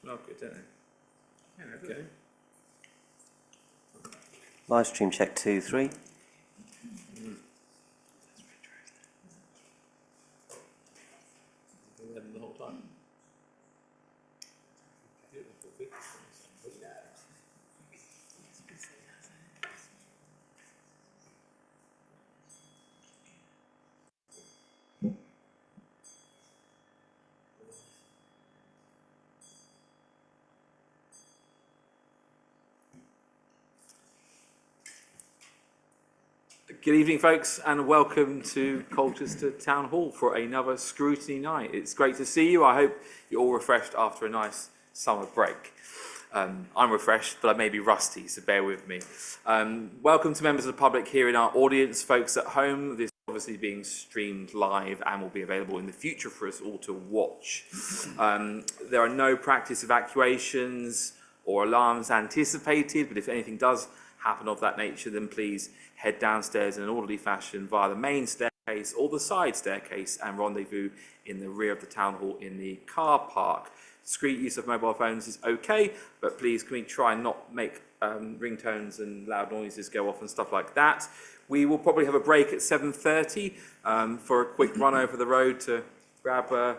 smell good, don't they? Yeah, okay. Live stream check 2, 3. The whole time. Good evening, folks, and welcome to Colchester Town Hall for another Scrutiny night. It's great to see you. I hope you're all refreshed after a nice summer break. I'm refreshed, but I may be rusty, so bear with me. Welcome to members of the public here in our audience, folks at home. This is obviously being streamed live and will be available in the future for us all to watch. There are no practice evacuations or alarms anticipated, but if anything does happen of that nature, then please head downstairs in an orderly fashion via the main staircase or the side staircase and rendezvous in the rear of the town hall in the car park. Discreet use of mobile phones is okay, but please can we try and not make ringtones and loud noises go off and stuff like that. We will probably have a break at 7:30 for a quick run over the road to grab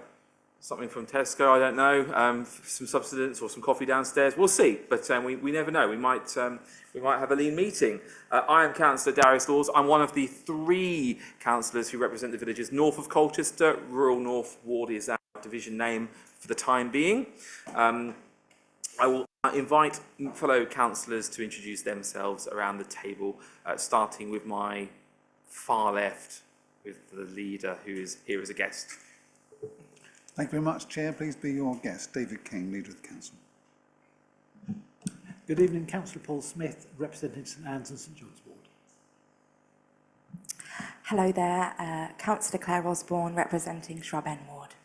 something from Tesco, I don't know, some subsistence or some coffee downstairs. We'll see, but we never know. We might have a lean meeting. I am Councillor Darius Laws. I'm one of the 3 councillors who represent the villages north of Colchester. Rural North Ward is our division name for the time being. I will invite fellow councillors to introduce themselves around the table, starting with my far left, with the leader who is here as a guest. Thank you very much, Chair. Please be your guest. David King, Leader of the Council. Good evening, Councillor Paul Smith, representing St Anne's and St John's Ward. Hello there, Councillor Claire Osborne, representing Shrub End Ward.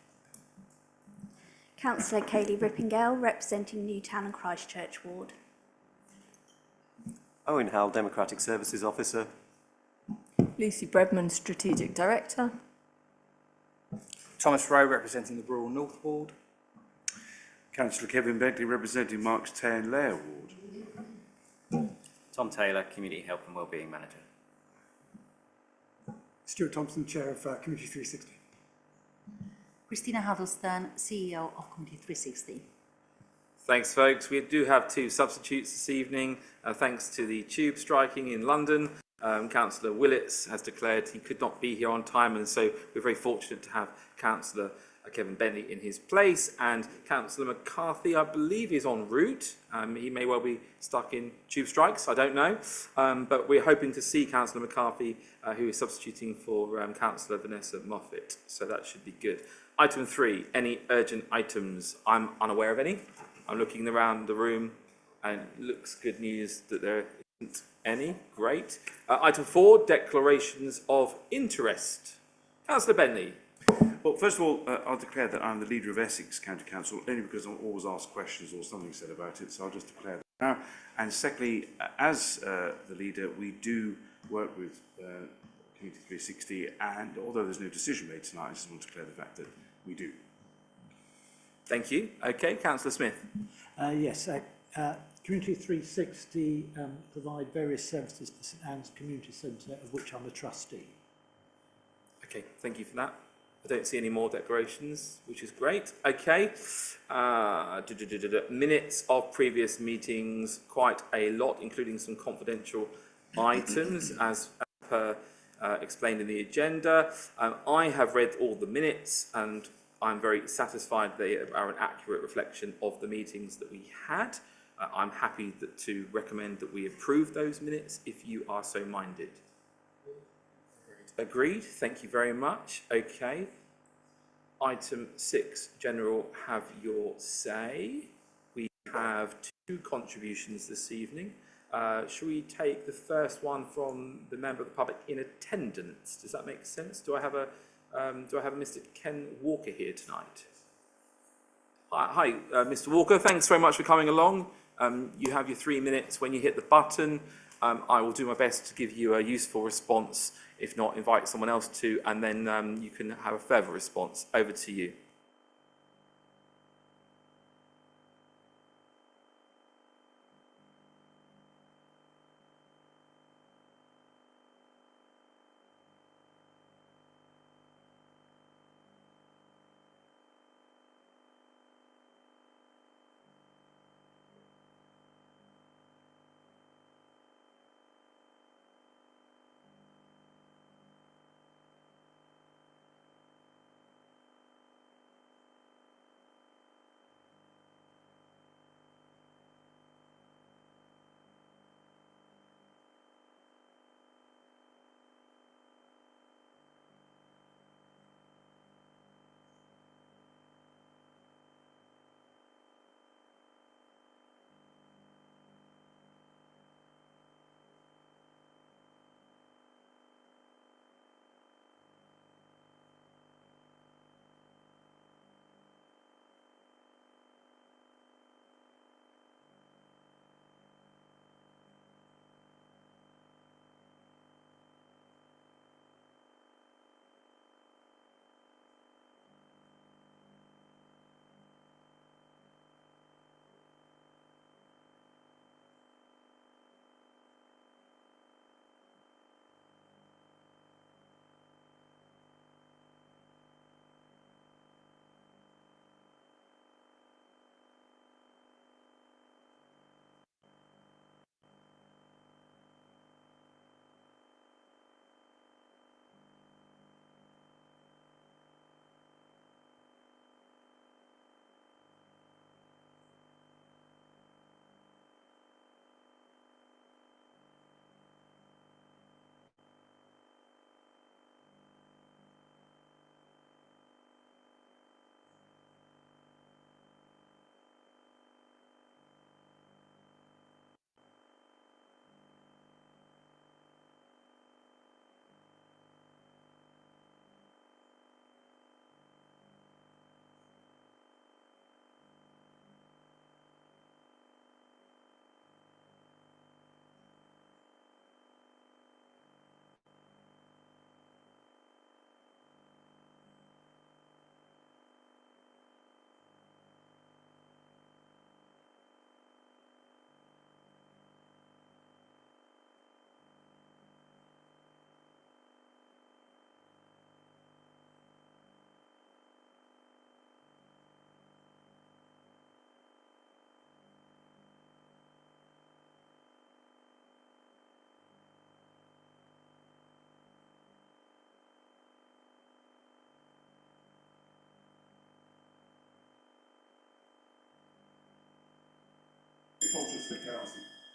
Councillor Kayleigh Rippingale, representing Newtown and Christchurch Ward. Owen Howell, Democratic Services Officer. Lucy Bredman, Strategic Director. Thomas Rowe, representing the Rural North Ward. Councillor Kevin Bentley, representing Marks 10 Lair Ward. Tom Taylor, Community Health and Wellbeing Manager. Stuart Thompson, Chair of Community 360. Christina Huddleston, CEO of Community 360. Thanks, folks. We do have 2 substitutes this evening, thanks to the tube striking in London. Councillor Willits has declared he could not be here on time, and so we're very fortunate to have Councillor Kevin Bentley in his place, and Councillor McCarthy, I believe, is en route. He may well be stuck in tube strikes, I don't know, but we're hoping to see Councillor McCarthy, who is substituting for Councillor Vanessa Moffat, so that should be good. Item 3, any urgent items? I'm unaware of any. I'm looking around the room, and it looks good news that there isn't any. Great. Item 4, declarations of interest. Councillor Bentley. Well, first of all, I'll declare that I'm the leader of Essex County Council, only because I'm always asked questions or something said about it, so I'll just declare that now. And secondly, as the leader, we do work with Community 360, and although there's no decision made tonight, I just want to declare the fact that we do. Thank you. Okay, Councillor Smith. Yes, Community 360 provide various services for St Anne's Community Centre, of which I'm a trustee. Okay, thank you for that. I don't see any more declarations, which is great. Okay, minutes of previous meetings, quite a lot, including some confidential items as per explained in the agenda. I have read all the minutes and I'm very satisfied they are an accurate reflection of the meetings that we had. I'm happy to recommend that we approve those minutes if you are so minded. Agreed. Thank you very much. Okay. Item 6, General, have your say. We have 2 contributions this evening. Shall we take the first one from the member of the public in attendance? Does that make sense? Do I have a Mr. Ken Walker here tonight? Hi, Mr. Walker. Thanks very much for coming along. You have your 3 minutes when you hit the button. I will do my best to give you a useful response. If not, invite someone else to, and then you can have a further response. Over to you.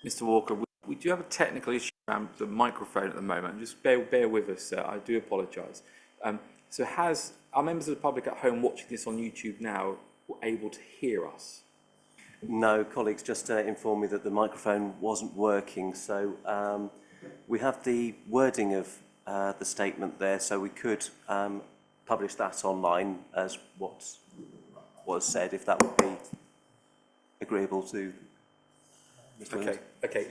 Mr. Walker, we do have a technical issue around the microphone at the moment. Just bear with us, sir. I do apologise. So are members of the public at home watching this on YouTube now able to hear us? No, colleagues just informed me that the microphone wasn't working, so we have the wording of the statement there, so we could publish that online as what was said, if that would be agreeable to Mr. Williams. Okay.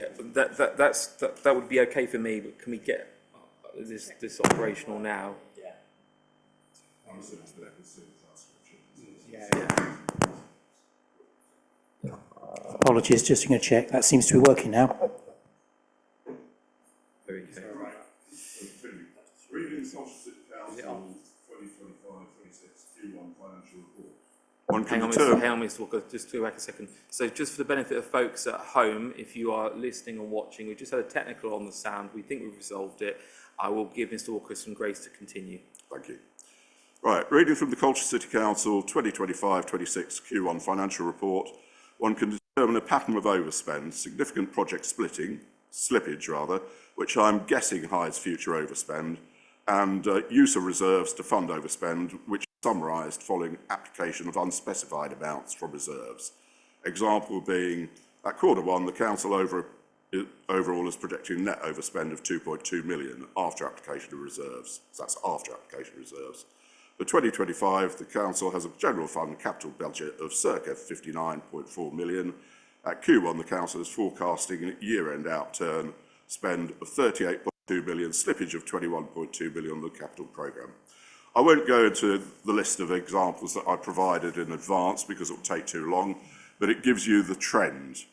That would be okay for me, but can we get this operational now? Apologies, just going to check. That seems to be working now. Very good. Reading Culture City Council 2025-26 Q1 financial report. Hang on, Mr. Walker, just to go back a second. So just for the benefit of folks at home, if you are listening or watching, we just had a technical on the sound. We think we've resolved it. I will give Mr. Walker some grace to continue. Thank you. Right, reading from the Culture City Council 2025-26 Q1 financial report, one can determine a pattern of overspend, significant project slippage, which I'm guessing hides future overspend, and use of reserves to fund overspend, which is summarised following application of unspecified amounts from reserves. Example being, at Q1, the council overall is projecting net overspend of 2.2 million after application of reserves. So that's after application of reserves. For 2025, the council has a general fund capital budget of circa 59.4 million. At Q1, the council is forecasting a year-end outturn spend of 38.2 million, slippage of 21.2 million on the capital programme. I won't go into the list of examples that I provided in advance because it will take too long, but it gives you the trend.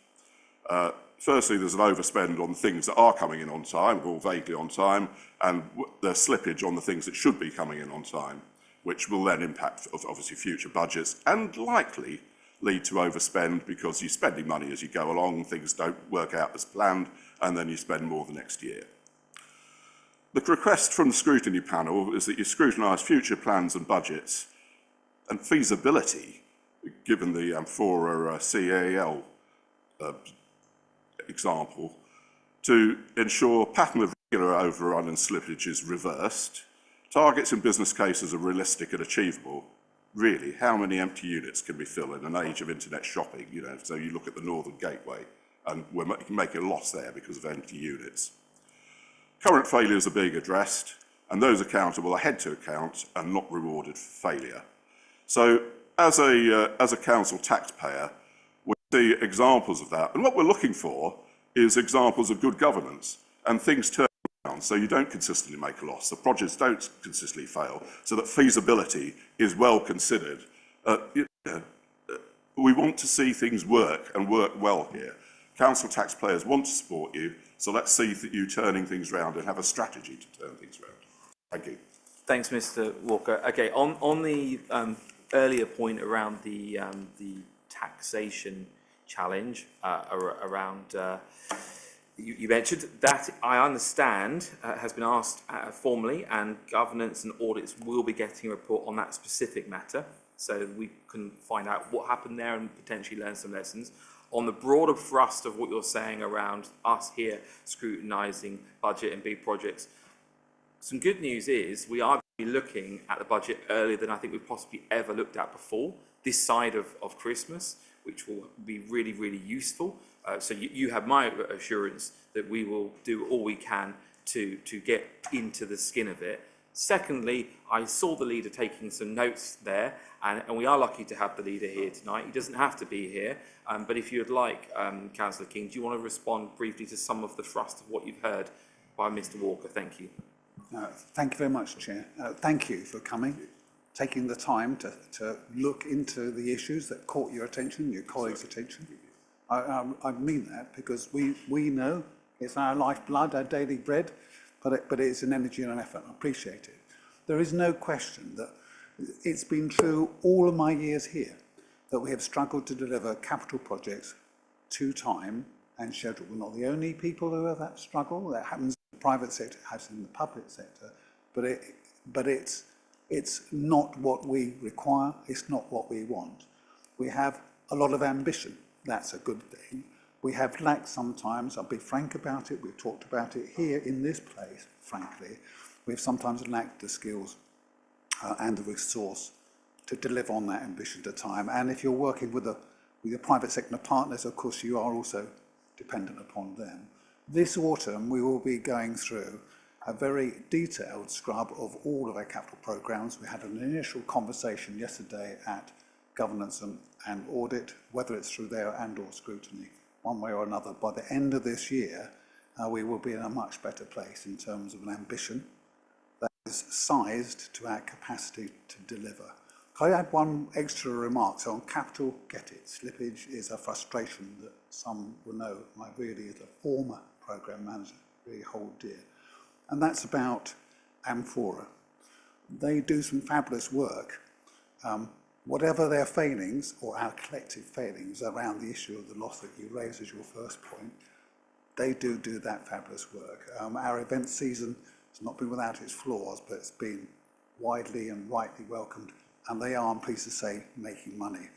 Firstly, there's an overspend on things that are coming in on time, or vaguely on time, and there's slippage on the things that should be coming in on time, which will then impact, obviously, future budgets and likely lead to overspend because you're spending money as you go along, things don't work out as planned, and then you spend more the next year. The request from the Scrutiny Panel is that you scrutinise future plans and budgets and feasibility, given the Fora CAL example, to ensure pattern of regular overrun and slippage is reversed. Targets in business cases are realistic and achievable. Really, how many empty units can we fill in an age of internet shopping? So you look at the Northern Gateway, and we're making a loss there because of empty units. Current failures are being addressed, and those accountable are held to account and not rewarded for failure. So, as a council taxpayer, we see examples of that, and what we're looking for is examples of good governance and things turn around, so you don't consistently make a loss, the projects don't consistently fail, so that feasibility is well considered. We want to see things work and work well here. Council taxpayers want to support you, so let's see you turning things around and have a strategy to turn things around. Thank you. Thanks, Mr. Walker. Okay, on the earlier point around the taxation challenge around you mentioned that, I understand, has been asked formally, and governance and audits will be getting a report on that specific matter, so we can find out what happened there and potentially learn some lessons. On the broader thrust of what you're saying around us here scrutinising budget and big projects, some good news is we are going to be looking at the budget earlier than I think we've possibly ever looked at before, this side of Christmas, which will be really, really useful. So you have my assurance that we will do all we can to get into the skin of it. Secondly, I saw the leader taking some notes there, and we are lucky to have the leader here tonight. He doesn't have to be here, but if you would like, Councillor King, do you want to respond briefly to some of the thrust of what you've heard by Mr. Walker? Thank you. Thank you very much, Chair. Thank you for coming, taking the time to look into the issues that caught your attention, your colleagues' attention. I mean that because we know it's our lifeblood, our daily bread, but it's an energy and an effort. I appreciate it. There is no question that it's been true all of my years here that we have struggled to deliver capital projects to time and schedule. We're not the only people who have that struggle. That happens in the private sector, it happens in the public sector, but it's not what we require. It's not what we want. We have a lot of ambition. That's a good thing. We have lacked sometimes, I'll be frank about it, we've talked about it here in this place, frankly, we've sometimes lacked the skills and the resource to deliver on that ambition to time. And if you're working with your private sector partners, of course, you are also dependent upon them. This autumn, we will be going through a very detailed scrub of all of our capital programmes. We had an initial conversation yesterday at Governance and Audit, whether it's through there and or scrutiny, one way or another. By the end of this year, we will be in a much better place in terms of an ambition that is sized to our capacity to deliver. Can I add one extra remark? So on capital, get it. Slippage is a frustration that some will know. I really, as a former programme manager, really hold dear. And that's about Amphora. They do some fabulous work. Whatever their failings, or our collective failings, around the issue of the loss that you raised as your first point, they do that fabulous work. Our event season has not been without its flaws, but it's been widely and rightly welcomed, and they are, I'm pleased to say, making money.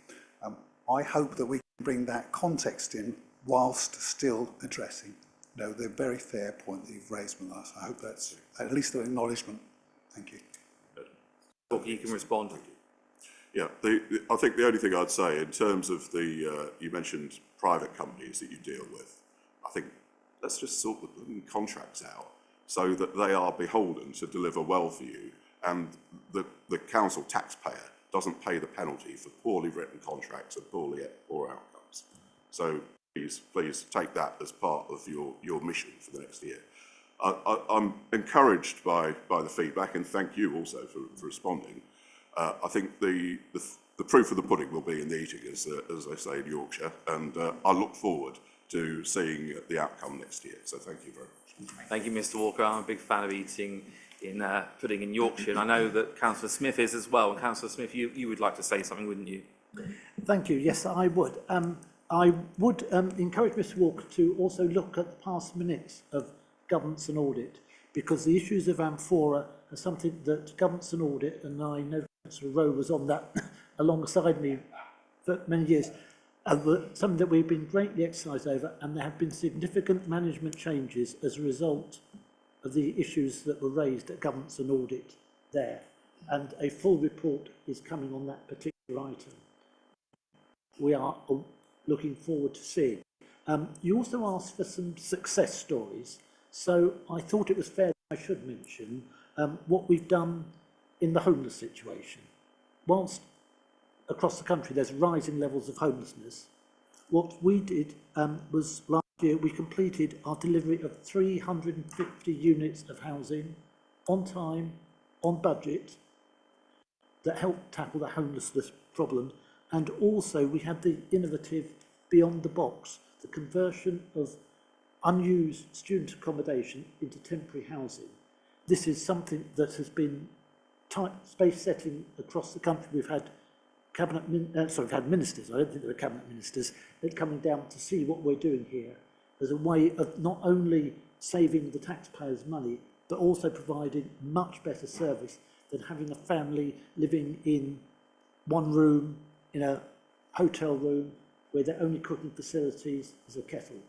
I hope that we can bring that context in whilst still addressing the very fair point that you've raised with us. I hope that's at least an acknowledgement. Thank you. You can respond. Yeah, I think the only thing I'd say in terms of you mentioned private companies that you deal with, I think let's just sort the contracts out so that they are beholden to deliver well for you, and the council taxpayer doesn't pay the penalty for poorly written contracts and poor outcomes. So please take that as part of your mission for the next year. I'm encouraged by the feedback, and thank you also for responding. I think the proof of the pudding will be in the eating, as they say in Yorkshire, and I look forward to seeing the outcome next year. So thank you very much. Thank you, Mr. Walker. I'm a big fan of eating in pudding in Yorkshire, and I know that Councillor Smith is as well. And Councillor Smith, you would like to say something, wouldn't you? Thank you. Yes, I would. I would encourage Mr. Walker to also look at the past minutes of Governance and Audit, because the issues of Amphora are something that Governance and Audit, and I know Councillor Rowe was on that alongside me for many years, something that we've been greatly exercised over, and there have been significant management changes as a result of the issues that were raised at Governance and Audit there. And a full report is coming on that particular item. We are looking forward to seeing. You also asked for some success stories, so I thought it was fair that I should mention what we've done in the homeless situation. Whilst across the country there's rising levels of homelessness, what we did was last year we completed our delivery of 350 units of housing on time, on budget, that helped tackle the homelessness problem. And also we had the innovative Beyond the Box, the conversion of unused student accommodation into temporary housing. This is something that has been space setting across the country. We've had we've had ministers, I don't think there were cabinet ministers, coming down to see what we're doing here as a way of not only saving the taxpayers' money, but also providing much better service than having a family living in one room, in a hotel room, where their only cooking facilities is a kettle.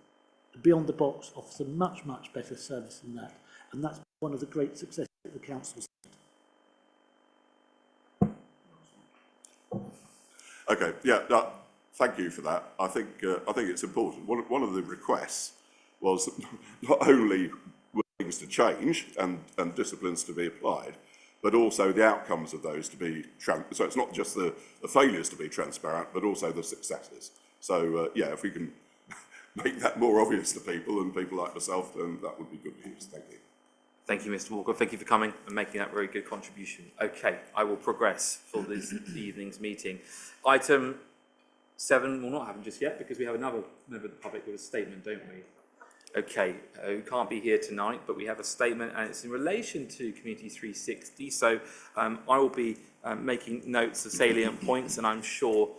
Beyond the Box offers a much, much better service than that. And that's one of the great successes that the council's had. Okay, yeah, thank you for that. I think it's important. One of the requests was not only were things to change and disciplines to be applied, but also the outcomes of those to be, so it's not just the failures to be transparent, but also the successes. So yeah, if we can make that more obvious to people and people like myself, then that would be good news. Thank you. Thank you, Mr. Walker. Thank you for coming and making that very good contribution. Okay, I will progress for this evening's meeting. Item 7 will not happen just yet because we have another member of the public with a statement, don't we? Okay, who can't be here tonight, but we have a statement and it's in relation to Community 360. So I will be making notes of salient points, and I'm sure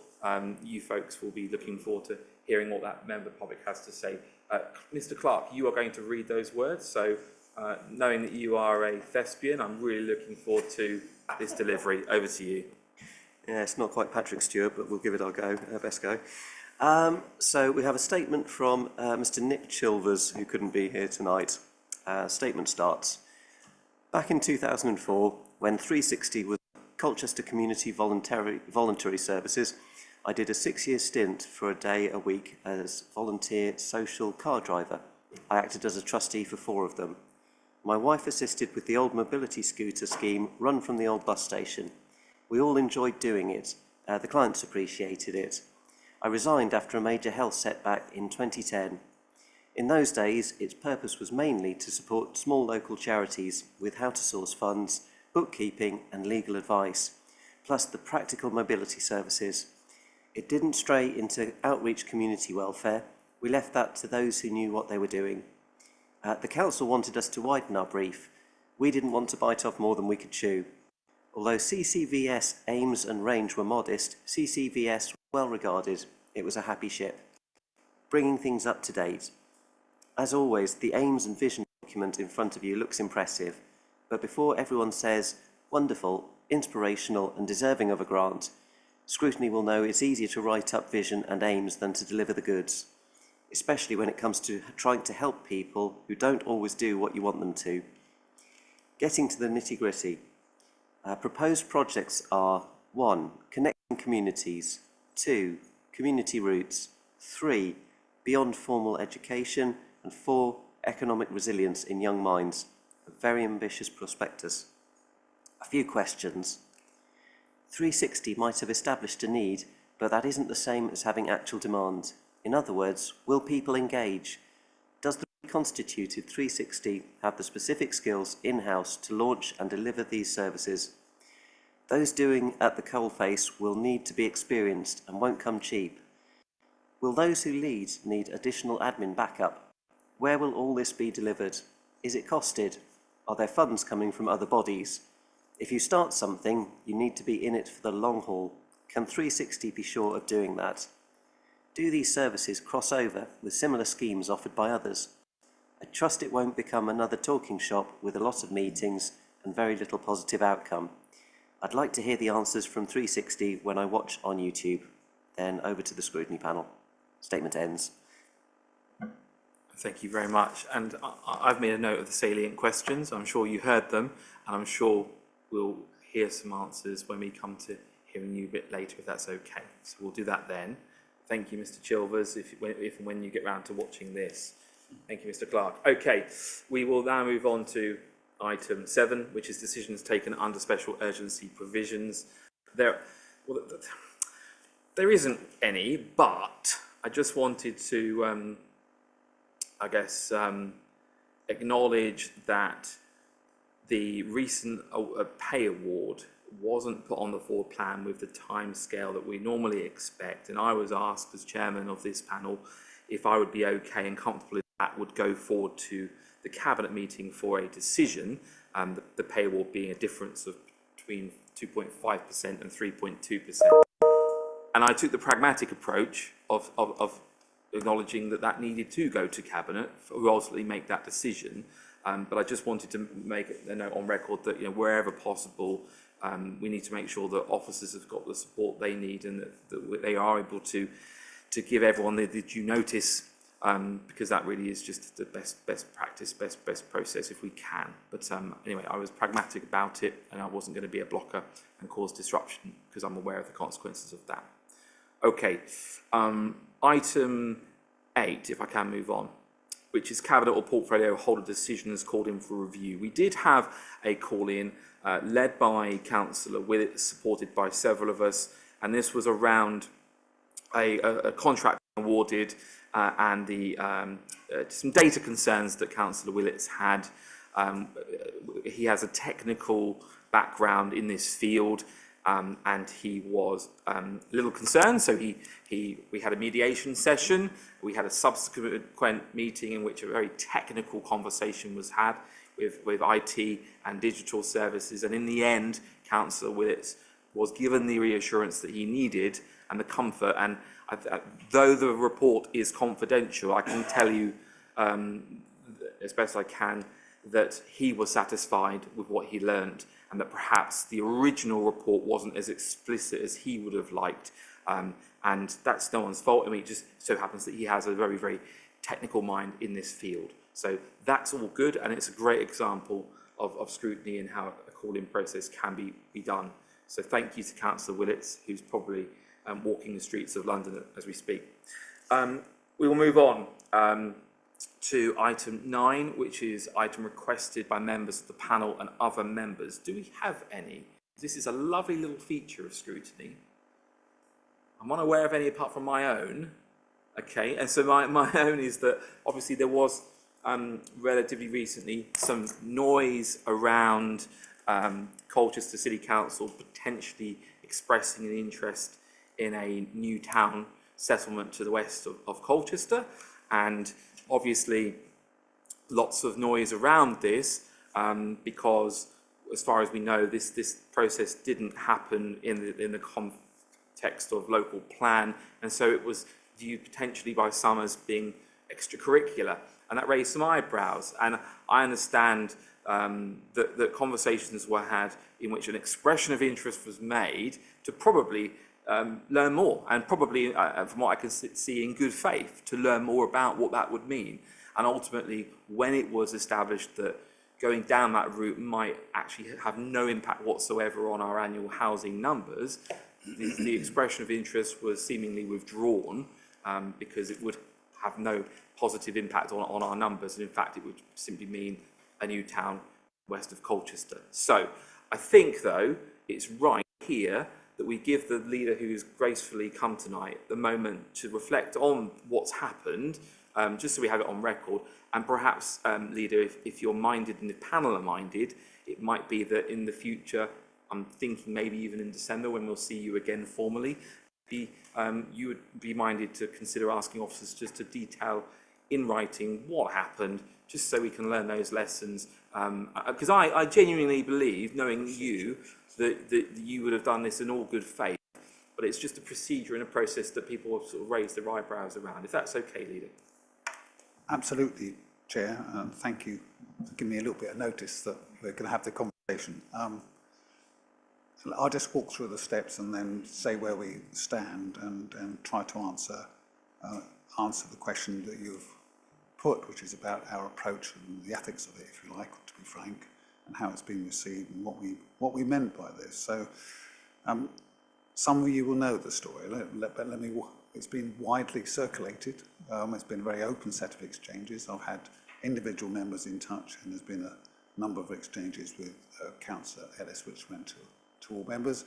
you folks will be looking forward to hearing what that member of the public has to say. Mr. Clark, you are going to read those words. So knowing that you are a thespian, I'm really looking forward to this delivery. Over to you. Yeah, it's not quite Patrick Stewart, but we'll give it our go, best go. So we have a statement from Mr. Nick Chilvers, who couldn't be here tonight. Statement starts. Back in 2004, when 360 was Colchester Community Voluntary Services, I did a 6-year stint for a day a week as volunteer social car driver. I acted as a trustee for 4 of them. My wife assisted with the old mobility scooter scheme run from the old bus station. We all enjoyed doing it. The clients appreciated it. I resigned after a major health setback in 2010. In those days, its purpose was mainly to support small local charities with how to source funds, bookkeeping and legal advice, plus the practical mobility services. It didn't stray into outreach community welfare. We left that to those who knew what they were doing. The council wanted us to widen our brief. We didn't want to bite off more than we could chew. Although CCVS aims and range were modest, CCVS was well regarded. It was a happy ship. Bringing things up to date. As always, the aims and vision document in front of you looks impressive, but before everyone says, wonderful, inspirational and deserving of a grant, Scrutiny will know it's easier to write up vision and aims than to deliver the goods, especially when it comes to trying to help people who don't always do what you want them to. Getting to the nitty-gritty. Proposed projects are 1. Connecting communities, 2. Community roots, 3. Beyond formal education, and 4. Economic resilience in young minds. A very ambitious prospectus. A few questions. 360 might have established a need, but that isn't the same as having actual demand. In other words, will people engage? Does the reconstituted 360 have the specific skills in-house to launch and deliver these services? Those doing at the coalface will need to be experienced and won't come cheap. Will those who lead need additional admin backup? Where will all this be delivered? Is it costed? Are there funds coming from other bodies? If you start something, you need to be in it for the long haul. Can 360 be sure of doing that? Do these services cross over with similar schemes offered by others? I trust it won't become another talking shop with a lot of meetings and very little positive outcome. I'd like to hear the answers from 360 when I watch on YouTube. Then over to the scrutiny panel. Statement ends. Thank you very much. And I've made a note of the salient questions. I'm sure you heard them, and I'm sure we'll hear some answers when we come to hearing you a bit later, if that's okay. So we'll do that then. Thank you, Mr. Chilvers, if and when you get round to watching this. Thank you, Mr. Clark. Okay, we will now move on to item 7, which is decisions taken under special urgency provisions. There isn't any, but I just wanted to, acknowledge that the recent pay award wasn't put on the forward plan with the time scale that we normally expect, and I was asked as chairman of this panel if I would be okay and comfortable if that would go forward to the cabinet meeting for a decision, the pay award being a difference of between 2.5% and 3.2%. And I took the pragmatic approach of acknowledging that that needed to go to cabinet who ultimately make that decision. But I just wanted to make a note on record that, wherever possible, we need to make sure that officers have got the support they need and that they are able to give everyone the due notice, because that really is just the best practice, best process if we can. But anyway, I was pragmatic about it, and I wasn't going to be a blocker and cause disruption because I'm aware of the consequences of that. Okay, item 8, if I can move on, which is cabinet or portfolio holder decisions called in for review. We did have a call-in led by Councillor Willett, supported by several of us, and this was around a contract awarded and the some data concerns that Councillor Willett's had. He has a technical background in this field, and he was a little concerned, so we had a mediation session. We had a subsequent meeting in which a very technical conversation was had with IT and digital services, and in the end, Councillor Willett was given the reassurance that he needed and the comfort. And though the report is confidential, I can tell you, as best I can, that he was satisfied with what he learned, and that perhaps the original report wasn't as explicit as he would have liked. And that's no one's fault. I mean, it just so happens that he has a very, very technical mind in this field. So that's all good, and it's a great example of scrutiny and how a call-in process can be done. So thank you to Councillor Willits, who's probably walking the streets of London as we speak. We will move on to item 9, which is item requested by members of the panel and other members. Do we have any? This is a lovely little feature of scrutiny. I'm unaware of any apart from my own. Okay, and so my own is that obviously there was relatively recently some noise around Colchester City Council potentially expressing an interest in a new town settlement to the west of Colchester, and obviously lots of noise around this because, as far as we know, this process didn't happen in the context of local plan, and so it was viewed potentially by some as being extracurricular, and that raised some eyebrows. And I understand that conversations were had in which an expression of interest was made to probably learn more, and probably, from what I can see, in good faith, to learn more about what that would mean. And ultimately, when it was established that going down that route might actually have no impact whatsoever on our annual housing numbers, the expression of interest was seemingly withdrawn because it would have no positive impact on our numbers, and in fact it would simply mean a new town west of Colchester. So I think, though, it's right here that we give the leader who's gracefully come tonight the moment to reflect on what's happened, just so we have it on record. And perhaps, leader, if you're minded and the panel are minded, it might be that in the future, I'm thinking maybe even in December when we'll see you again formally, you would be minded to consider asking officers just to detail in writing what happened, just so we can learn those lessons. Because I genuinely believe, knowing you, that you would have done this in all good faith, but it's just a procedure and a process that people have sort of raised their eyebrows around. If that's okay, leader. Absolutely, Chair. Thank you for giving me a little bit of notice that we're going to have the conversation. I'll just walk through the steps and then say where we stand and try to answer the question that you've put, which is about our approach and the ethics of it, if you like, to be frank, and how it's been received and what we meant by this. So some of you will know the story, but let me. It's been widely circulated. It's been a very open set of exchanges. I've had individual members in touch, and there's been a number of exchanges with Councillor Ellis, which went to all members.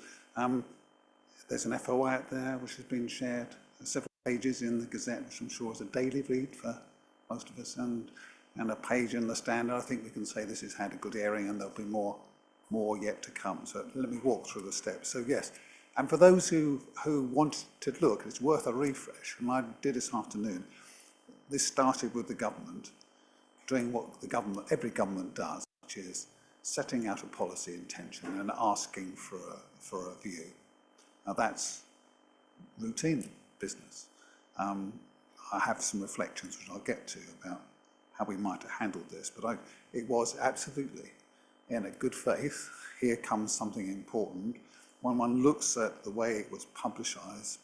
There's an FOI out there which has been shared, several pages in the Gazette, which I'm sure is a daily read for most of us, and a page in the Standard. I think we can say this has had a good airing, and there'll be more yet to come. So let me walk through the steps. So yes, and for those who want to look, it's worth a refresh, and I did this afternoon. This started with the government doing what every government does, which is setting out a policy intention and asking for a view. Now that's routine business. I have some reflections which I'll get to about how we might have handled this, but it was absolutely in a good faith. Here comes something important. When one looks at the way it was publicised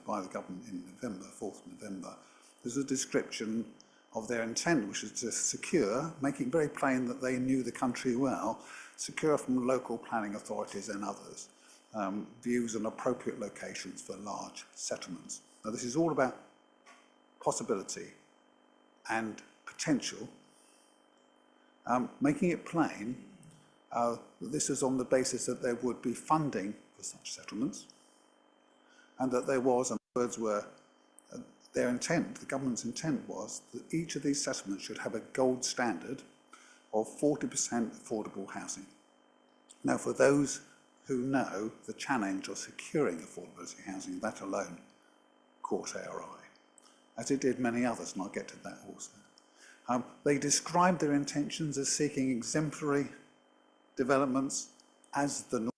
by the government in November, 4th November, there's a description of their intent, which is to secure, making very plain that they knew the country well, secure from local planning authorities and others, views and appropriate locations for large settlements. Now this is all about possibility and potential, making it plain that this is on the basis that there would be funding for such settlements, and that there was, and the words were, their intent, the government's intent was that each of these settlements should have a gold standard of 40% affordable housing. Now, for those who know the challenge of securing affordability housing, that alone caught our eye, as it did many others, and I'll get to that also. They described their intentions as seeking exemplary developments as the norm,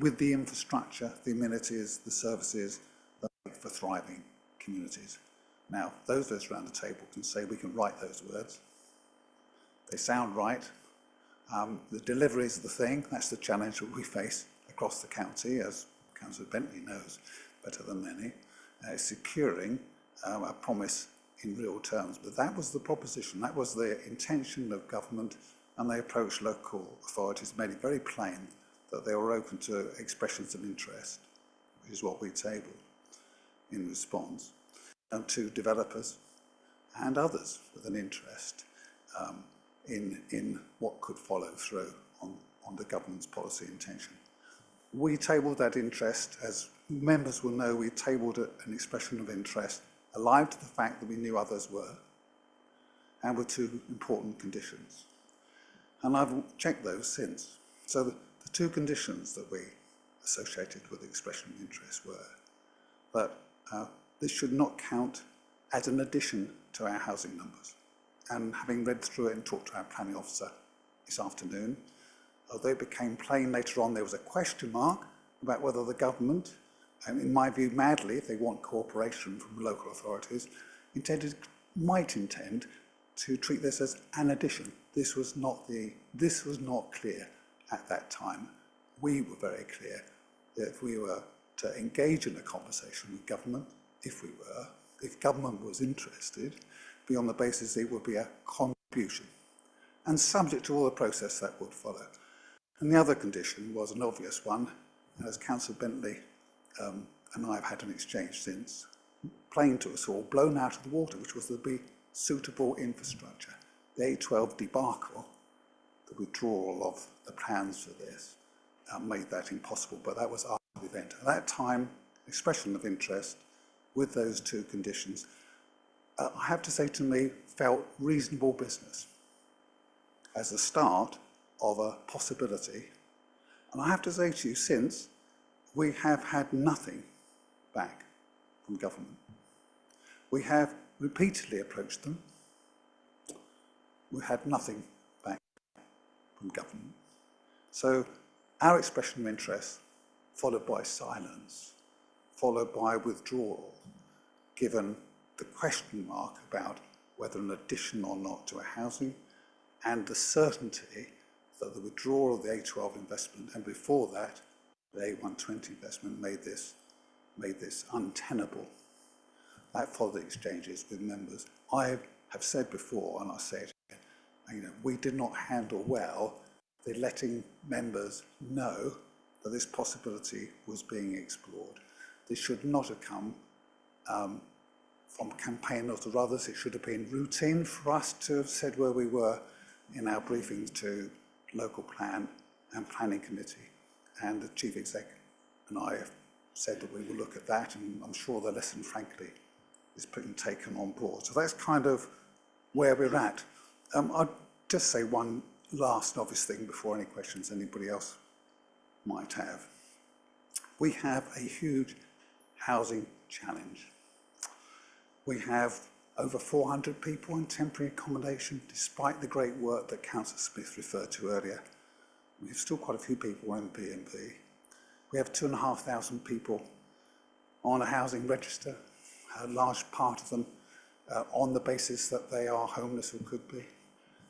with the infrastructure, the amenities, the services for thriving communities. Now, those of us around the table can say we can write those words. They sound right. The delivery is the thing. That's the challenge that we face across the county as Councillor Bentley knows better than many, securing a promise in real terms. But that was the proposition, that was the intention of government, and they approached local authorities, made it very plain that they were open to expressions of interest, which is what we tabled in response, to developers and others with an interest in what could follow through on the government's policy intention. We tabled that interest, as members will know, we tabled an expression of interest alive to the fact that we knew others were, and with two important conditions. And I've checked those since. So the two conditions that we associated with the expression of interest were that this should not count as an addition to our housing numbers. And having read through it and talked to our planning officer this afternoon, although it became plain later on there was a question mark about whether the government, and in my view madly, if they want cooperation from local authorities, might intend to treat this as an addition. This was not clear at that time. We were very clear that if we were to engage in a conversation with government, if government was interested, be on the basis it would be a contribution, and subject to all the process that would follow. And the other condition was an obvious one, as Councillor Bentley and I have had an exchange since, plain to us all, blown out of the water, which was to be suitable infrastructure. The A12 debacle, the withdrawal of the plans for this, made that impossible, but that was after the event. At that time, expression of interest with those two conditions, I have to say to me, felt reasonable business as the start of a possibility. And I have to say to you, since, we have had nothing back from government. We have repeatedly approached them. We had nothing back from government. So our expression of interest, followed by silence, followed by withdrawal, given the question mark about whether an addition or not to a housing, and the certainty that the withdrawal of the A12 investment, and before that, the A120 investment made this untenable. That followed the exchanges with members. I have said before, and I say it again, we did not handle well the letting members know that this possibility was being explored. This should not have come from campaigners or others. It should have been routine for us to have said where we were in our briefings to local plan and planning committee, and the chief exec and I have said that we will look at that, and I'm sure the lesson, frankly, is being taken on board. So that's kind of where we're at. I'd just say one last obvious thing before any questions anybody else might have. We have a huge housing challenge. We have over 400 people in temporary accommodation, despite the great work that Councillor Smith referred to earlier. We have still quite a few people in B&B. We have 2,500 people on a housing register, a large part of them on the basis that they are homeless or could be.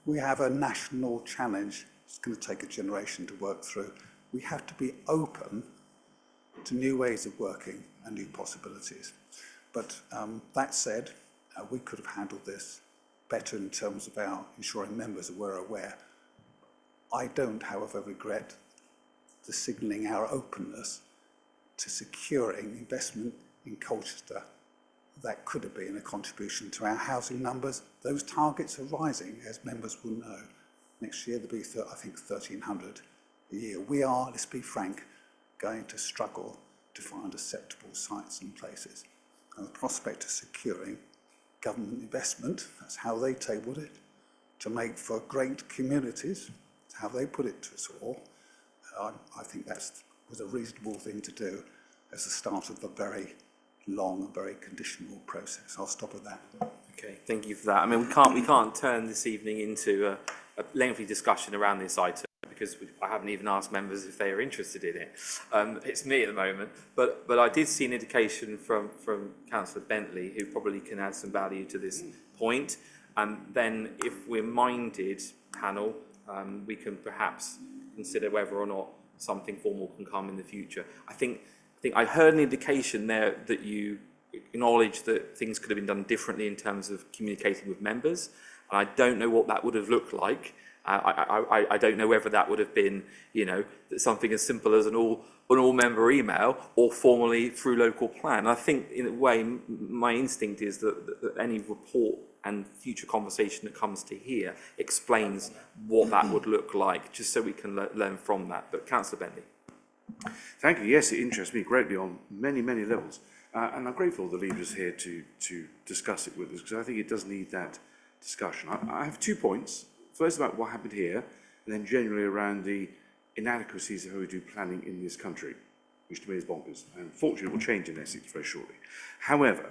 We have a national challenge. It's going to take a generation to work through. We have to be open to new ways of working and new possibilities. But that said, we could have handled this better in terms of our ensuring members were aware. I don't, however, regret the signalling our openness to securing investment in Colchester that could have been a contribution to our housing numbers. Those targets are rising, as members will know. Next year there'll be, I think, 1,300 a year. We are, let's be frank, going to struggle to find acceptable sites and places. And the prospect of securing government investment, that's how they tabled it, to make for great communities, that's how they put it to us all. I think that was a reasonable thing to do as the start of a very long and very conditional process. I'll stop at that. Okay, thank you for that. I mean, we can't turn this evening into a lengthy discussion around this item because I haven't even asked members if they are interested in it. It's me at the moment, but I did see an indication from Councillor Bentley, who probably can add some value to this point. And then, if we're minded, panel, we can perhaps consider whether or not something formal can come in the future. I think I think I heard an indication there that you acknowledge that things could have been done differently in terms of communicating with members. And I don't know what that would have looked like. I don't know whether that would have been, you know, something as simple as an all-member email or formally through local plan. And I think, in a way, my instinct is that any report and future conversation that comes to here explains what that would look like, just so we can learn from that. But Councillor Bentley. Thank you. Yes, it interests me greatly on many, many levels. And I'm grateful the leaders here to discuss it with us, because I think it does need that discussion. I have 2 points. First, about what happened here, and then generally around the inadequacies of how we do planning in this country, which to me is bonkers, and fortunately will change in Essex very shortly. However,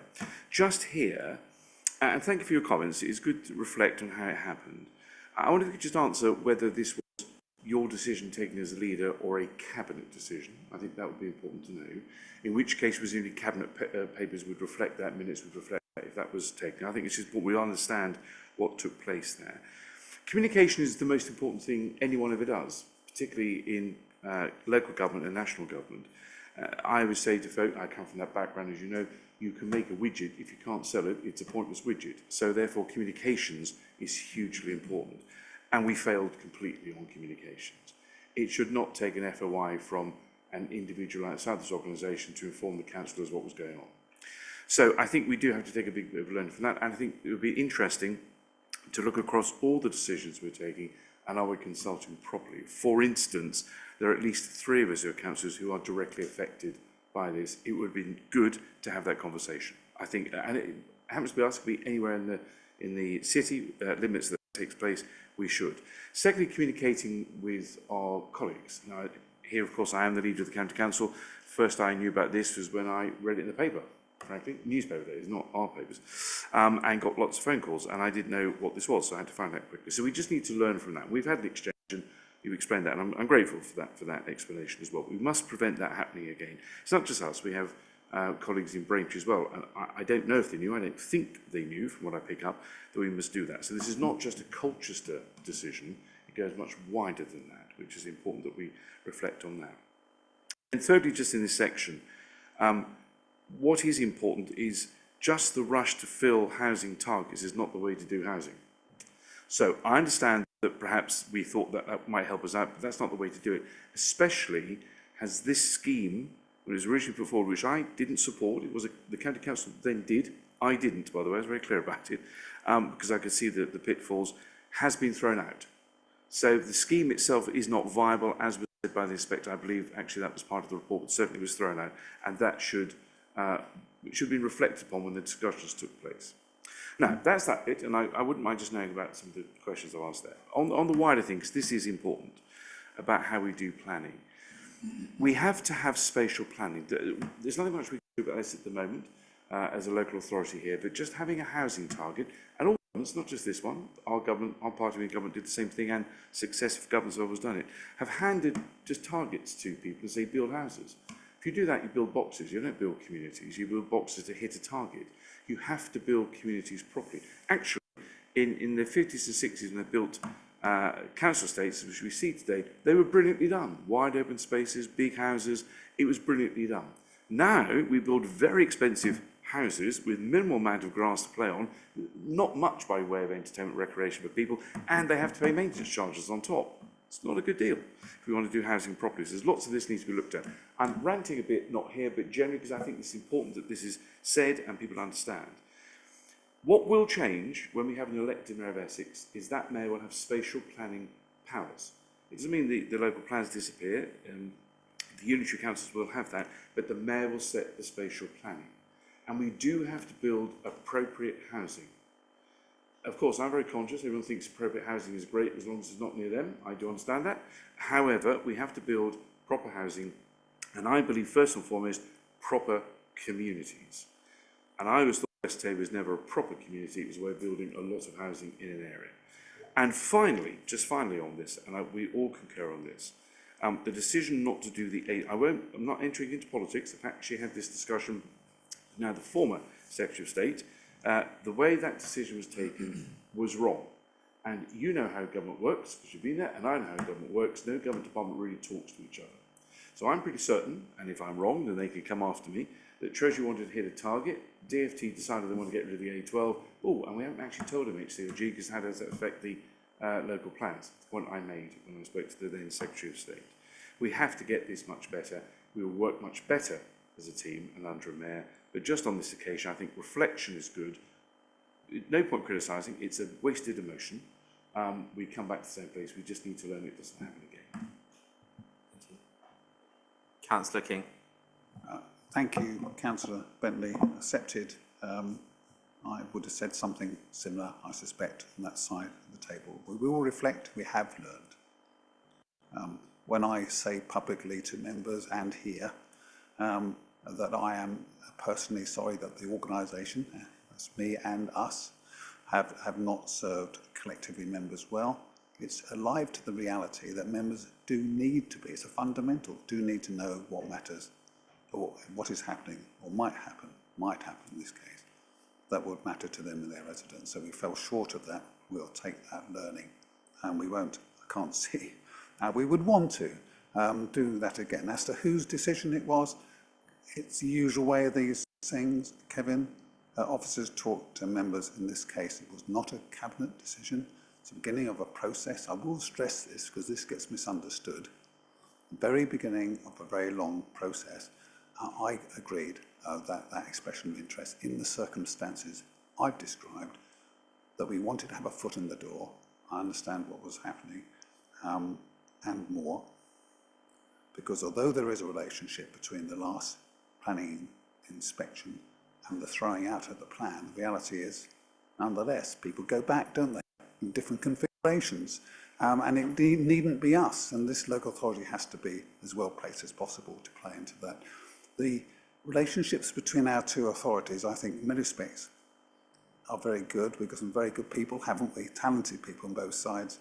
just here, and thank you for your comments, it's good to reflect on how it happened. I wonder if you could just answer whether this was your decision taken as a leader or a cabinet decision. I think that would be important to know. In which case, presumably cabinet papers would reflect that, minutes would reflect that if that was taken. I think it's just important we understand what took place there. Communication is the most important thing anyone ever does, particularly in local government and national government. I always say to folk, I come from that background, as you know, you can make a widget. If you can't sell it, it's a pointless widget. So therefore, communications is hugely important. And we failed completely on communications. It should not take an FOI from an individual outside this organisation to inform the councillors what was going on. So I think we do have to take a big bit of learning from that. And I think it would be interesting to look across all the decisions we're taking and are we consulting properly. For instance, there are at least 3 of us who are councillors who are directly affected by this. It would have been good to have that conversation. I think, and it happens to be us, it could be anywhere in the city limits that takes place, we should. Secondly, communicating with our colleagues. Now, here, of course, I am the leader of the county council. First I knew about this was when I read it in the paper. Frankly, newspaper days, not our papers, and got lots of phone calls, and I didn't know what this was, so I had to find out quickly. So we just need to learn from that. We've had an exchange, and you've explained that, and I'm grateful for that explanation as well. We must prevent that happening again. It's not just us, we have colleagues in Braintree as well, and I don't know if they knew, I don't think they knew from what I pick up, that we must do that. So this is not just a Colchester decision, it goes much wider than that, which is important that we reflect on that. And thirdly, just in this section, what is important is just the rush to fill housing targets is not the way to do housing. So I understand that perhaps we thought that that might help us out, but that's not the way to do it, especially as this scheme, when it was originally put forward, which I didn't support, it was the county council then did, I didn't, by the way, I was very clear about it, because I could see the pitfalls, has been thrown out. So the scheme itself is not viable, as was said by the inspector. I believe actually that was part of the report, but certainly was thrown out, and that should be reflected upon when the discussions took place. Now, that's that bit, and I wouldn't mind just knowing about some of the questions I've asked there. On the wider things, this is important, about how we do planning. We have to have spatial planning. There's nothing much we can do about this at the moment as a local authority here, but just having a housing target, and all governments, not just this one, our government, our party in government did the same thing, and successive governments have always done it, have handed just targets to people and say, build houses. If you do that, you build boxes. You don't build communities. You build boxes to hit a target. You have to build communities properly. Actually, in the 50s and 60s, when they built council estates, which we see today, they were brilliantly done. Wide open spaces, big houses. It was brilliantly done. Now, we build very expensive houses with minimal amount of grass to play on, not much by way of entertainment, recreation for people, and they have to pay maintenance charges on top. It's not a good deal if we want to do housing properly. So there's lots of this needs to be looked at. I'm ranting a bit, not here, but generally because I think it's important that this is said and people understand. What will change when we have an elected mayor of Essex is that mayor will have spatial planning powers. It doesn't mean the local plans disappear, and the unitary councils will have that, but the mayor will set the spatial planning. And we do have to build appropriate housing. Of course, I'm very conscious, everyone thinks appropriate housing is great as long as it's not near them. I do understand that. However, we have to build proper housing, and I believe first and foremost, proper communities. And I always thought West Tay was never a proper community, it was a way of building a lot of housing in an area. And finally, just finally on this, and we all concur on this, the decision not to do I'm not entering into politics, I've actually had this discussion now the former Secretary of State. The way that decision was taken was wrong. And you know how government works, because you've been there, and I know how government works. No government department really talks to each other. So I'm pretty certain, and if I'm wrong, then they can come after me, that Treasury wanted to hit a target, DfT decided they want to get rid of the A12, and we haven't actually told MHCOG because how does that affect the local plans? The point I made when I spoke to the then Secretary of State. We have to get this much better. We will work much better as a team and under a mayor, but just on this occasion, I think reflection is good. No point criticising, it's a wasted emotion. We come back to the same place, we just need to learn it doesn't happen again. Councillor King. Thank you, Councillor Bentley. Accepted. I would have said something similar, I suspect, on that side of the table. We will reflect, we have learned. When I say publicly to members and here that I am personally sorry that the organisation, that's me and us, have not served collectively members well, it's alive to the reality that members do need to be, it's a fundamental, do need to know what matters, or what is happening, or might happen in this case, that would matter to them and their residents. So we fell short of that. We'll take that learning, and we won't, I can't see how we would want to do that again. As to whose decision it was, it's the usual way of these things, Kevin. Officers talk to members in this case. It was not a cabinet decision. It's the beginning of a process. I will stress this because this gets misunderstood. The very beginning of a very long process. I agreed that expression of interest in the circumstances I've described, that we wanted to have a foot in the door. I understand what was happening and more, because although there is a relationship between the last planning inspection and the throwing out of the plan, the reality is, nonetheless, people go back, don't they, in different configurations. And it needn't be us, and this local authority has to be as well placed as possible to play into that. The relationships between our two authorities, I think, in many respects, are very good. We've got some very good people, haven't we? Talented people on both sides.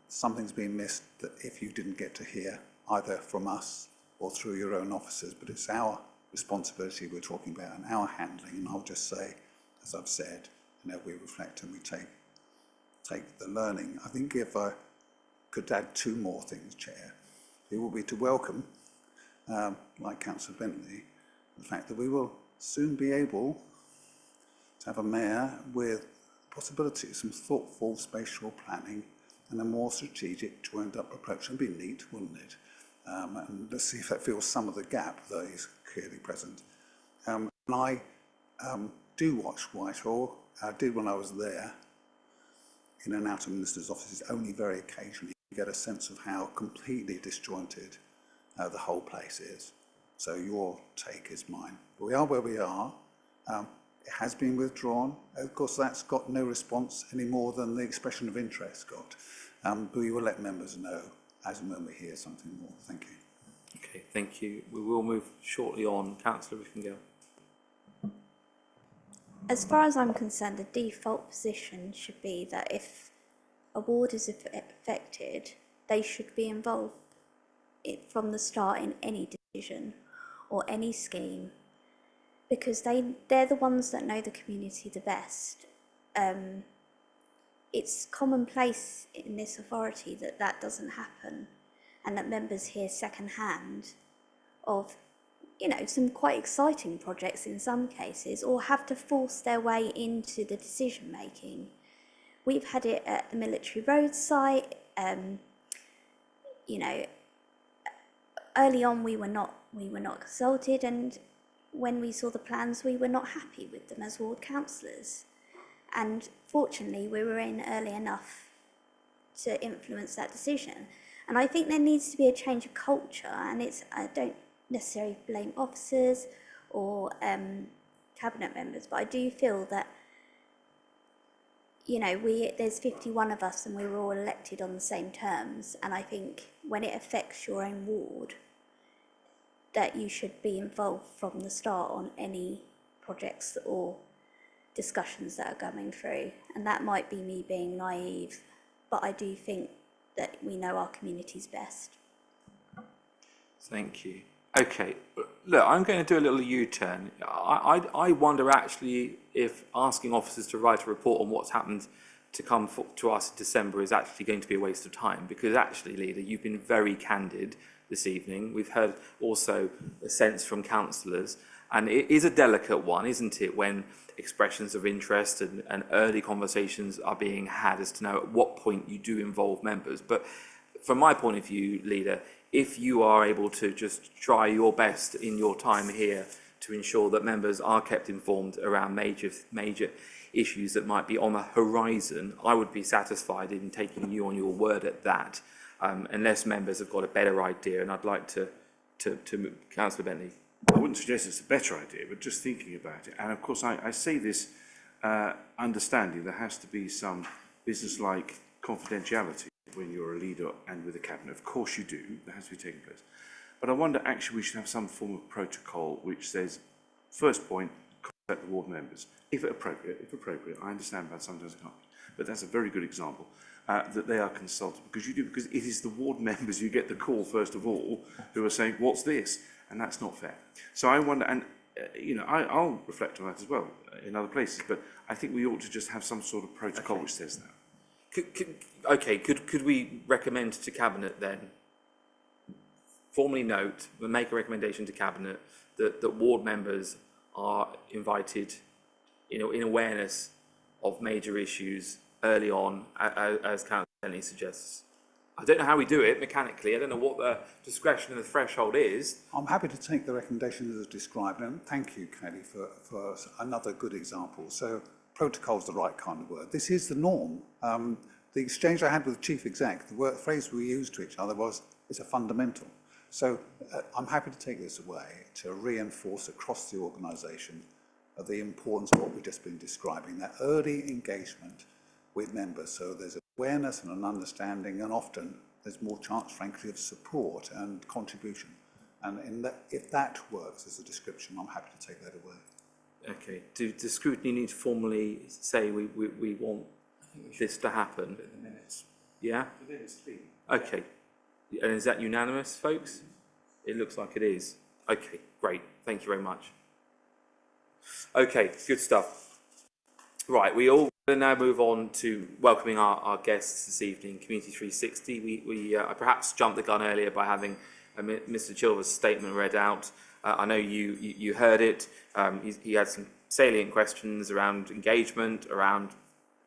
Something's been missed that if you didn't get to hear, either from us or through your own officers, but it's our responsibility we're talking about and our handling. And I'll just say, as I've said, we reflect and we take the learning. I think if I could add two more things, Chair, it will be to welcome, like Councillor Bentley, the fact that we will soon be able to have a mayor with possibility of some thoughtful spatial planning and a more strategic joined-up approach. It'd be neat, wouldn't it? And let's see if that fills some of the gap that is clearly present. And I do watch Whitehall. I did when I was there, in and out of ministers' offices, only very occasionally to get a sense of how completely disjointed the whole place is. So your take is mine. But we are where we are. It has been withdrawn. Of course, that's got no response any more than the expression of interest got. But we will let members know as and when we hear something more. Thank you. Okay, thank you. We will move shortly on. Councillor Rickingale. As far as I'm concerned, the default position should be that if a ward is affected, they should be involved from the start in any decision or any scheme, because they're the ones that know the community the best. It's commonplace in this authority that doesn't happen, and that members hear secondhand of, some quite exciting projects in some cases, or have to force their way into the decision making. We've had it at the military road site. Early on we were not consulted, and when we saw the plans we were not happy with them as ward councillors. And fortunately we were in early enough to influence that decision. And I think there needs to be a change of culture, and I don't necessarily blame officers or cabinet members, but I do feel that there's 51 of us and we were all elected on the same terms, and I think when it affects your own ward, that you should be involved from the start on any projects or discussions that are coming through. And that might be me being naive, but I do think that we know our communities best. Thank you. Okay, look, I'm going to do a little U-turn. I wonder actually if asking officers to write a report on what's happened to come to us in December is actually going to be a waste of time, because actually, Leader, you've been very candid this evening. We've heard also a sense from councillors, and it is a delicate one, isn't it, when expressions of interest and early conversations are being had as to know at what point you do involve members. But from my point of view, Leader, if you are able to just try your best in your time here to ensure that members are kept informed around major issues that might be on the horizon, I would be satisfied in taking you on your word at that, unless members have got a better idea. And I'd like to Councillor Bentley. I wouldn't suggest it's a better idea, but just thinking about it. And of course, I say this understanding there has to be some business-like confidentiality when you're a leader and with a cabinet. Of course you do, that has to be taking place. But I wonder, actually, we should have some form of protocol which says, first point, contact the ward members. If appropriate, I understand that sometimes it can't be. But that's a very good example, that they are consulted, because it is the ward members you get the call, first of all, who are saying, what's this? And that's not fair. So I wonder, and I'll reflect on that as well in other places, but I think we ought to just have some sort of protocol which says that. Could we recommend to Cabinet then, formally note, and make a recommendation to Cabinet that ward members are invited in awareness of major issues early on, as Councillor Bentley suggests? I don't know how we do it mechanically. I don't know what the discretion and the threshold is. I'm happy to take the recommendation as described, and thank you, Kelly, for another good example. So protocol is the right kind of word. This is the norm. The exchange I had with Chief Exec, the phrase we used to each other was, it's a fundamental. So I'm happy to take this away to reinforce across the organisation the importance of what we've just been describing, that early engagement with members. So there's awareness and an understanding, and often there's more chance, frankly, of support and contribution. And if that works as a description, I'm happy to take that away. Okay. Does Scrutiny need to formally say we want this to happen? In the minutes. Yeah? Okay. And is that unanimous, folks? It looks like it is. Okay, great. Thank you very much. Okay, good stuff. Right, we all now move on to welcoming our guests this evening, Community 360. I perhaps jumped the gun earlier by having Mr. Chilver's statement read out. I know you heard it. He had some salient questions around engagement, around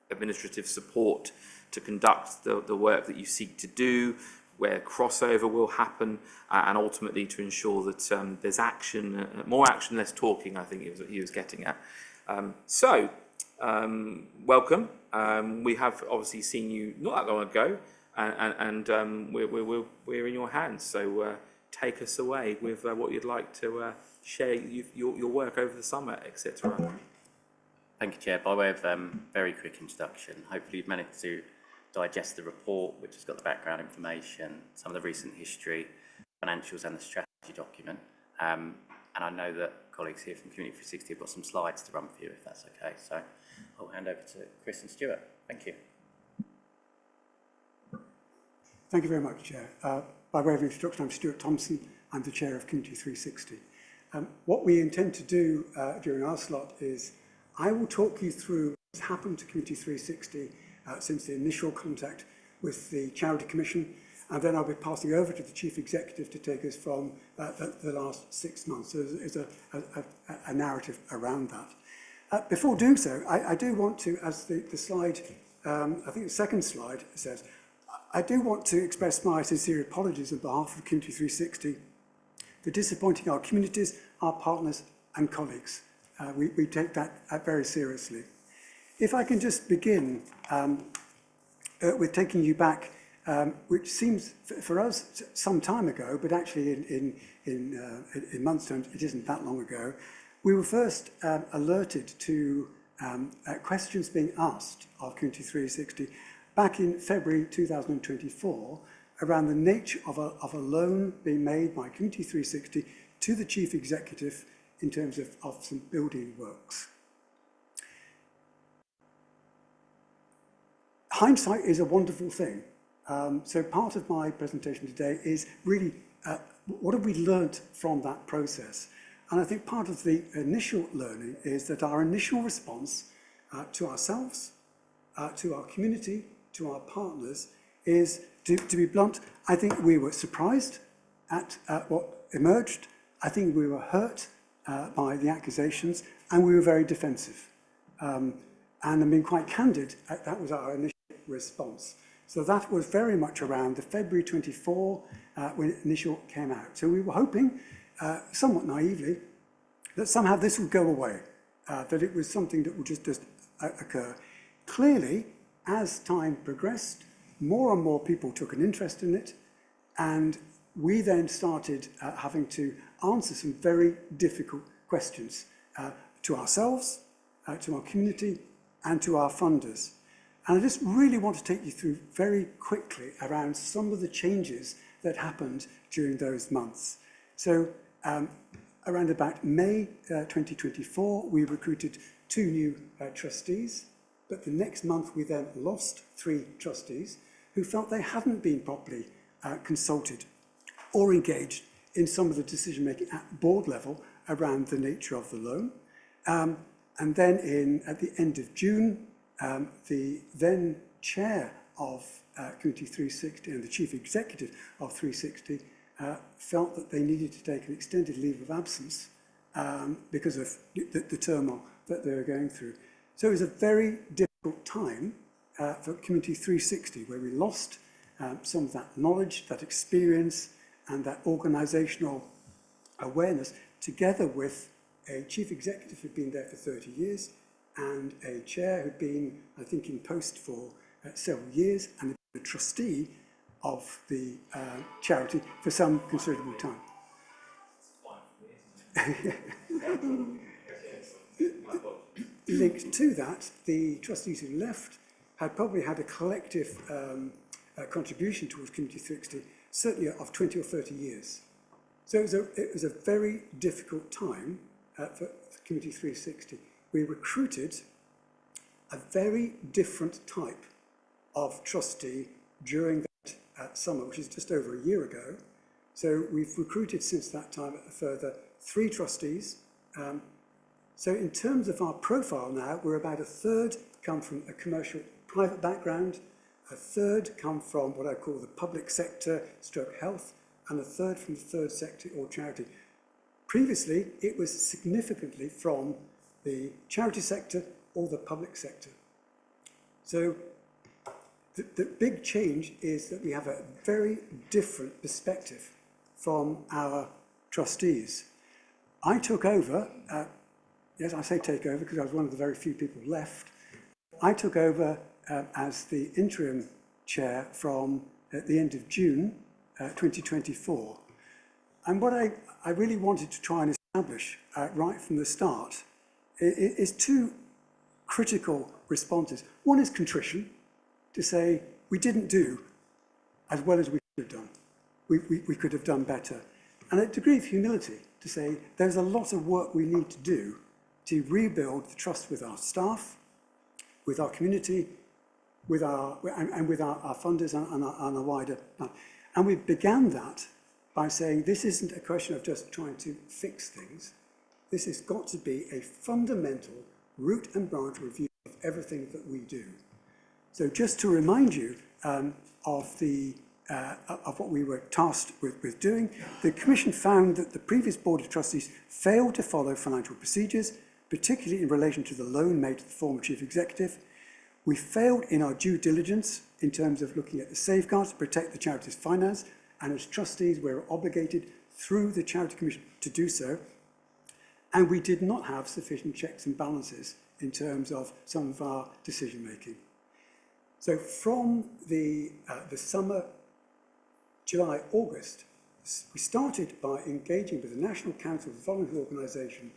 administrative support to conduct the work that you seek to do, where crossover will happen, and ultimately to ensure that there's action, more action, less talking, I think is what he was getting at. Welcome. We have obviously seen you not that long ago, and we're in your hands. So take us away with what you'd like to share your work over the summer, etc. Thank you, Chair. By way of very quick introduction, hopefully you've managed to digest the report, which has got the background information, some of the recent history, financials, and the strategy document. And I know that colleagues here from Community 360 have got some slides to run for you, if that's okay. So I'll hand over to Chris and Stuart. Thank you. Thank you very much, Chair. By way of introduction, I'm Stuart Thompson. I'm the Chair of Community 360. What we intend to do during our slot is I will talk you through what's happened to Community 360 since the initial contact with the Charity Commission, and then I'll be passing over to the Chief Executive to take us from the last 6 months. So there's a narrative around that. Before doing so, I do want to, as the slide, I think the second slide says, I do want to express my sincere apologies on behalf of Community 360 for disappointing our communities, our partners and colleagues. We take that very seriously. If I can just begin with taking you back, which seems for us some time ago, but actually in months' terms, it isn't that long ago. We were first alerted to questions being asked of Community 360 back in February 2024 around the nature of a loan being made by Community 360 to the Chief Executive in terms of some building works. Hindsight is a wonderful thing. So part of my presentation today is really what have we learnt from that process? And I think part of the initial learning is that our initial response to ourselves, to our community, to our partners is, to be blunt, I think we were surprised, at what emerged. I think we were hurt by the accusations, and we were very defensive. And I'm being quite candid, that was our initial response. So that was very much around the February 24 when initial came out. So we were hoping, somewhat naively, that somehow this would go away, that it was something that would just occur. Clearly, as time progressed, more and more people took an interest in it, and we then started having to answer some very difficult questions to ourselves, to our community, and to our funders. And I just really want to take you through very quickly around some of the changes that happened during those months. So around about May 2024, we recruited 2 new trustees, but the next month we then lost 3 trustees who felt they hadn't been properly consulted or engaged in some of the decision making at board level around the nature of the loan. And then at the end of June, the then chair of Community 360 and the chief executive of 360 felt that they needed to take an extended leave of absence because of the turmoil that they were going through. So it was a very difficult time for Community 360, where we lost some of that knowledge, that experience, and that organisational awareness, together with a chief executive who'd been there for 30 years, and a chair who'd been, I think, in post for several years, and a trustee of the charity for some considerable time. Linked to that, the trustees who left had probably had a collective contribution towards Community 360, certainly of 20 or 30 years. So it was a very difficult time for Community 360. We recruited a very different type of trustee during that summer, which is just over a year ago. So we've recruited since that time a further 3 trustees. So in terms of our profile now, we're about a third come from a commercial private background, a third come from what I call the public sector stroke health, and a third from the third sector or charity. Previously, it was significantly from the charity sector or the public sector. So the big change is that we have a very different perspective from our trustees. I took over, yes, I say take over because I was one of the very few people left. I took over as the interim chair from at the end of June 2024. And what I really wanted to try and establish right from the start is 2 critical responses. One is contrition, to say we didn't do as well as we could have done. We could have done better. And a degree of humility, to say there's a lot of work we need to do to rebuild the trust with our staff, with our community, with our funders and our wider. And we began that by saying this isn't a question of just trying to fix things. This has got to be a fundamental root and branch review of everything that we do. So just to remind you of what we were tasked with doing, the Commission found that the previous Board of Trustees failed to follow financial procedures, particularly in relation to the loan made to the former Chief Executive. We failed in our due diligence in terms of looking at the safeguards to protect the charity's finance, and as trustees we were obligated through the Charity Commission to do so. And we did not have sufficient checks and balances in terms of some of our decision making. So from the summer, July, August, we started by engaging with the National Council of Voluntary Organisation,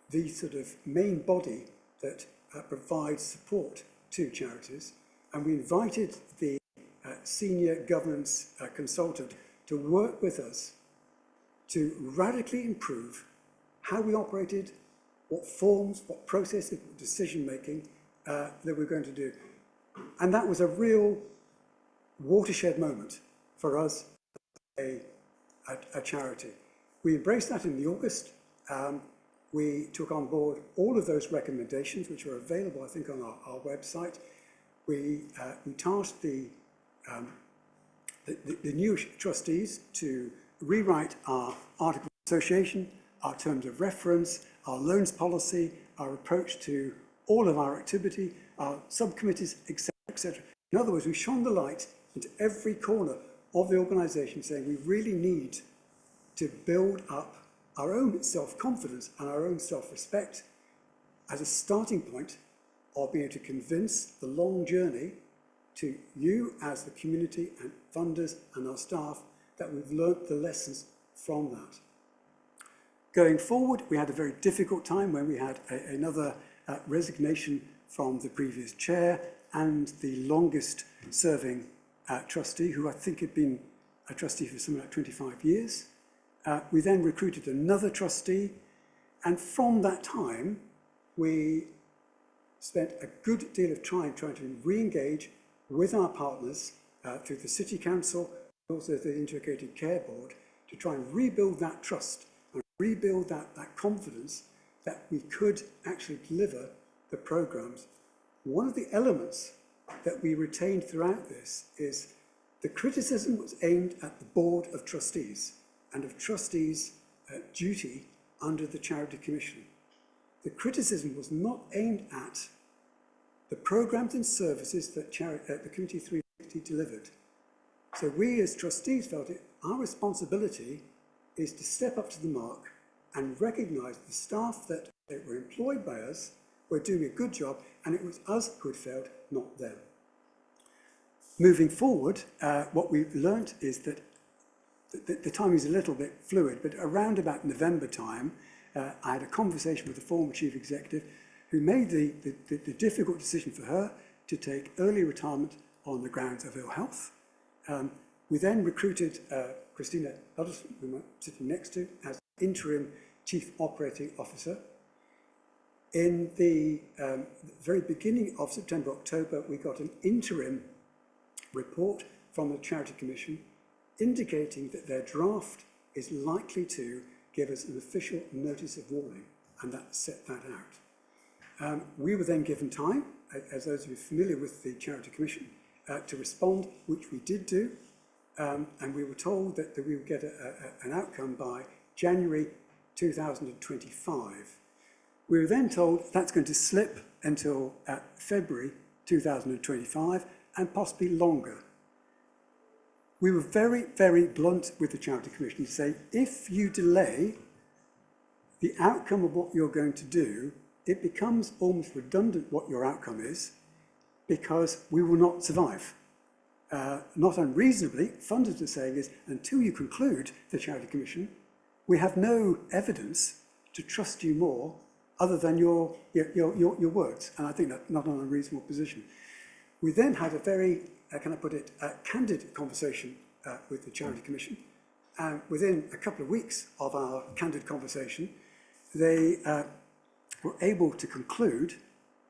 the sort of main body that provides support to charities, and we invited the senior governance consultant to work with us to radically improve how we operated, what forms, what processes, what decision making that we're going to do. And that was a real watershed moment for us as a charity. We embraced that in the August. We took on board all of those recommendations, which are available, I think, on our website. We tasked the new trustees to rewrite our Articles of Association, our terms of reference, our loans policy, our approach to all of our activity, our subcommittees, etc., etc. In other words, we shone the light into every corner of the organisation, saying we really need to build up our own self-confidence and our own self-respect as a starting point of being able to convince the long journey to you as the community and funders and our staff that we've learnt the lessons from that. Going forward, we had a very difficult time when we had another resignation from the previous chair and the longest serving trustee, who I think had been a trustee for something like 25 years. We then recruited another trustee, and from that time, we spent a good deal of time trying to re-engage with our partners through the City Council, also the Integrated Care Board, to try and rebuild that trust and rebuild that confidence that we could actually deliver the programmes. One of the elements that we retained throughout this is the criticism was aimed at the Board of Trustees and of trustees' duty under the Charity Commission. The criticism was not aimed at the programmes and services that the Committee 360 delivered. So we as trustees felt it our responsibility is to step up to the mark and recognise the staff that were employed by us were doing a good job, and it was us who had failed, not them. Moving forward, what we've learnt is that the timing is a little bit fluid, but around about November time, I had a conversation with the former chief executive who made the difficult decision for her to take early retirement on the grounds of ill health. We then recruited Christina Huddleston, whom I'm sitting next to, as interim chief operating officer. In the very beginning of September, October, we got an interim report from the Charity Commission indicating that their draft is likely to give us an official notice of warning, and that set that out. We were then given time, as those of you familiar with the Charity Commission, to respond, which we did do, and we were told that we would get an outcome by January 2025. We were then told that's going to slip until February 2025 and possibly longer. We were very, very blunt with the Charity Commission to say, if you delay the outcome of what you're going to do, it becomes almost redundant what your outcome is, because we will not survive. Not unreasonably, funders are saying is, until you conclude the Charity Commission, we have no evidence to trust you more other than your words. And I think that's not an unreasonable position. We then had a very, can I put it, candid conversation with the Charity Commission. And within a couple of weeks of our candid conversation, they were able to conclude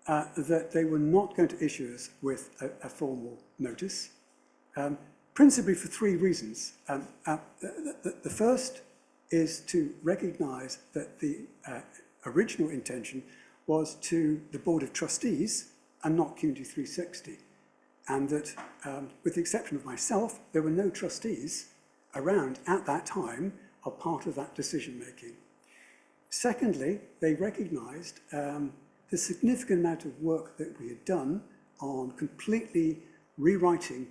that they were not going to issue us with a formal notice, principally for three reasons. The first is to recognise that the original intention was to the Board of Trustees and not Community 360, and that with the exception of myself, there were no trustees around at that time or part of that decision making. Secondly, they recognised the significant amount of work that we had done on completely rewriting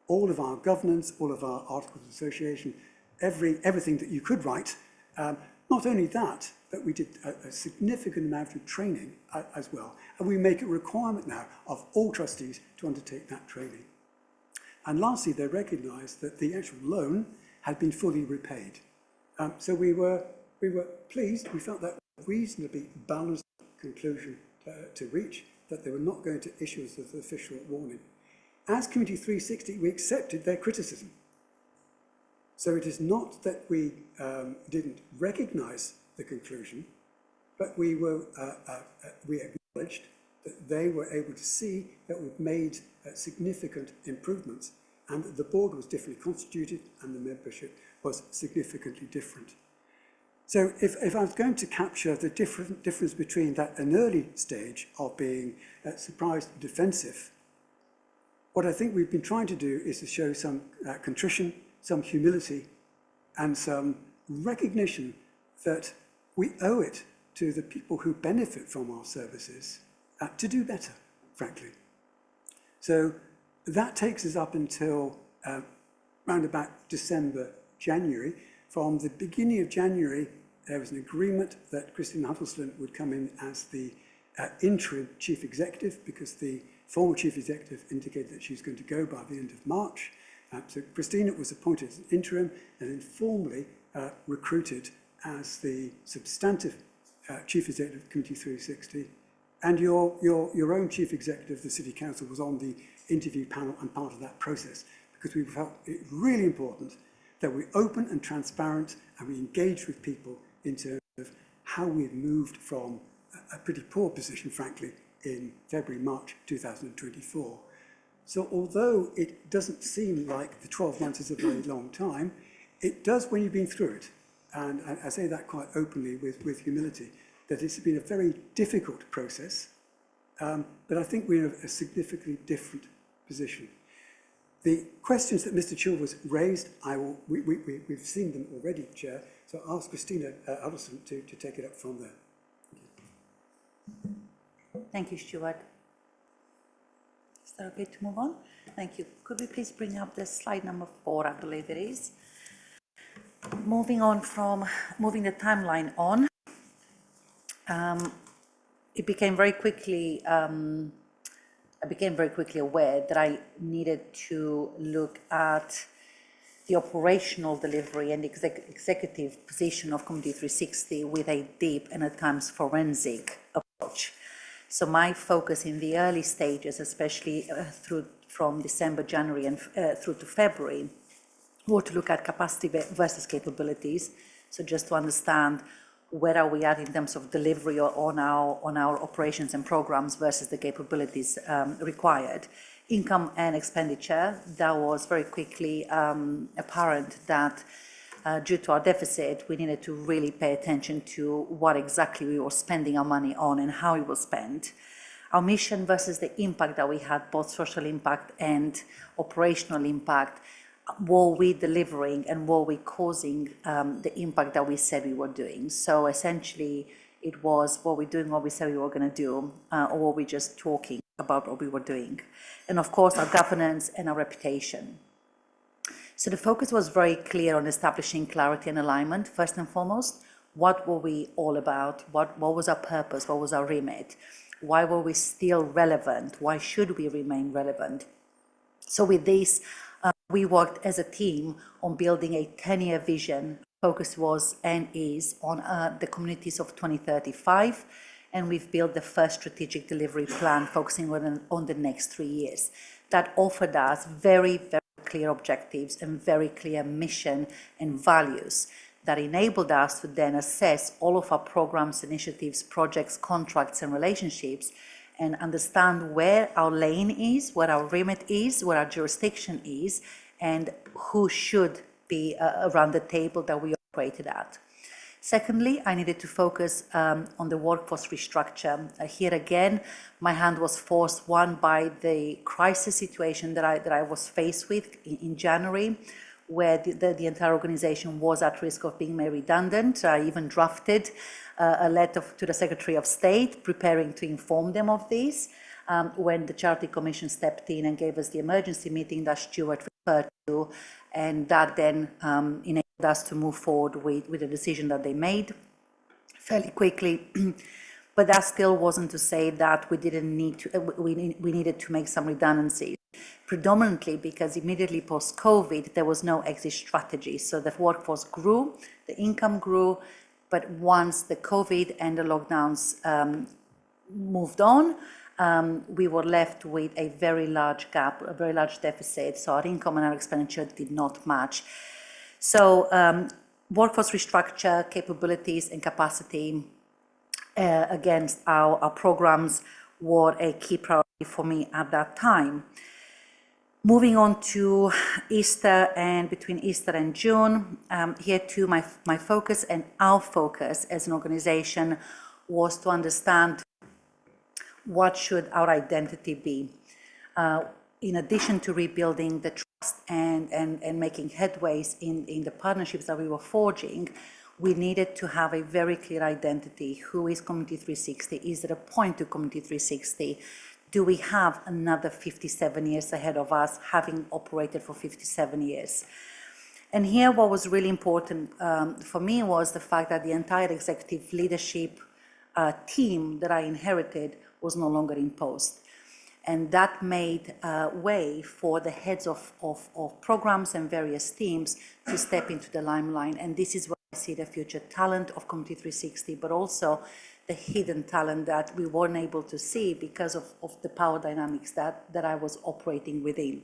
all of our governance, all of our Articles of Association, everything that you could write. Not only that, but we did a significant amount of training as well. And we make a requirement now of all trustees to undertake that training. And lastly, they recognised that the actual loan had been fully repaid. So we were pleased. We felt that was a reasonably balanced conclusion to reach, that they were not going to issue us with an official warning. As Committee 360, we accepted their criticism. So it is not that we didn't recognise the conclusion, but we acknowledged that they were able to see that we've made significant improvements, and that the board was differently constituted and the membership was significantly different. So if I was going to capture the difference between that an early stage of being surprised and defensive, what I think we've been trying to do is to show some contrition, some humility, and some recognition that we owe it to the people who benefit from our services to do better, frankly. So that takes us up until round about December, January. From the beginning of January, there was an agreement that Christina Huddleston would come in as the interim chief executive, because the former chief executive indicated that she was going to go by the end of March. So Christina was appointed as interim and then formally recruited as the substantive chief executive of Committee 360. And your own chief executive of the City Council was on the interview panel and part of that process, because we felt it really important that we're open and transparent and we engage with people in terms of how we've moved from a pretty poor position, frankly, in February, March 2024. So although it doesn't seem like the 12 months is a very long time, it does when you've been through it. And I say that quite openly with humility, that it's been a very difficult process, but I think we're in a significantly different position. The questions that Mr. Chilvers raised, we've seen them already, Chair, so I'll ask Christina Huddleston to take it up from there. Thank you, Stuart. Is that okay to move on? Thank you. Could we please bring up the slide number 4, I believe it is. Moving the timeline on, I became very quickly aware that I needed to look at the operational delivery and executive position of Committee 360 with a deep and at times forensic approach. So my focus in the early stages, especially from December, January and through to February, were to look at capacity versus capabilities. So just to understand where are we at in terms of delivery on our operations and programs versus the capabilities required. Income and expenditure, that was very quickly apparent that due to our deficit, we needed to really pay attention to what exactly we were spending our money on and how it was spent. Our mission versus the impact that we had, both social impact and operational impact, were we delivering and were we causing the impact that we said we were doing? So essentially, it was, were we doing what we said we were going to do, or were we just talking about what we were doing? And of course, our governance and our reputation. So the focus was very clear on establishing clarity and alignment, first and foremost. What were we all about? What was our purpose? What was our remit? Why were we still relevant? Why should we remain relevant? So with this, we worked as a team on building a 10-year vision. Focus was and is on the communities of 2035, and we've built the first strategic delivery plan focusing on the next 3 years. That offered us very, very clear objectives and very clear mission and values that enabled us to then assess all of our programs, initiatives, projects, contracts, and relationships, and understand where our lane is, where our remit is, where our jurisdiction is, and who should be around the table that we operated at. Secondly, I needed to focus on the workforce restructure. Here again, my hand was forced, one, by the crisis situation that I was faced with in January, where the entire organization was at risk of being made redundant. I even drafted a letter to the Secretary of State, preparing to inform them of this, when the Charity Commission stepped in and gave us the emergency meeting that Stuart referred to, and that then enabled us to move forward with the decision that they made fairly quickly. But that still wasn't to say that we didn't need to, we needed to make some redundancies, predominantly because immediately post-COVID, there was no exit strategy. So the workforce grew, the income grew, but once the COVID and the lockdowns moved on, we were left with a very large gap, a very large deficit. So our income and our expenditure did not match. So workforce restructure, capabilities and capacity against our programs were a key priority for me at that time. Moving on to Easter, and between Easter and June, here too my focus and our focus as an organization was to understand what should our identity be. In addition to rebuilding the trust and making headways in the partnerships that we were forging, we needed to have a very clear identity. Who is Community 360? Is there a point to Community 360? Do we have another 57 years ahead of us, having operated for 57 years? And here what was really important for me was the fact that the entire executive leadership team that I inherited was no longer in post. And that made way for the heads of programs and various teams to step into the limelight. And this is where I see the future talent of Community 360, but also the hidden talent that we weren't able to see because of the power dynamics that I was operating within.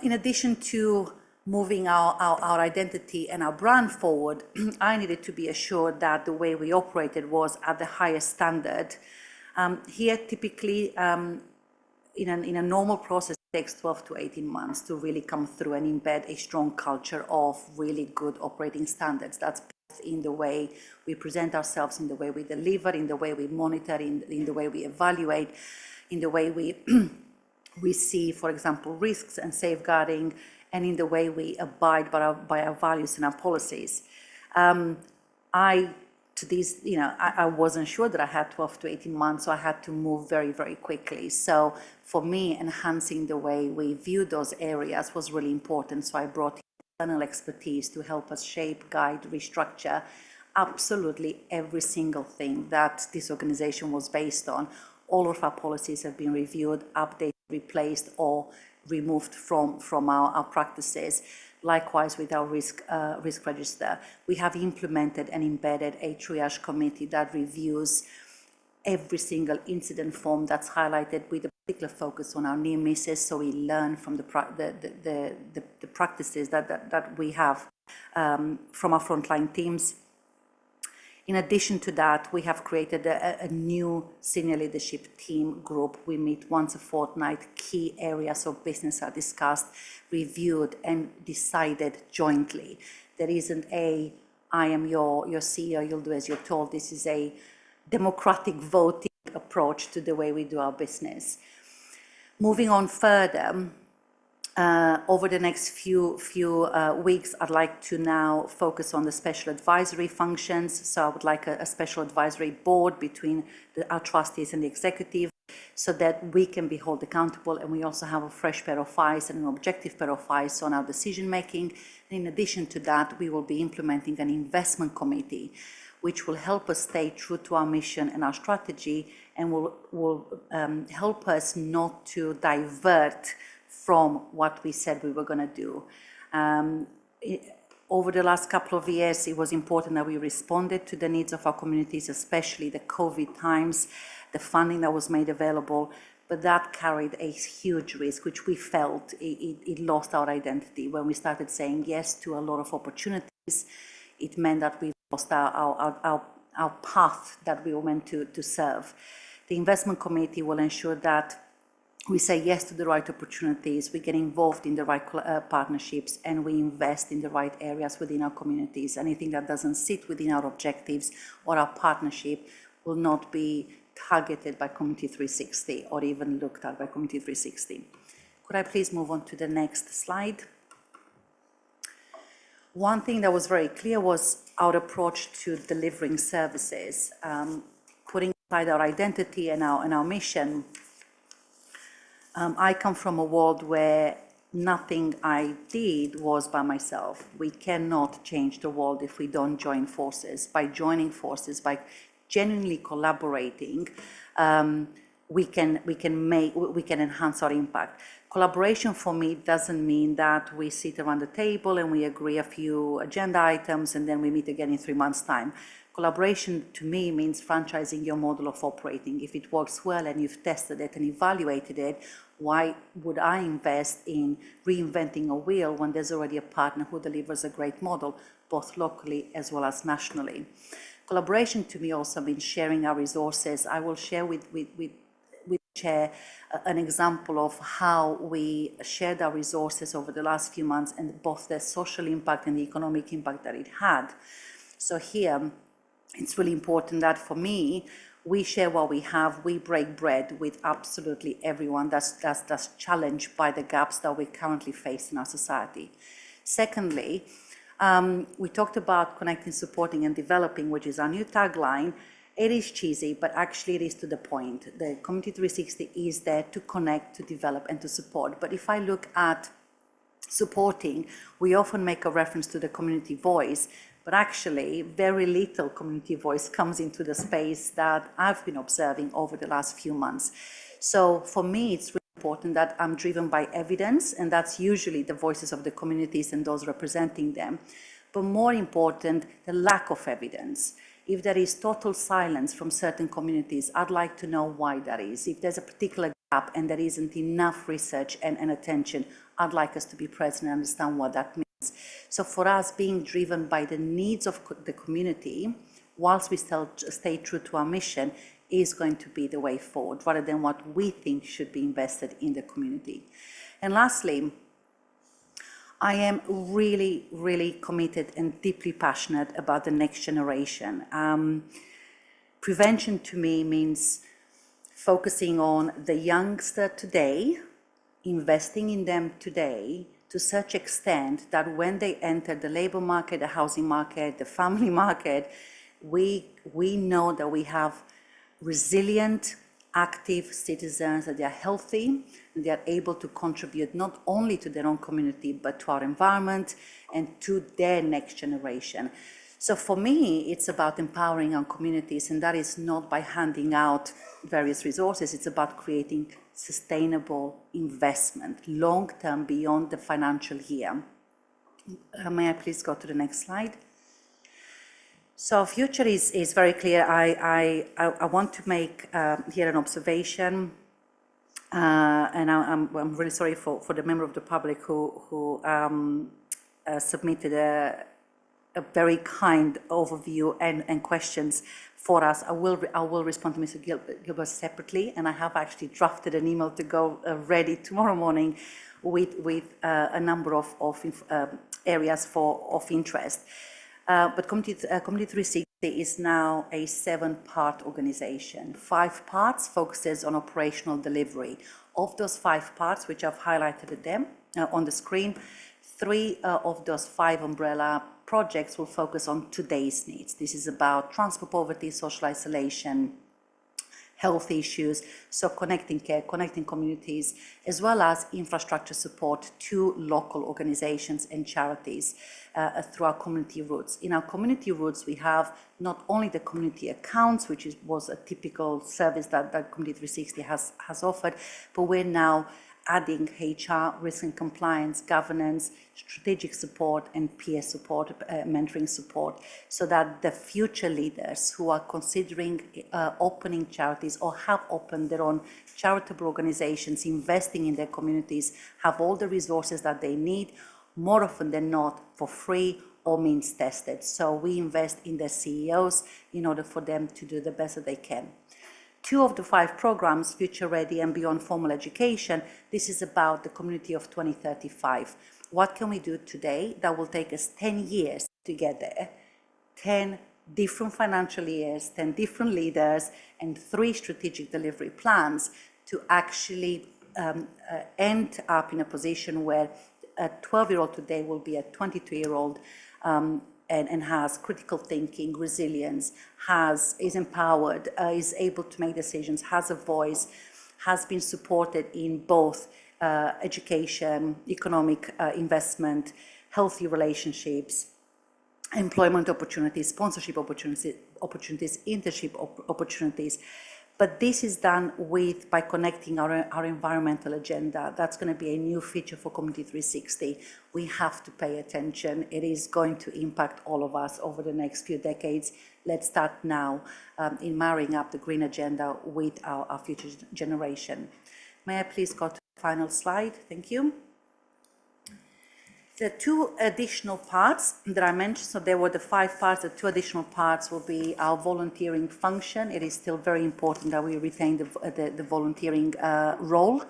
In addition to moving our identity and our brand forward, I needed to be assured that the way we operated was at the highest standard. Here, typically, in a normal process, it takes 12 to 18 months to really come through and embed a strong culture of really good operating standards. That's both in the way we present ourselves, in the way we deliver, in the way we monitor, in the way we evaluate, in the way we see, for example, risks and safeguarding, and in the way we abide by our values and our policies. I wasn't sure that I had 12 to 18 months, so I had to move very, very quickly. So for me, enhancing the way we view those areas was really important. So I brought in external expertise to help us shape, guide, restructure absolutely every single thing that this organization was based on. All of our policies have been reviewed, updated, replaced, or removed from our practices. Likewise, with our risk register, we have implemented and embedded a triage committee that reviews every single incident form that's highlighted, with a particular focus on our near misses, so we learn from the practices that we have from our frontline teams. In addition to that, we have created a new senior leadership team group. We meet once a fortnight. Key areas of business are discussed, reviewed, and decided jointly. There isn't I am your CEO, you'll do as you're told. This is a democratic voting approach to the way we do our business. Moving on further, over the next few weeks, I'd like to now focus on the special advisory functions. So I would like a special advisory board between our trustees and the executive, so that we can be held accountable, and we also have a fresh pair of eyes and an objective pair of eyes on our decision making. And in addition to that, we will be implementing an investment committee, which will help us stay true to our mission and our strategy, and will help us not to divert from what we said we were going to do. Over the last couple of years, it was important that we responded to the needs of our communities, especially the COVID times, the funding that was made available, but that carried a huge risk, which we felt it lost our identity. When we started saying yes to a lot of opportunities, it meant that we lost our path that we were meant to serve. The investment committee will ensure that we say yes to the right opportunities, we get involved in the right partnerships, and we invest in the right areas within our communities. Anything that doesn't sit within our objectives or our partnership will not be targeted by Community 360 or even looked at by Community 360. Could I please move on to the next slide? One thing that was very clear was our approach to delivering services, putting aside our identity and our mission. I come from a world where nothing I did was by myself. We cannot change the world if we don't join forces. By joining forces, by genuinely collaborating, we can enhance our impact. Collaboration for me doesn't mean that we sit around the table and we agree a few agenda items and then we meet again in 3 months' time. Collaboration to me means franchising your model of operating. If it works well and you've tested it and evaluated it, why would I invest in reinventing a wheel when there's already a partner who delivers a great model, both locally as well as nationally? Collaboration to me also means sharing our resources. I will share with Chair an example of how we shared our resources over the last few months and both the social impact and the economic impact that it had. So here, it's really important that for me, We share what we have. We break bread with absolutely everyone that's challenged by the gaps that we currently face in our society. Secondly, we talked about connecting, supporting and developing, which is our new tagline. It is cheesy, but actually it is to the point. The Community 360 is there to connect, to develop and to support. But if I look at supporting, we often make a reference to the community voice, but actually very little community voice comes into the space that I've been observing over the last few months. So for me, it's really important that I'm driven by evidence, and that's usually the voices of the communities and those representing them. But more important, the lack of evidence. If there is total silence from certain communities, I'd like to know why that is. If there's a particular gap and there isn't enough research and attention, I'd like us to be present and understand what that means. So for us, being driven by the needs of the community, whilst we still stay true to our mission, is going to be the way forward, rather than what we think should be invested in the community. And lastly, I am really, really committed and deeply passionate about the next generation. Prevention to me means focusing on the youngster today, investing in them today to such extent that when they enter the labor market, the housing market, the family market, we know that we have resilient, active citizens, that they are healthy, and they are able to contribute not only to their own community, but to our environment and to their next generation. So for me, it's about empowering our communities, and that is not by handing out various resources. It's about creating sustainable investment, long-term, beyond the financial year. May I please go to the next slide? So our future is very clear. I want to make here an observation, and I'm really sorry for the member of the public who submitted a very kind overview and questions for us. I will respond to Mr. Gilbert separately, and I have actually drafted an email to go ready tomorrow morning with a number of areas of interest. But Community 360 is now a 7-part organization. 5 parts focuses on operational delivery. Of those 5 parts, which I've highlighted them on the screen, 3 of those 5 umbrella projects will focus on today's needs. This is about transport poverty, social isolation, health issues, so connecting care, connecting communities, as well as infrastructure support to local organizations and charities through our community roots. In our community roots, we have not only the community accounts, which was a typical service that Community 360 has offered, but we're now adding HR, risk and compliance, governance, strategic support, and peer support, mentoring support, so that the future leaders who are considering opening charities or have opened their own charitable organizations, investing in their communities, have all the resources that they need, more often than not, for free or means tested. So we invest in their CEOs in order for them to do the best that they can. 2 of the 5 programs, Future Ready and Beyond Formal Education, this is about the community of 2035. What can we do today that will take us 10 years to get there? 10 different financial years, 10 different leaders, and 3 strategic delivery plans to actually end up in a position where a 12-year-old today will be a 22-year-old and has critical thinking, resilience, is empowered, is able to make decisions, has a voice, has been supported in both education, economic investment, healthy relationships, employment opportunities, sponsorship opportunities, internship opportunities. But this is done by connecting our environmental agenda. That's going to be a new feature for Community 360. We have to pay attention. It is going to impact all of us over the next few decades. Let's start now in marrying up the green agenda with our future generation. May I please go to the final slide? Thank you. The 2 additional parts that I mentioned, so there were the 5 parts, the 2 additional parts will be our volunteering function. It is still very important that we retain the volunteering role,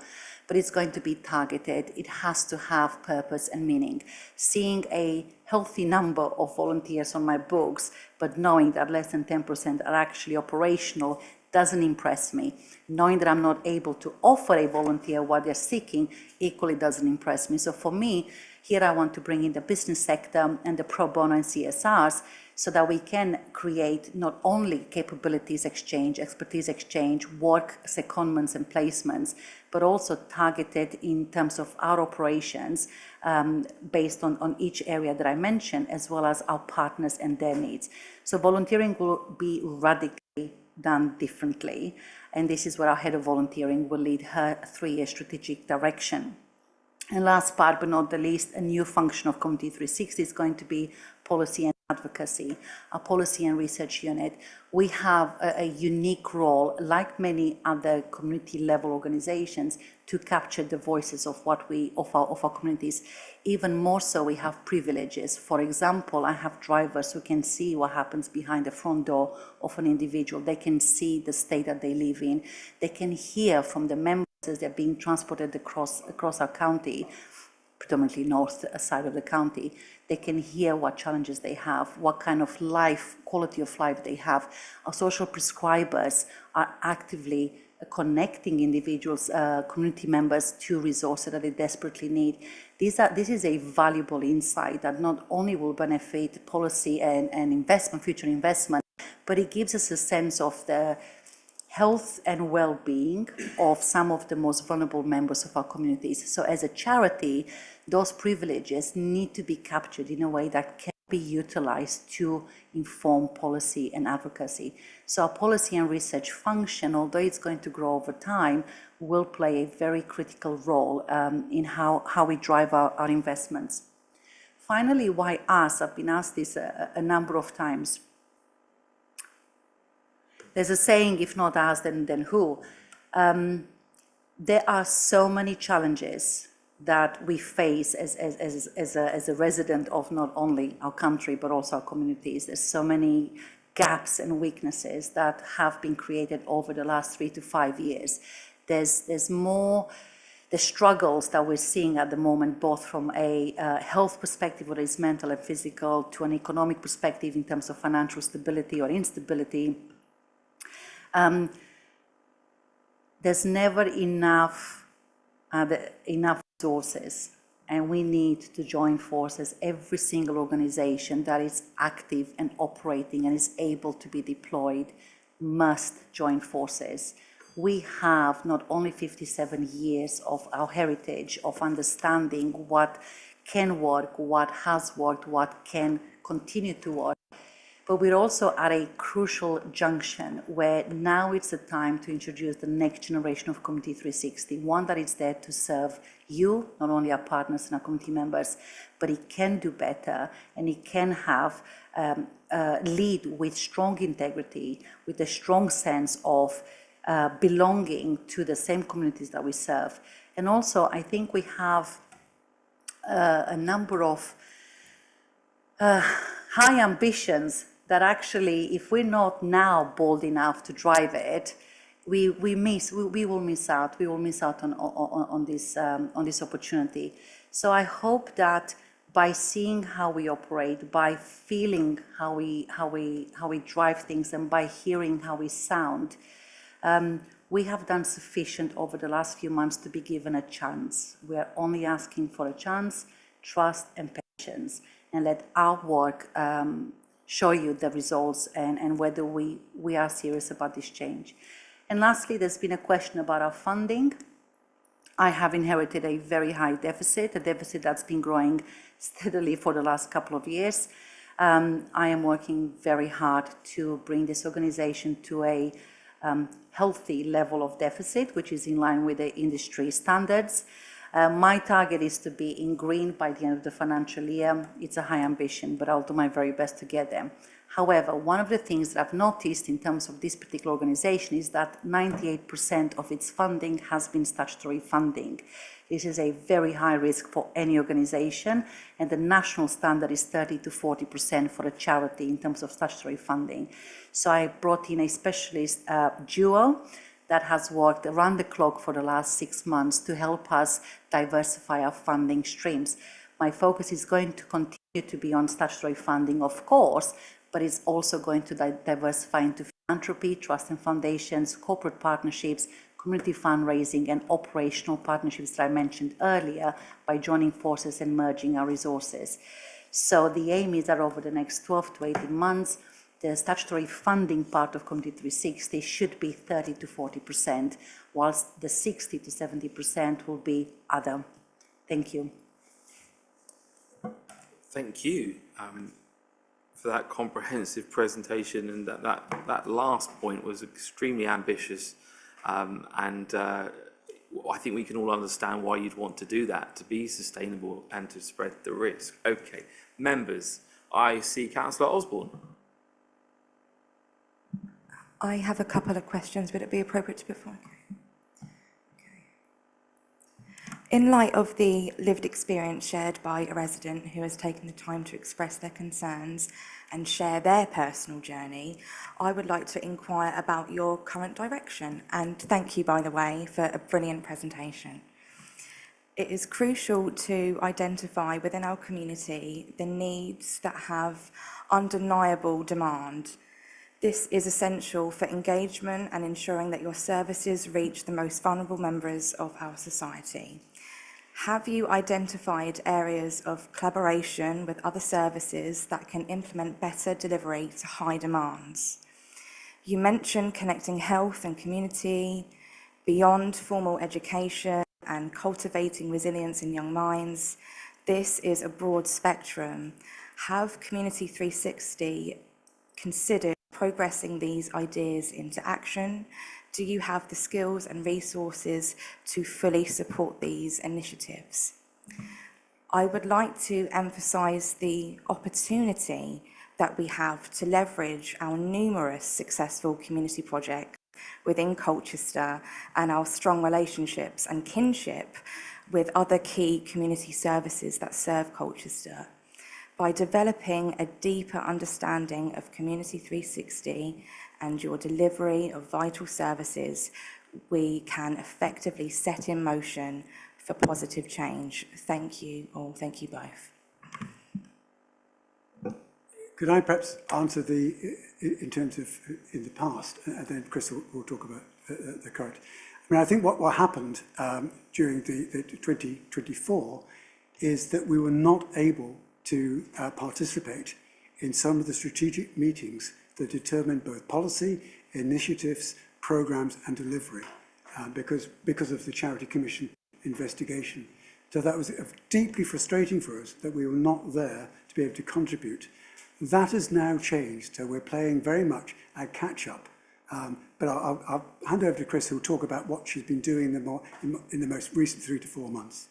but it's going to be targeted. It has to have purpose and meaning. Seeing a healthy number of volunteers on my books, but knowing that less than 10% are actually operational, doesn't impress me. Knowing that I'm not able to offer a volunteer what they're seeking equally doesn't impress me. So for me, here I want to bring in the business sector and the pro bono and CSRs so that we can create not only capabilities exchange, expertise exchange, work secondments and placements, but also targeted in terms of our operations based on each area that I mentioned, as well as our partners and their needs. So volunteering will be radically done differently, and this is where our head of volunteering will lead her 3-year strategic direction. And last but not the least, a new function of Committee 360 is going to be policy and advocacy, a policy and research unit. We have a unique role, like many other community level organizations, to capture the voices of our communities. Even more so, we have privileges. For example, I have drivers who can see what happens behind the front door of an individual. They can see the state that they live in. They can hear from the members as they're being transported across our county, predominantly north side of the county. They can hear what challenges they have, what kind of quality of life they have. Our social prescribers are actively connecting individuals, community members to resources that they desperately need. This is a valuable insight that not only will benefit policy and investment, future investment, but it gives us a sense of the health and well-being of some of the most vulnerable members of our communities. So as a charity, those privileges need to be captured in a way that can be utilized to inform policy and advocacy. So our policy and research function, although it's going to grow over time, will play a very critical role in how we drive our investments. Finally, why us? I've been asked this a number of times. There's a saying, if not us, then who? There are so many challenges that we face as a resident of not only our country, but also our communities. There's so many gaps and weaknesses that have been created over the last 3 to 5 years. There's more the struggles that we're seeing at the moment, both from a health perspective, whether it's mental and physical, to an economic perspective in terms of financial stability or instability. There's never enough resources, and we need to join forces. Every single organization that is active and operating and is able to be deployed must join forces. We have not only 57 years of our heritage of understanding what can work, what has worked, what can continue to work, but we're also at a crucial junction where now it's the time to introduce the next generation of Committee 360, one that is there to serve you, not only our partners and our community members, but it can do better, and it can have lead with strong integrity, with a strong sense of belonging to the same communities that we serve. And also, I think we have a number of high ambitions that actually, if we're not now bold enough to drive it, we will miss out. We will miss out on this opportunity. So I hope that by seeing how we operate, by feeling how we drive things, and by hearing how we sound, we have done sufficient over the last few months to be given a chance. We are only asking for a chance, trust and patience, and let our work show you the results and whether we are serious about this change. And lastly, there's been a question about our funding. I have inherited a very high deficit, a deficit that's been growing steadily for the last couple of years. I am working very hard to bring this organization to a healthy level of deficit, which is in line with the industry standards. My target is to be in green by the end of the financial year. It's a high ambition, but I'll do my very best to get there. However, one of the things that I've noticed in terms of this particular organization is that 98% of its funding has been statutory funding. This is a very high risk for any organization, and the national standard is 30 to 40% for a charity in terms of statutory funding. So I brought in a specialist duo that has worked around the clock for the last 6 months to help us diversify our funding streams. My focus is going to continue to be on statutory funding, of course, but it's also going to diversify into philanthropy, trust and foundations, corporate partnerships, community fundraising, and operational partnerships that I mentioned earlier by joining forces and merging our resources. So the aim is that over the next 12 to 18 months, the statutory funding part of Community 360 should be 30 to 40%, whilst the 60 to 70% will be other. Thank you. Thank you for that comprehensive presentation, and that last point was extremely ambitious, and I think we can all understand why you'd want to do that, to be sustainable and to spread the risk. Okay, members, I see Councillor Osborne. I have a couple of questions. Would it be appropriate to put forward? In light of the lived experience shared by a resident who has taken the time to express their concerns and share their personal journey, I would like to inquire about your current direction. And thank you, by the way, for a brilliant presentation. It is crucial to identify within our community the needs that have undeniable demand. This is essential for engagement and ensuring that your services reach the most vulnerable members of our society. Have you identified areas of collaboration with other services that can implement better delivery to high demands? You mentioned connecting health and community beyond formal education and cultivating resilience in young minds. This is a broad spectrum. Have Community 360 considered progressing these ideas into action? Do you have the skills and resources to fully support these initiatives? I would like to emphasise the opportunity that we have to leverage our numerous successful community projects within Colchester and our strong relationships and kinship with other key community services that serve Colchester. By developing a deeper understanding of Community 360 and your delivery of vital services, we can effectively set in motion for positive change. Thank you all. Thank you both. Could I perhaps answer in terms of in the past, and then Chris will talk about the current. I mean, I think what happened during the 2024 is that we were not able to participate in some of the strategic meetings that determine both policy, initiatives, programs and delivery because of the Charity Commission investigation. So that was deeply frustrating for us that we were not there to be able to contribute. That has now changed, so we're playing very much at catch-up. But I'll hand over to Chris, who will talk about what she's been doing in the most recent 3 to 4 months.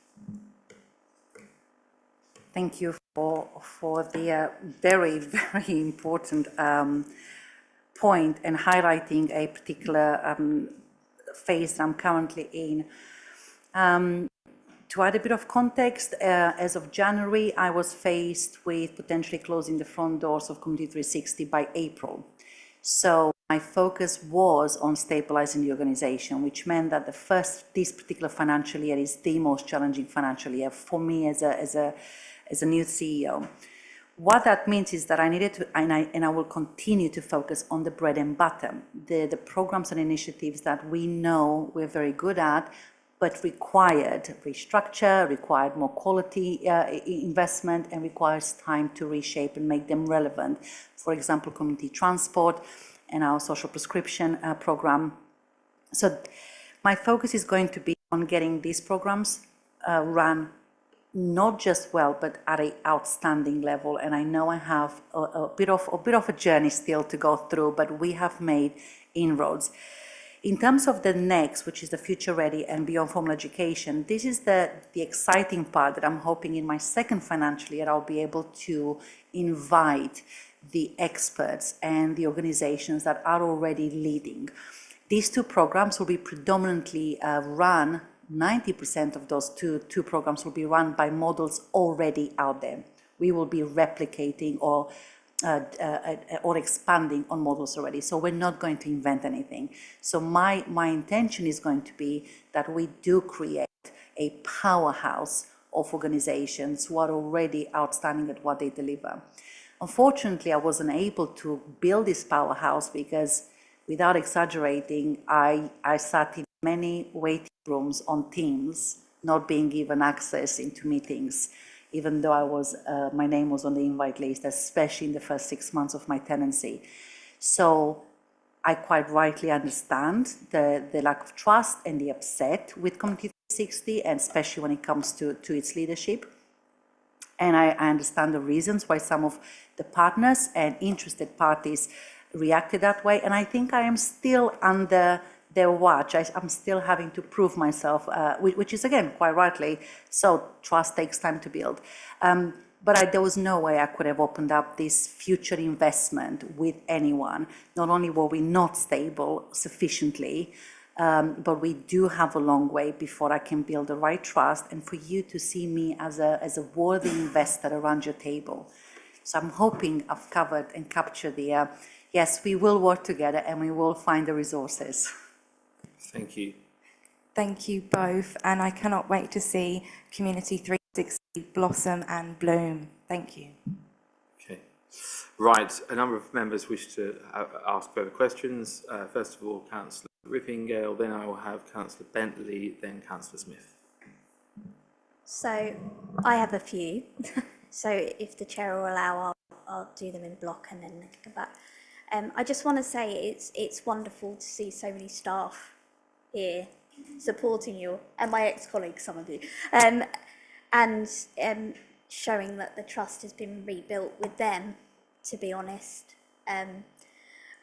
Thank you for the very, very important point and highlighting a particular phase that I'm currently in. To add a bit of context, as of January, I was faced with potentially closing the front doors of Community 360 by April. So my focus was on stabilizing the organization, which meant that this particular financial year is the most challenging financial year for me as a new CEO. What that means is that I needed to, and I will continue to focus on the bread and butter, the programs and initiatives that we know we're very good at, but required restructure, required more quality investment, and requires time to reshape and make them relevant. For example, community transport and our social prescription program. So my focus is going to be on getting these programs run not just well, but at an outstanding level. And I know I have a bit of a journey still to go through, but we have made inroads. In terms of the next, which is the future ready and beyond formal education, this is the exciting part that I'm hoping in my second financial year I'll be able to invite the experts and the organizations that are already leading. These two programs will be predominantly run, 90% of those two programs will be run by models already out there. We will be replicating or expanding on models already. So we're not going to invent anything. So my intention is going to be that we do create a powerhouse of organizations who are already outstanding at what they deliver. Unfortunately, I wasn't able to build this powerhouse because without exaggerating, I sat in many waiting rooms on Teams, not being given access into meetings, even though my name was on the invite list, especially in the first 6 months of my tenancy. So I quite rightly understand the lack of trust and the upset with Community 360, and especially when it comes to its leadership. And I understand the reasons why some of the partners and interested parties reacted that way. And I think I am still under their watch. I'm still having to prove myself, which is, again, quite rightly, so trust takes time to build. But there was no way I could have opened up this future investment with anyone. Not only were we not stable sufficiently, but we do have a long way before I can build the right trust and for you to see me as a worthy investor around your table. So I'm hoping I've covered and captured the, yes, we will work together and we will find the resources. Thank you. Thank you both, and I cannot wait to see Community 360 blossom and bloom. Thank you. Okay. Right, a number of members wish to ask further questions. First of all, Councillor Rippingale, then I will have Councillor Bentley, then Councillor Smith. So I have a few. So if the chair will allow, I'll do them in block and then go back. I just want to say it's wonderful to see so many staff here supporting you, and my ex-colleagues, some of you, and showing that the trust has been rebuilt with them, to be honest.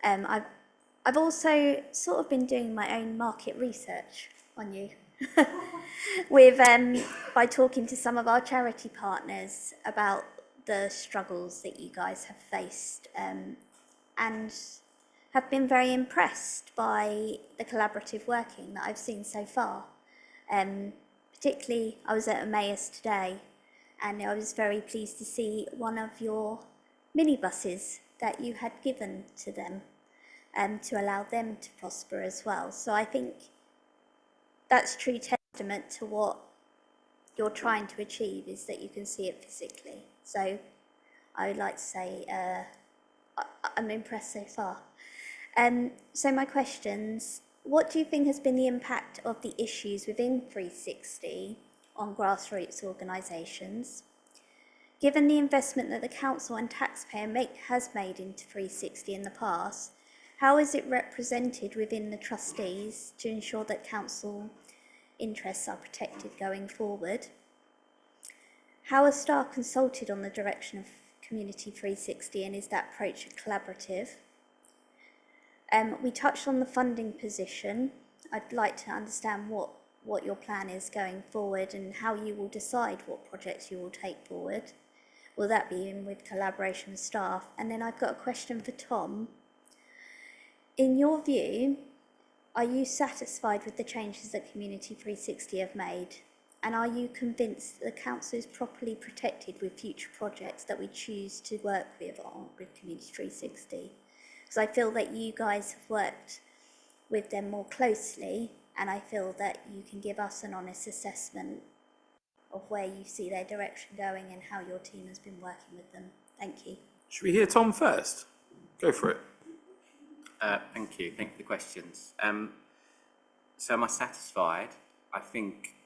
I've also sort of been doing my own market research on you with by talking to some of our charity partners about the struggles that you guys have faced, and have been very impressed by the collaborative working that I've seen so far. Particularly, I was at Emmaus today, and I was very pleased to see one of your minibuses that you had given to them, to allow them to prosper as well. So I think that's true testament to what you're trying to achieve, is that you can see it physically. So I would like to say I'm impressed so far. So my questions: what do you think has been the impact of the issues within 360 on grassroots organisations? Given the investment that the council and taxpayer has made into 360 in the past, how is it represented within the trustees to ensure that council interests are protected going forward? How are staff consulted on the direction of Community 360, and is that approach collaborative? We touched on the funding position. I'd like to understand what your plan is going forward and how you will decide what projects you will take forward. Will that be in with collaboration with staff? And then I've got a question for Tom. In your view, are you satisfied with the changes that Community 360 have made? And are you convinced that the council is properly protected with future projects that we choose to work with Community 360? Because I feel that you guys have worked with them more closely, and I feel that you can give us an honest assessment of where you see their direction going and how your team has been working with them. Thank you. Should we hear Tom first? Go for it. Thank you. Thank you for the questions. So am I satisfied? I think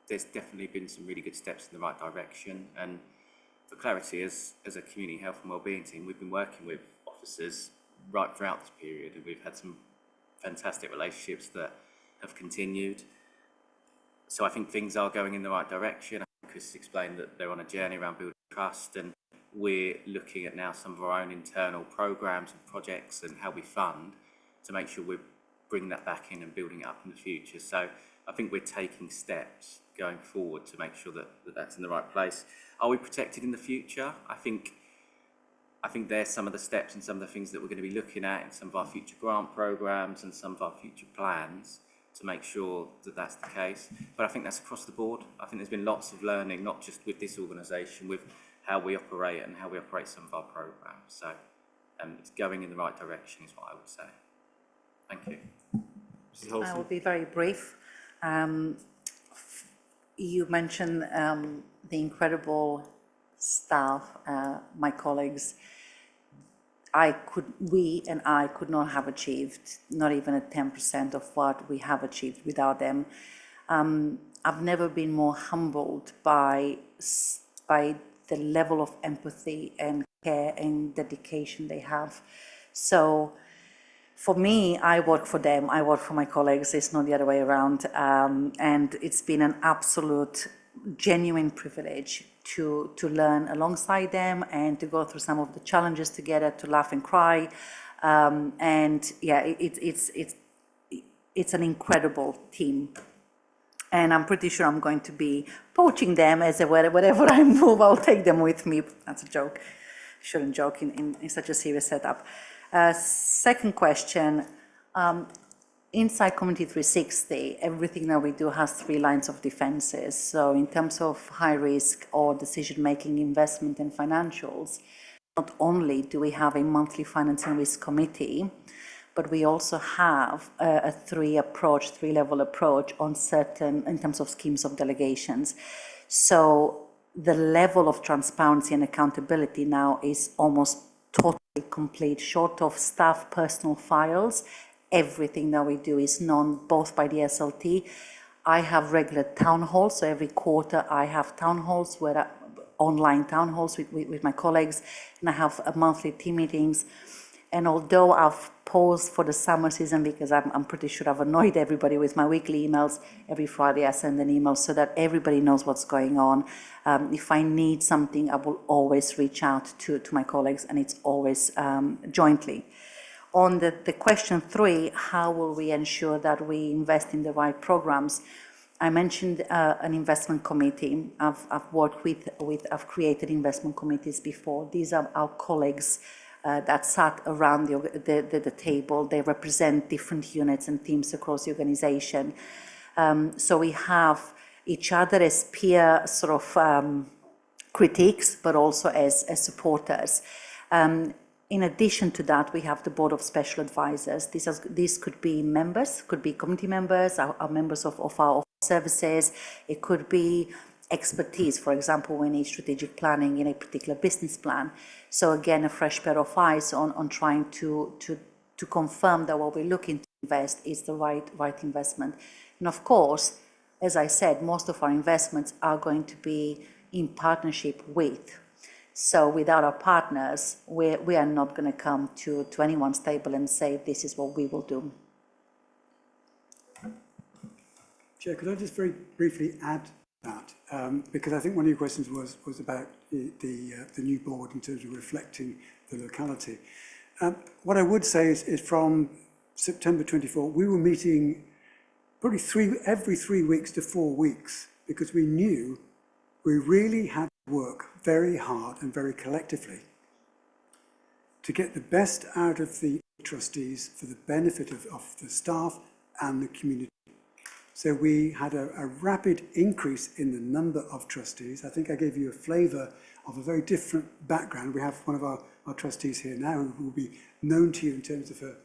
there's definitely been some really good steps in the right direction. And for clarity, as a community health and wellbeing team, we've been working with officers right throughout this period, and we've had some fantastic relationships that have continued. So I think things are going in the right direction. I think Chris explained that they're on a journey around building trust, and we're looking at now some of our own internal programs and projects and how we fund to make sure we're bringing that back in and building it up in the future. So I think we're taking steps going forward to make sure that that's in the right place. Are we protected in the future? I think there's some of the steps and some of the things that we're going to be looking at in some of our future grant programs and some of our future plans to make sure that that's the case. But I think that's across the board. I think there's been lots of learning, not just with this organisation, with how we operate and how we operate some of our programs. So it's going in the right direction is what I would say. Thank you. I will be very brief. You mentioned the incredible staff, my colleagues. we and I could not have achieved, not even a 10% of what we have achieved without them. I've never been more humbled by the level of empathy and care and dedication they have. So for me, I work for them, I work for my colleagues, it's not the other way around. And it's been an absolute, genuine privilege to learn alongside them and to go through some of the challenges together, to laugh and cry. And yeah, it's an incredible team. And I'm pretty sure I'm going to be poaching them as wherever I move, I'll take them with me. That's a joke. Shouldn't joke in such a serious setup. Second question, inside Community 360, everything that we do has 3 lines of defenses. So in terms of high risk or decision-making, investment and financials, not only do we have a monthly finance and risk committee, but we also have a 3-level approach on certain, in terms of schemes of delegations. So the level of transparency and accountability now is almost totally complete, short of staff personal files. Everything that we do is known both by the SLT. I have regular town halls, so every quarter I have town halls, online town halls with my colleagues, and I have monthly team meetings. And although I've paused for the summer season because I'm pretty sure I've annoyed everybody with my weekly emails, every Friday I send an email so that everybody knows what's going on. If I need something, I will always reach out to my colleagues, and it's always jointly. On the question 3, how will we ensure that we invest in the right programs? I mentioned an investment committee. I've worked I've created investment committees before. These are our colleagues that sat around the table. They represent different units and teams across the organization. So we have each other as peer sort of critiques, but also as supporters. In addition to that, we have the Board of Special Advisors. These could be members, could be committee members, our members of our services. It could be expertise. For example, we need strategic planning in a particular business plan. So again, a fresh pair of eyes on trying to confirm that what we're looking to invest is the right investment. And of course, as I said, most of our investments are going to be in partnership with. So without our partners, we are not going to come to anyone's table and say, this is what we will do. Chair, could I just very briefly add that? Because I think one of your questions was about the new board in terms of reflecting the locality. What I would say is from September 24, we were meeting probably every 3 weeks to 4 weeks, because we knew we really had to work very hard and very collectively to get the best out of the trustees for the benefit of the staff and the community. So we had a rapid increase in the number of trustees. I think I gave you a flavour of a very different background. We have one of our trustees here now who will be known to you in terms of her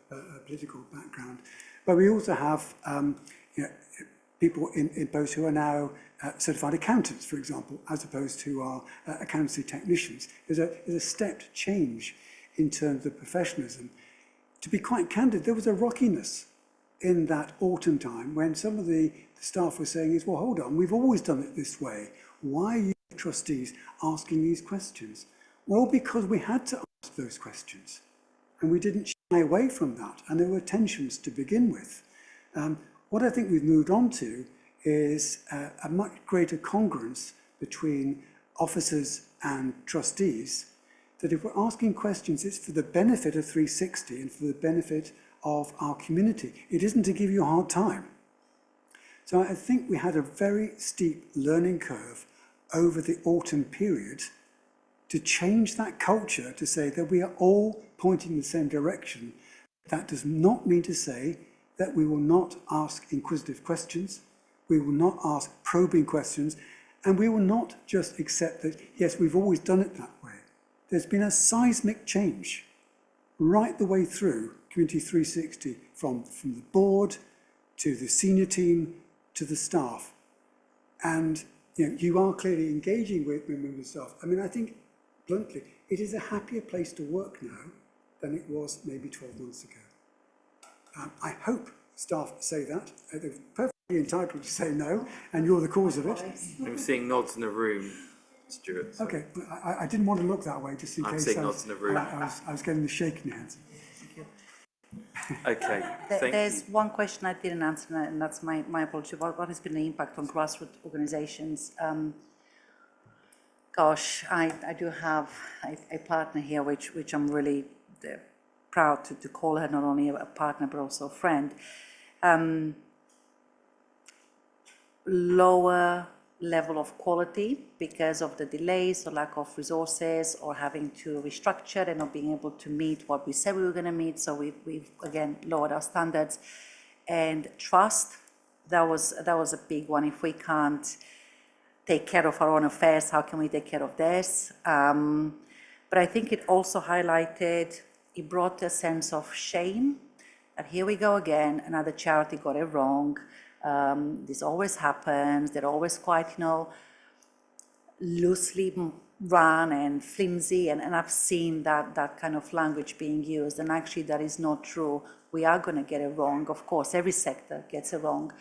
political background. But we also have people in posts who are now certified accountants, for example, as opposed to our accountancy technicians. There's a stepped change in terms of professionalism. To be quite candid, there was a rockiness in that autumn time when some of the staff were saying well, hold on, we've always done it this way. Why are you trustees asking these questions? Well, because we had to ask those questions and we didn't shy away from that, and there were tensions to begin with. What I think we've moved on to is a much greater congruence between officers and trustees, that if we're asking questions, it's for the benefit of 360 and for the benefit of our community. It isn't to give you a hard time. So I think we had a very steep learning curve over the autumn period to change that culture, to say that we are all pointing in the same direction. That does not mean to say that we will not ask inquisitive questions, we will not ask probing questions, and we will not just accept that, yes, we've always done it that way. There's been a seismic change right the way through Community 360, from the board to the senior team to the staff. And you are clearly engaging with members of staff. I mean, I think, bluntly, it is a happier place to work now than it was maybe 12 months ago. I hope staff say that. They're perfectly entitled to say no, and you're the cause of it. I'm seeing nods in the room, Stuart. So Okay, but I didn't want to look that way just in I'm case seeing nods in the room. I was getting the shaking hands. Okay, thank There's you. one question I didn't answer, and that's my apology. What has been the impact on grassroots organisations? Gosh, I do have a partner here, which I'm really proud to call her not only a partner but also a friend. Lower level of quality because of the delays or lack of resources or having to restructure and not being able to meet what we said we were going to meet. So we've again lowered our standards. And trust, that was a big one. If we can't take care of our own affairs, how can we take care of theirs? But I think it also highlighted, it brought a sense of shame that here we go again, another charity got it wrong. This always happens. They're always quite, loosely run and flimsy. And I've seen that kind of language being used. And actually, that is not true. We are going to get it wrong. Of course, every sector gets it wrong.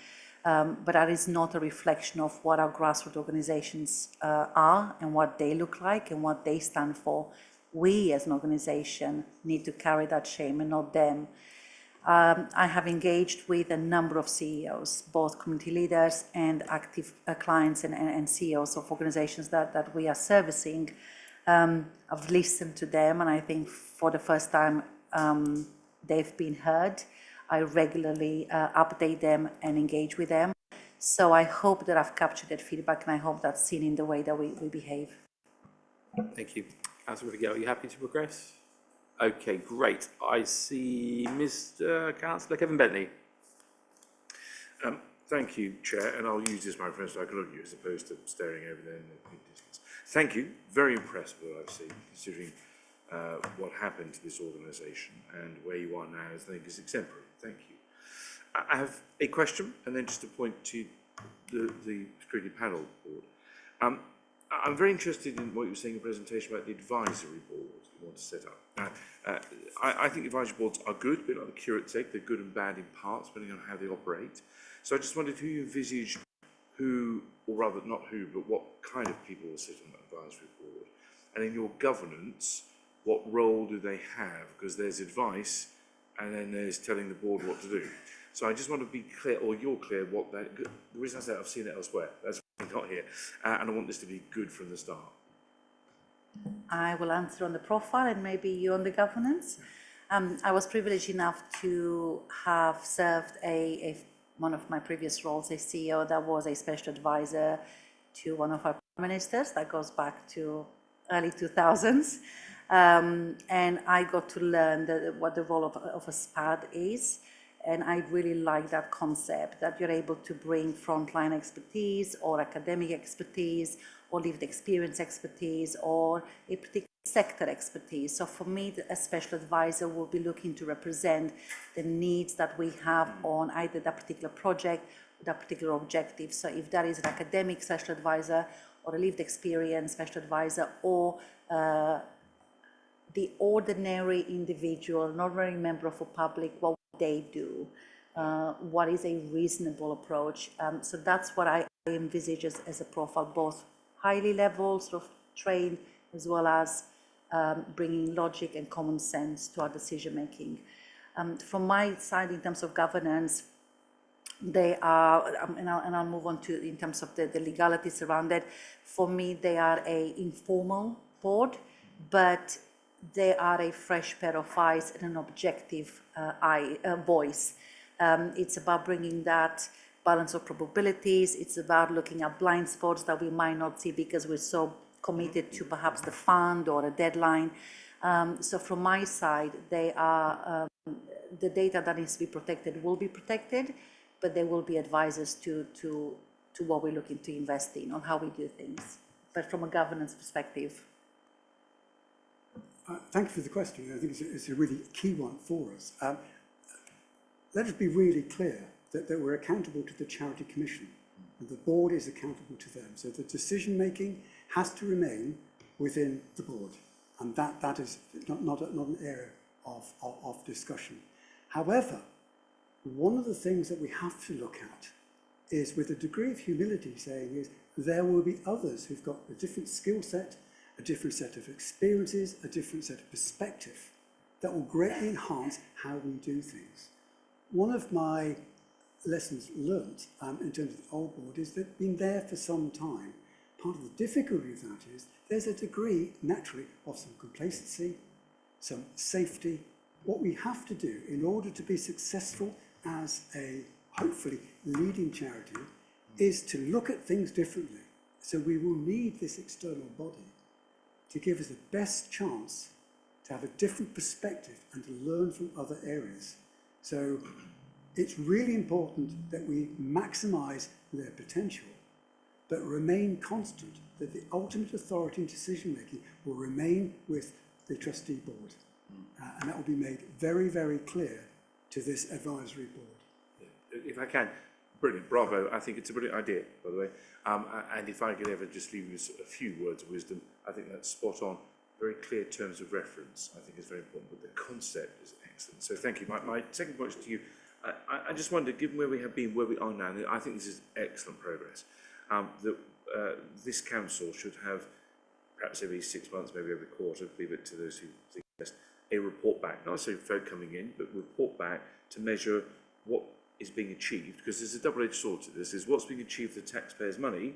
But that is not a reflection of what our grassroots organizations are and what they look like and what they stand for. We as an organization need to carry that shame and not them. I have engaged with a number of CEOs, both community leaders and active clients and CEOs of organizations that we are servicing. I've listened to them, and I think for the first time they've been heard. I regularly update them and engage with them. So I hope that I've captured that feedback, and I hope that's seen in the way that we behave. Thank you. Councillor Miguel, are you happy to progress? Okay, great. I see Mr. Councillor Kevin Bentley. Thank you, Chair, and I'll use this microphone so I can look at you as opposed to staring over there in the distance. Thank you. Very impressed with what I've seen, considering what happened to this organisation and where you are now. I think is exemplary. Thank you. I have a question, and then just a point to the Scrutiny Panel board. I'm very interested in what you were saying in the presentation about the advisory board you want to set up. I think advisory boards are good, a bit like the curate's egg. They're good and bad in parts, depending on how they operate. So I just wondered who you envisage, or rather not who, but what kind of people will sit on that advisory board. And in your governance, what role do they have? Because there's advice, and then there's telling the board what to do. So I just want to be clear, or you're clear, what that. The reason I say I've seen it elsewhere, that's not here, and I want this to be good from the start. I will answer on the profile and maybe you on the governance. I was privileged enough to have served one of my previous roles as CEO that was a special advisor to one of our prime ministers. That goes back to early 2000s. And I got to learn what the role of a SPAD is. And I really like that concept, that you're able to bring frontline expertise or academic expertise or lived experience expertise or a particular sector expertise. So for me, a special advisor will be looking to represent the needs that we have on either that particular project or that particular objective. So if that is an academic special advisor or a lived experience special advisor or the ordinary individual, an ordinary member of a public, what they do, what is a reasonable approach. So that's what I envisage as a profile, both highly level, sort of trained, as well as bringing logic and common sense to our decision making. From my side, in terms of governance, they are, and I'll move on to in terms of the legalities around it. For me, they are a informal board, but they are a fresh pair of eyes and an objective voice. It's about bringing that balance of probabilities. It's about looking at blind spots that we might not see because we're so committed to perhaps the fund or a deadline. So from my side, they are the data that needs to be protected will be protected, but they will be advisors to what we're looking to invest in, on how we do things. But from a governance perspective. Thank you for the question. I think it's a really key one for us. Let us be really clear that we're accountable to the Charity Commission, and the board is accountable to them. So the decision making has to remain within the board, and that is not an area of discussion. However, one of the things that we have to look at is, with a degree of humility, saying is there will be others who've got a different skill set, a different set of experiences, a different set of perspective that will greatly enhance how we do things. One of my lessons learnt in terms of the old board is that been there for some time. Part of the difficulty of that is there's a degree, naturally, of some complacency, some safety. What we have to do in order to be successful as a, hopefully, leading charity is to look at things differently. So we will need this external body to give us the best chance to have a different perspective and to learn from other areas. So it's really important that we maximise their potential, but remain constant, that the ultimate authority in decision making will remain with the trustee board. And that will be made very, very clear to this advisory board. If I can, brilliant, bravo. I think it's a brilliant idea, by the way. And if I could ever just leave you with a few words of wisdom, I think that's spot on. Very clear terms of reference, I think is very important, but the concept is excellent. So thank you. My second point is to you. I just wonder, given where we have been, where we are now, I think this is excellent progress, that this council should have, perhaps every 6 months, maybe every quarter, leave it to those who think best, a report back, not necessarily folk coming in, but report back to measure what is being achieved, because there's a double-edged sword to this, is what's being achieved with the taxpayers' money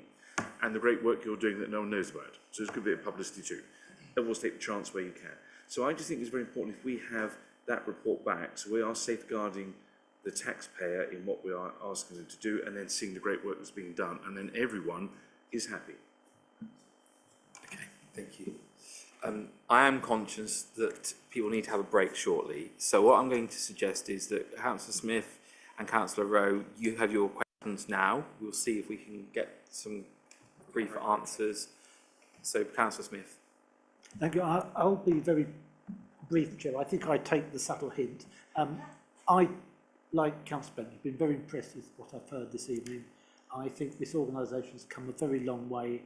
and the great work you're doing that no one knows about. So there's going to be a publicity too. Always take the chance where you can. So I just think it's very important if we have that report back, so we are safeguarding the taxpayer in what we are asking them to do, and then seeing the great work that's being done, and then everyone is happy. Okay, thank you. I am conscious that people need to have a break shortly. So what I'm going to suggest is that Councillor Smith and Councillor Rowe, you have your questions now. We'll see if we can get some brief answers. So Councillor Smith. Thank you. I'll be very brief, Chair. I think I take the subtle hint. I, like Councillor Bentley, been very impressed with what I've heard this evening. I think this organisation has come a very long way,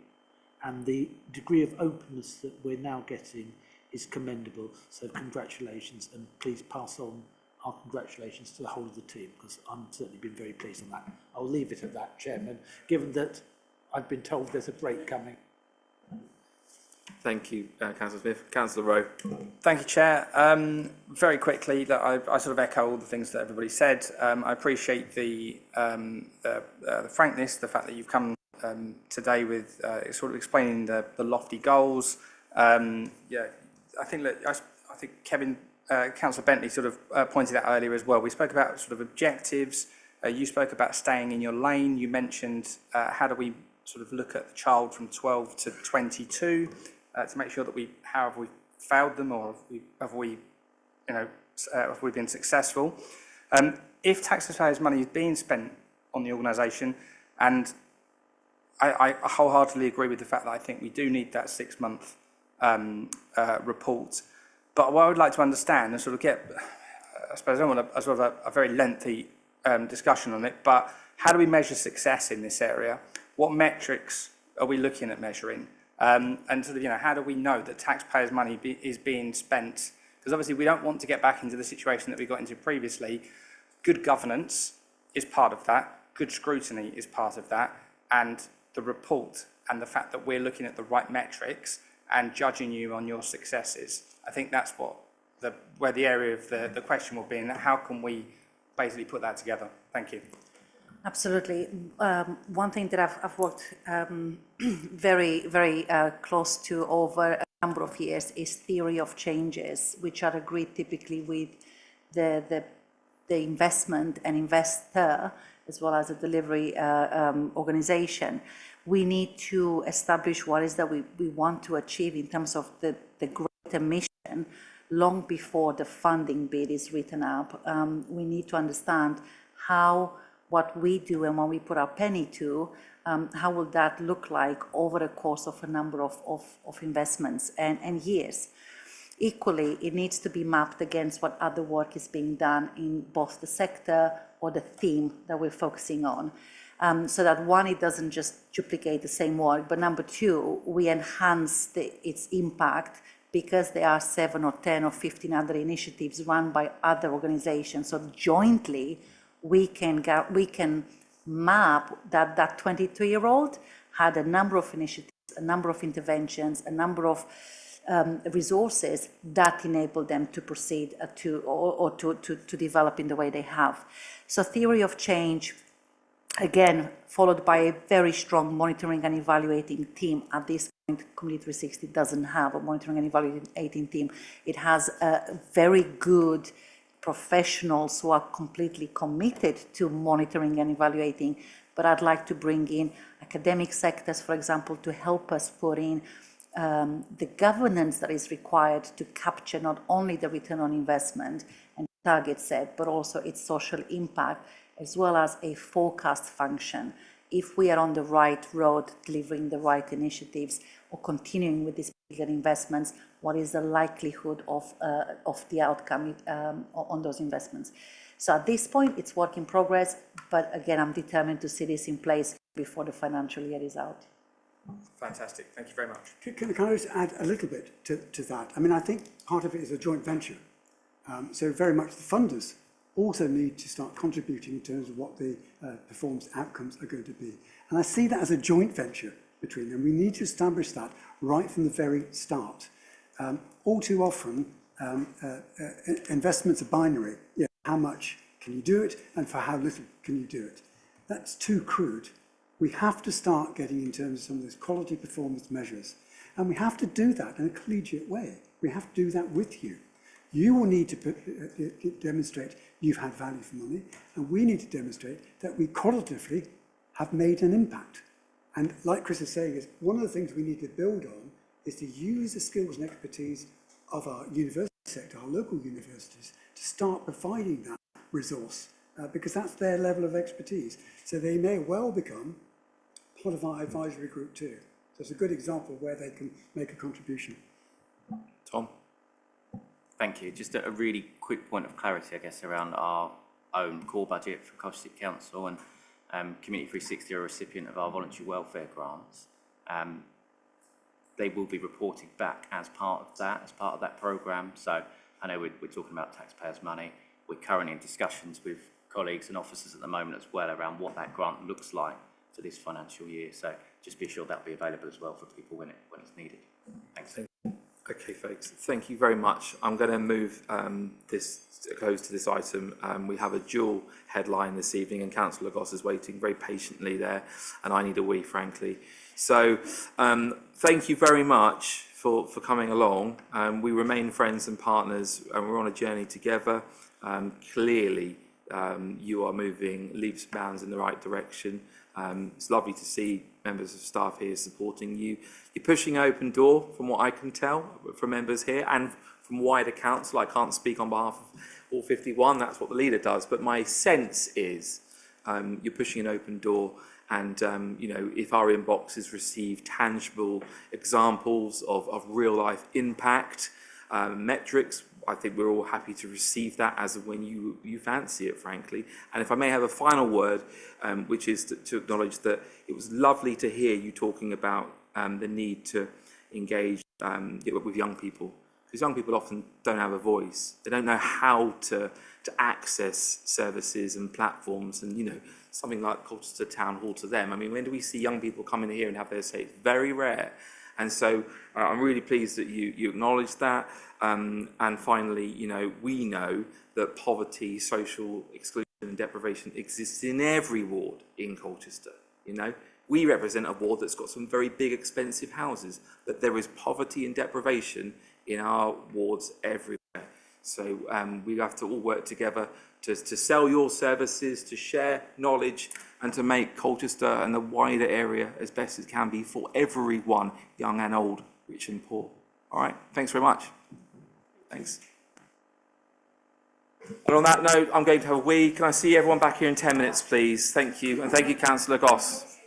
and the degree of openness that we're now getting is commendable. So congratulations, and please pass on our congratulations to the whole of the team, because I'm certainly been very pleased on that. I'll leave it at that, Chairman, given that I've been told there's a break coming. Thank you, Councillor Smith. Councillor Rowe. Thank you, Chair. Very quickly, that I sort of echo all the things that everybody said. I appreciate the frankness, the fact that you've come today with sort of explaining the lofty goals. Yeah, I think Kevin, Councillor Bentley sort of pointed out earlier as well. We spoke about sort of objectives. You spoke about staying in your lane. You mentioned how do we sort of look at the child from 12 to 22 to make sure that how have we failed them, or have we been successful? If taxpayers' money is being spent on the organisation, and I wholeheartedly agree with the fact that I think we do need that 6-month report. But what I would like to understand and sort of get, I suppose I don't want a sort of a very lengthy discussion on it, but how do we measure success in this area? What metrics are we looking at measuring? And sort of, how do we know that taxpayers' money is being spent? Because obviously we don't want to get back into the situation that we got into previously. Good governance is part of that. Good scrutiny is part of that. And the report and the fact that we're looking at the right metrics and judging you on your successes. I think that's where the area of the question will be, and how can we basically put that together? Thank you. Absolutely. One thing that I've worked very, very close to over a number of years is theory of changes, which are agreed typically with the investment and investor, as well as the delivery organisation. We need to establish what is that we want to achieve in terms of the greater mission long before the funding bid is written up. We need to understand how what we do and what we put our penny to, how will that look like over the course of a number of investments and years. Equally, it needs to be mapped against what other work is being done in both the sector or the theme that we're focusing on. So that one, it doesn't just duplicate the same work, but number two, we enhance its impact because there are 7 or 10 or 15 other initiatives run by other organizations. So jointly, we can map that 22-year-old had a number of initiatives, a number of interventions, a number of resources that enable them to proceed to develop in the way they have. So theory of change, again, followed by a very strong monitoring and evaluating team. At this point, Community 360 doesn't have a monitoring and evaluating team. It has a very good professionals who are completely committed to monitoring and evaluating, but I'd like to bring in academic sectors, for example, to help us put in the governance that is required to capture not only the return on investment and target set, but also its social impact, as well as a forecast function. If we are on the right road, delivering the right initiatives, or continuing with these particular investments, what is the likelihood of the outcome on those investments? So at this point, it's work in progress, but again, I'm determined to see this in place before the financial year is out. Fantastic. Thank you very much. Can I just add a little bit to that? I mean, I think part of it is a joint venture. So very much the funders also need to start contributing in terms of what the performance outcomes are going to be. And I see that as a joint venture between them. We need to establish that right from the very start. All too often, investments are binary. Yeah, how much can you do it, and for how little can you do it? That's too crude. We have to start getting in terms of some of those quality performance measures. And we have to do that in a collegiate way. We have to do that with you. You will need to demonstrate you've had value for money, and we need to demonstrate that we qualitatively have made an impact. And like Chris is saying, is one of the things we need to build on is to use the skills and expertise of our university sector, our local universities, to start providing that resource, because that's their level of expertise. So they may well become part of our advisory group too. So it's a good example where they can make a contribution. Tom? Thank you. Just a really quick point of clarity, I guess, around our own core budget for Colchester City Council, and Community 360 are a recipient of our voluntary welfare grants. They will be reported back as part of that programme. So I know we're talking about taxpayers' money. We're currently in discussions with colleagues and officers at the moment as well around what that grant looks like for this financial year. So just be sure that'll be available as well for people when it's needed. Thanks. Okay, folks, thank you very much. I'm going to move close to this item. We have a dual headline this evening, and Councillor Goss is waiting very patiently there, and I need a wee, frankly. So thank you very much for coming along. We remain friends and partners, and we're on a journey together. Clearly, you are moving leaps and bounds in the right direction. It's lovely to see members of staff here supporting you. You're pushing an open door, from what I can tell, from members here and from wider council. I can't speak on behalf of all 51, that's what the leader does, but my sense is you're pushing an open door, and if our inboxes receive tangible examples of real life impact, metrics, I think we're all happy to receive that as of when you fancy it, frankly. And if I may have a final word, which is to acknowledge that it was lovely to hear you talking about the need to engage with young people, because young people often don't have a voice. They don't know how to access services and platforms, and something like Colchester Town Hall to them. I mean, when do we see young people come in here and have their say? It's very rare. And so I'm really pleased that you acknowledge that. And finally, we know that poverty, social exclusion and deprivation exists in every ward in Colchester. We represent a ward that's got some very big, expensive houses, but there is poverty and deprivation in our wards everywhere. So we have to all work together to sell your services, to share knowledge, and to make Colchester and the wider area as best as it can be for everyone, young and old, rich and poor. All right, thanks very much. Thanks. And on that note, I'm going to have a wee. Can I see everyone back here in 10 minutes, please? Thank you, and thank you, Councillor Goss.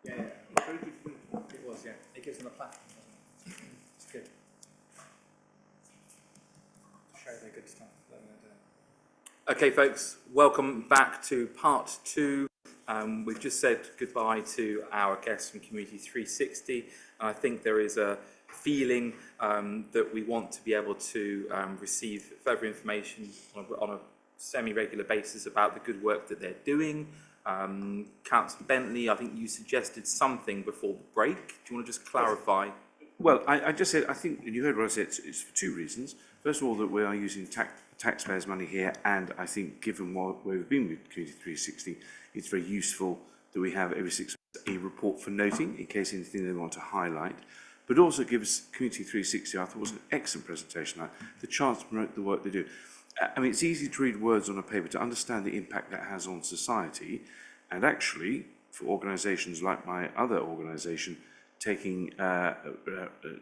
Yeah, it was, yeah. It gives them a platform, doesn't it? It's good. Show their good stuff. Okay, folks, welcome back to part 2. We've just said goodbye to our guests from Community 360, and I think there is a feeling that we want to be able to receive further information on a semi-regular basis about the good work that they're doing. Councillor Bentley, I think you suggested something before the break. Do you want to just clarify? Well, I just said, I think, and you heard what I said, it's for 2 reasons. First of all, that we are using taxpayers' money here, and I think given where we've been with Community 360, it's very useful that we have every 6 months a report for noting, in case anything they want to highlight, but also gives Community 360, I thought was an excellent presentation, the chance to promote the work they do. I mean, it's easy to read words on a paper to understand the impact that has on society, and actually, for organisations like my other organisation, taking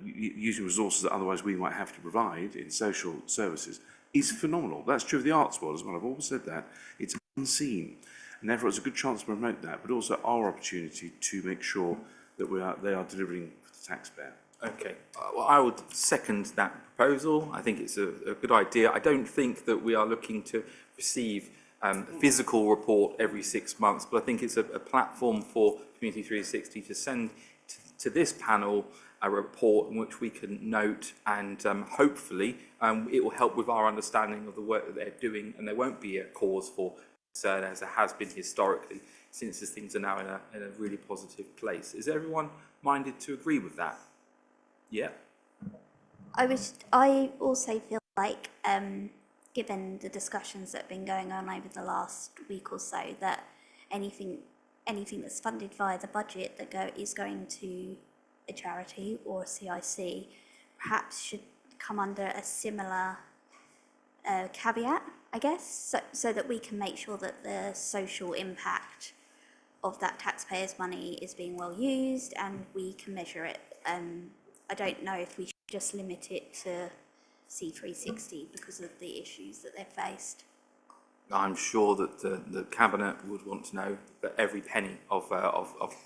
using resources that otherwise we might have to provide in social services is phenomenal. That's true of the arts world as well. I've always said that. It's unseen, and therefore it's a good chance to promote that, but also our opportunity to make sure that they are delivering for the taxpayer. Okay, well, I would second that proposal. I think it's a good idea. I don't think that we are looking to receive a physical report every 6 months, but I think it's a platform for Community 360 to send to this panel a report in which we can note, and hopefully it will help with our understanding of the work that they're doing, and there won't be a cause for concern as there has been historically, since things are now in a really positive place. Is everyone minded to agree with that? Yeah. I also feel like, given the discussions that have been going on over the last week or so, that anything that's funded via the budget that is going to a charity or a CIC perhaps should come under a similar caveat, I guess, so that we can make sure that the social impact of that taxpayers' money is being well used and we can measure it. I don't know if we should just limit it to C360 because of the issues that they've faced. I'm sure that the Cabinet would want to know that every penny of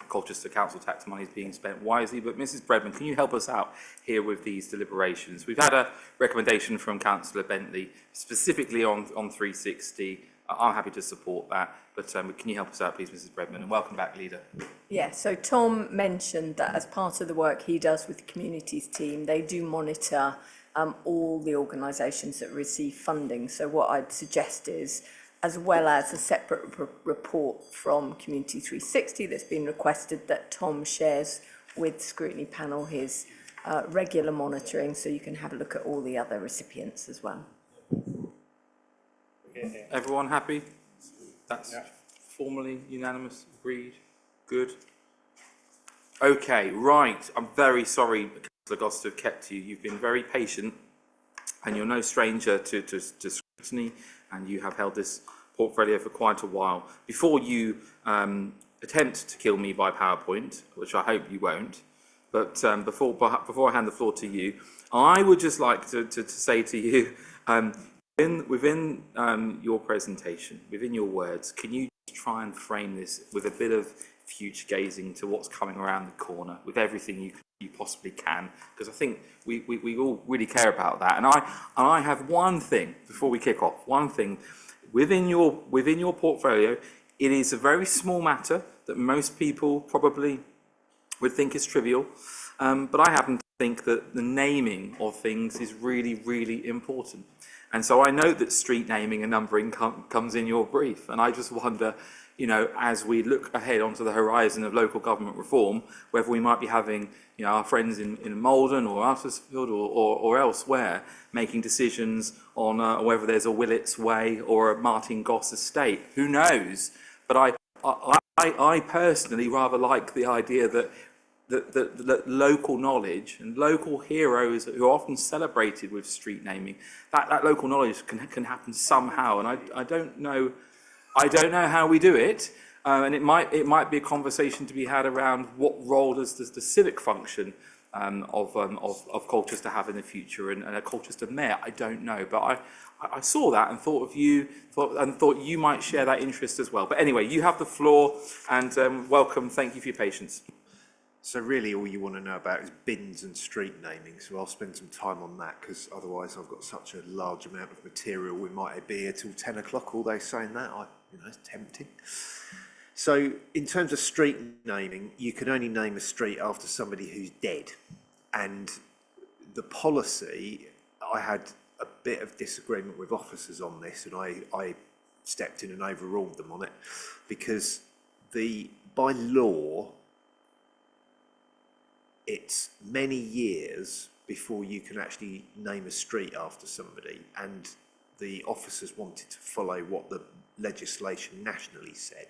Colchester Council tax money is being spent wisely. But Mrs Bredman, can you help us out here with these deliberations? We've had a recommendation from Councillor Bentley specifically on 360. I'm happy to support that, but can you help us out, please, Mrs Bredman? And welcome back, Leader. Yeah, so Tom mentioned that as part of the work he does with the communities team, they do monitor all the organisations that receive funding. So what I'd suggest is, as well as a separate report from Community 360 that's been requested, that Tom shares with Scrutiny Panel his regular monitoring, so you can have a look at all the other recipients as well. Everyone happy? That's formally unanimous, agreed, good. Okay, right, I'm very sorry, Councillor Goss, to have kept you. You've been very patient, and you're no stranger to scrutiny, and you have held this portfolio for quite a while. Before you attempt to kill me by PowerPoint, which I hope you won't, but before I hand the floor to you, I would just like to say to you, within your presentation, within your words, can you try and frame this with a bit of future gazing to what's coming around the corner, with everything you possibly can, because I think we all really care about that. And I have one thing before we kick off. One thing within your portfolio, it is a very small matter that most people probably would think is trivial, but I happen to think that the naming of things is really, really important. And so I know that street naming and numbering comes in your brief, and I just wonder, you know, as we look ahead onto the horizon of local government reform, whether we might be having, you know, our friends in Malden or Uttersfield or elsewhere making decisions on whether there's a Willits Way or a Martin Goss estate. Who knows? But I personally rather like the idea that local knowledge and local heroes who are often celebrated with street naming, that local knowledge can happen somehow, and I don't know how we do it, and it might be a conversation to be had around what role does the civic function of Colchester have in the future, and a Colchester mayor, I don't know, but I saw that and thought of you, thought you might share that interest as well. But anyway, you have the floor, and welcome. Thank you for your patience. So really all you want to know about is bins and street naming, so I'll spend some time on that, because otherwise I've got such a large amount of material. We might be here till 10 o'clock all day saying that. It's tempting. So in terms of street naming, you can only name a street after somebody who's dead. And the policy, I had a bit of disagreement with officers on this, and I stepped in and overruled them on it, because by law, it's many years before you can actually name a street after somebody, and the officers wanted to follow what the legislation nationally said.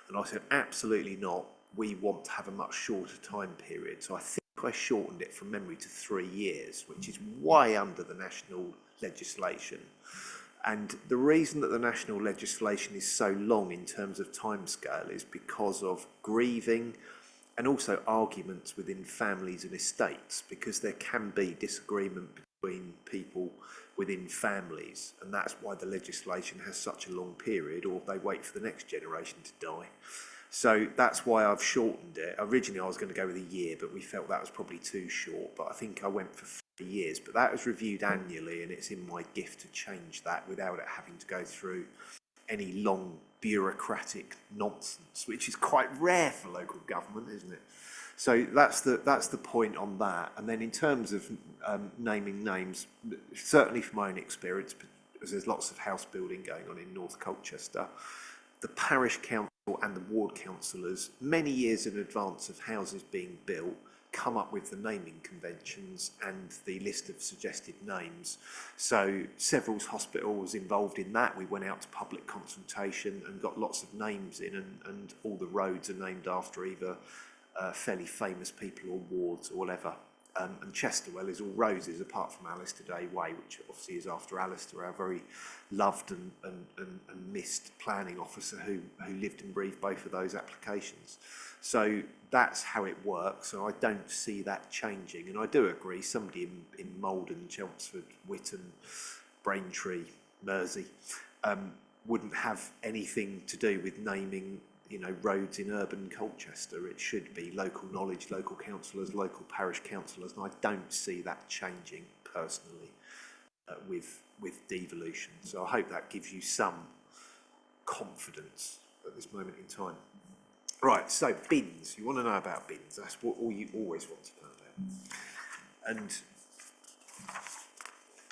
And I said, absolutely not. We want to have a much shorter time period. So I think I shortened it from memory to 3 years, which is way under the national legislation. And the reason that the national legislation is so long in terms of timescale is because of grieving, and also arguments within families and estates, because there can be disagreement between people within families, and that's why the legislation has such a long period, or they wait for the next generation to die. So that's why I've shortened it. Originally I was going to go with a year, but we felt that was probably too short, but I think I went for 3 years. But that was reviewed annually, and it's in my gift to change that without it having to go through any long bureaucratic nonsense, which is quite rare for local government, isn't it? So that's the point on that. And then in terms of naming names, certainly from my own experience, because there's lots of house building going on in North Colchester, the parish council and the ward councillors, many years in advance of houses being built, come up with the naming conventions and the list of suggested names. So Severals Hospital was involved in that. We went out to public consultation and got lots of names in, and all the roads are named after either fairly famous people or wards or whatever. And Chesterwell is all roses, apart from Alistair Day Way, which obviously is after Alistair, our very loved and missed planning officer who lived and breathed both of those applications. So that's how it works, and I don't see that changing. And I do agree, somebody in Malden, Chelmsford, Witton, Braintree, Mersey wouldn't have anything to do with naming roads in urban Colchester. It should be local knowledge, local councillors, local parish councillors, and I don't see that changing personally with devolution. So I hope that gives you some confidence at this moment in time. Right, so bins. You want to know about bins. That's what all you always want to know about. And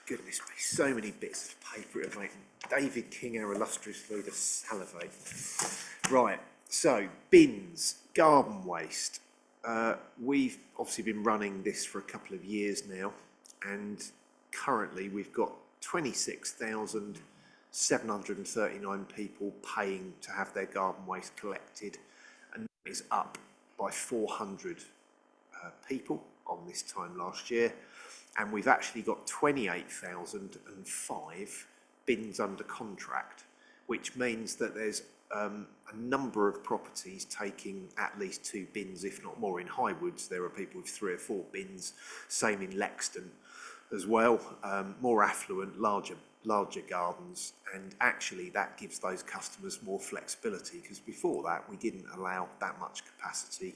goodness me, so many bits of paper it making David King, our illustrious leader, salivate. Right, so bins, garden waste. We've obviously been running this for a couple of years now, and currently we've got 26,739 people paying to have their garden waste collected, and that is up by 400 people on this time last year. And we've actually got 28,005 bins under contract, which means that there's a number of properties taking at least 2 bins, if not more. In Highwoods, there are people with 3 or 4 bins, same in Lexton as well, more affluent, larger gardens, and actually that gives those customers more flexibility, because before that we didn't allow that much capacity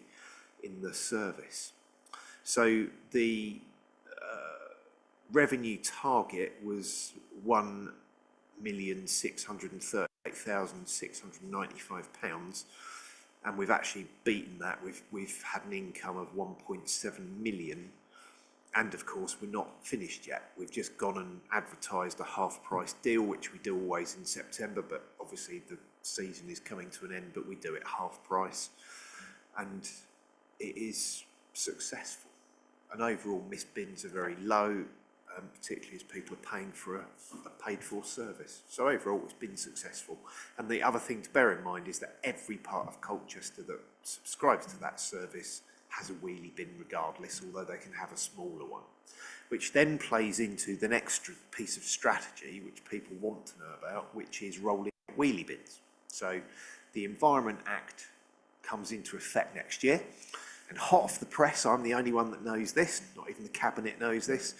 in the service. So the revenue target was £1,638,695, and we've actually beaten that. We've had an income of 1.7 million, and of course we're not finished yet. We've just gone and advertised a half-price deal, which we do always in September, but obviously the season is coming to an end, but we do it half price, and it is successful. And overall missed bins are very low, particularly as people are paying for a paid-for service. So overall, it's been successful. And the other thing to bear in mind is that every part of Colchester that subscribes to that service has a wheelie bin regardless, although they can have a smaller one, which then plays into the next piece of strategy which people want to know about, which is rolling wheelie bins. So the Environment Act comes into effect next year, And hot off the press, I'm the only one that knows this, not even the Cabinet knows this,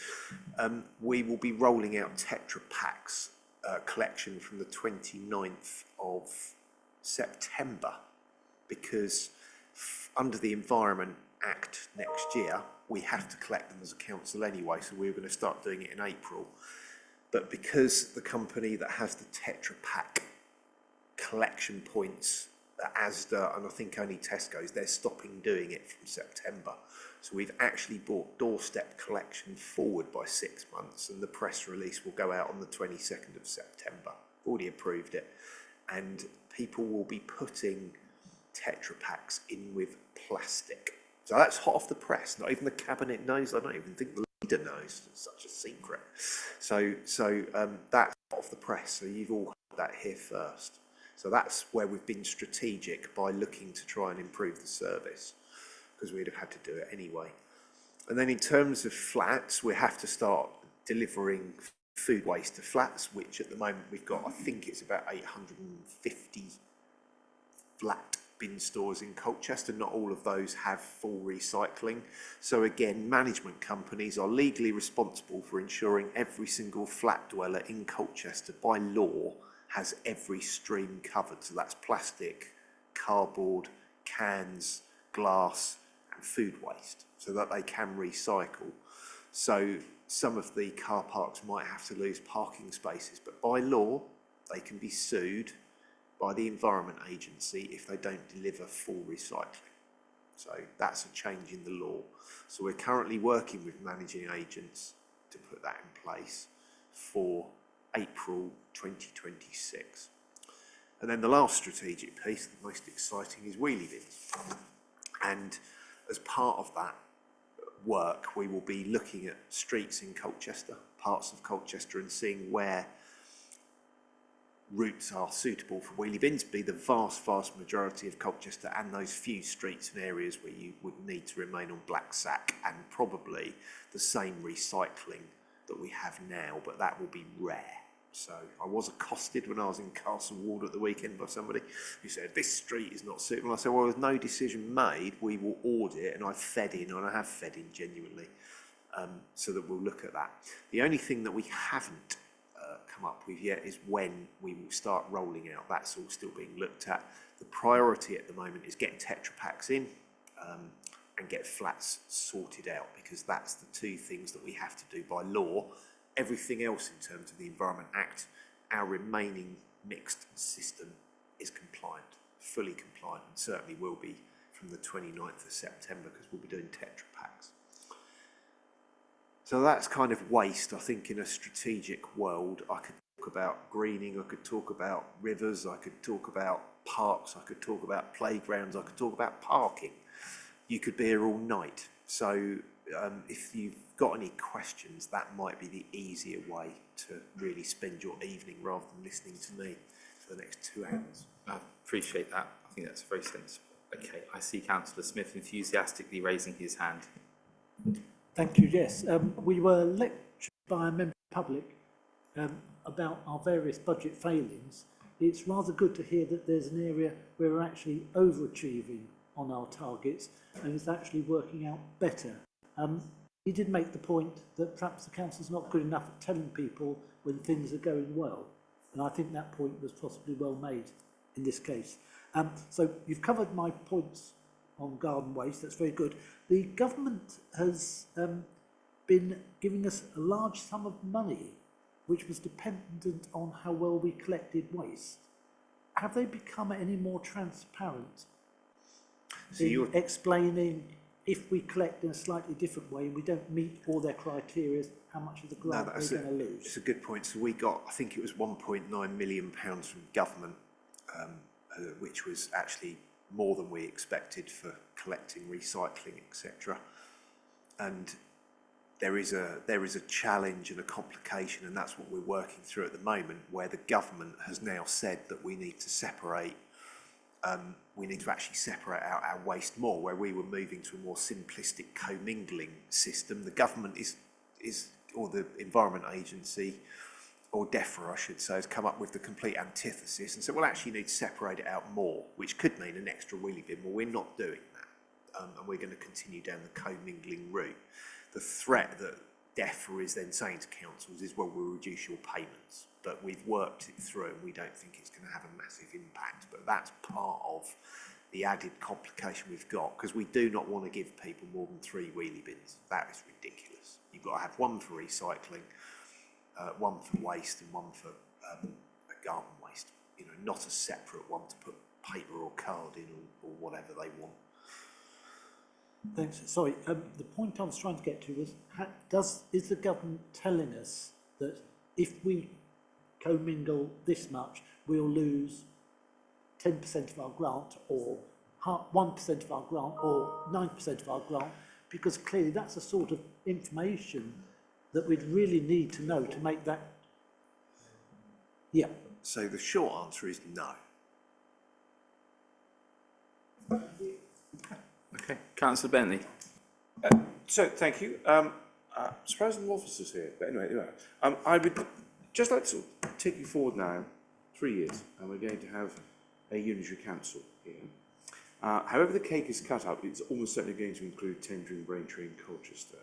we will be rolling out Tetra Packs collection from the 29th of September, because under the Environment Act next year, we have to collect them as a council anyway, so we're going to start doing it in April. But because the company that has the Tetra Pak collection points, Asda and I think only Tesco's, they're stopping doing it from September. So we've actually brought doorstep collection forward by 6 months, and the press release will go out on the 22nd of September. Already approved it. And people will be putting Tetra Packs in with plastic. So that's hot off the press. Not even the Cabinet knows. I don't even think the leader knows. It's such a secret. So that's hot off the press. So you've all heard that here first. So that's where we've been strategic by looking to try and improve the service, because we'd have had to do it anyway. And then in terms of flats, we have to start delivering food waste to flats, which at the moment we've got, I think it's about 850 flat bin stores in Colchester. Not all of those have full recycling. So again, management companies are legally responsible for ensuring every single flat dweller in Colchester by law has every stream covered. So that's plastic, cardboard, cans, glass and food waste, so that they can recycle. So some of the car parks might have to lose parking spaces, but by law they can be sued by the Environment Agency if they don't deliver full recycling. So that's a change in the law. So we're currently working with managing agents to put that in place for April 2026. And then the last strategic piece, the most exciting, is wheelie bins. And as part of that work, we will be looking at streets in Colchester, parts of Colchester, and seeing where routes are suitable for wheelie bins, be the vast majority of Colchester, and those few streets and areas where you would need to remain on black sack, and probably the same recycling that we have now, but that will be rare. So I was accosted when I was in Castle Ward at the weekend by somebody who said, this street is not suitable. I said, well, with no decision made, we will audit, and I've fed in, and I have fed in genuinely, so that we'll look at that. The only thing that we haven't come up with yet is when we will start rolling out. That's all still being looked at. The priority at the moment is getting Tetra Packs in and get flats sorted out, because that's the two things that we have to do by law. Everything else in terms of the Environment Act, our remaining mixed system is compliant, fully compliant, and certainly will be from the 29th of September, because we'll be doing Tetra Packs. So that's kind of waste. I think in a strategic world, I could talk about greening, I could talk about rivers, I could talk about parks, I could talk about playgrounds, I could talk about parking. You could be here all night. So if you've got any questions, that might be the easier way to really spend your evening rather than listening to me for the next 2 hours. I appreciate that. I think that's very sensible. Okay, I see Councillor Smith enthusiastically raising his hand. Thank you, yes. We were lectured by a member of the public about our various budget failings. It's rather good to hear that there's an area where we're actually overachieving on our targets and it's actually working out better. He did make the point that perhaps the council's not good enough at telling people when things are going well, and I think that point was possibly well made in this case. So you've covered my points on garden waste, that's very good. The government has been giving us a large sum of money which was dependent on how well we collected waste. Have they become any more transparent in explaining if we collect in a slightly different way and we don't meet all their criteria, how much of the grant we're going to lose? It's a good point. So we got, I think it was £1.9 million from government, which was actually more than we expected for collecting, recycling, etc. And there is a challenge and a complication, and that's what we're working through at the moment, where the government has now said that we need to separate. We need to actually separate out our waste more, where we were moving to a more simplistic commingling system. The government or the Environment Agency, or DEFRA I should say, has come up with the complete antithesis and said, well, actually you need to separate it out more, which could mean an extra wheelie bin. Well, we're not doing that. and we're going to continue down the commingling route. The threat that DEFRA is then saying to councils is, well, we'll reduce your payments, but we've worked it through and we don't think it's going to have a massive impact. But that's part of the added complication we've got, because we do not want to give people more than 3 wheelie bins. That is ridiculous. You've got to have one for recycling, one for waste, and one for garden waste. You know, not a separate one to put paper or card in, or whatever they want. Thanks. Sorry, the point I was trying to get to was, is the government telling us that if we commingle this much, we'll lose 10% of our grant, or 1% of our grant, or 9% of our grant? Because clearly that's the sort of information that we'd really need to know to make that. Yeah. So the short answer is no. Okay, Councillor Bentley. So, thank you. Surprising the officers here, but anyway, I would just like to take you forward now 3 years, and we're going to have a unitary council here. However the cake is cut up, it's almost certainly going to include tendering, Braintree and Colchester.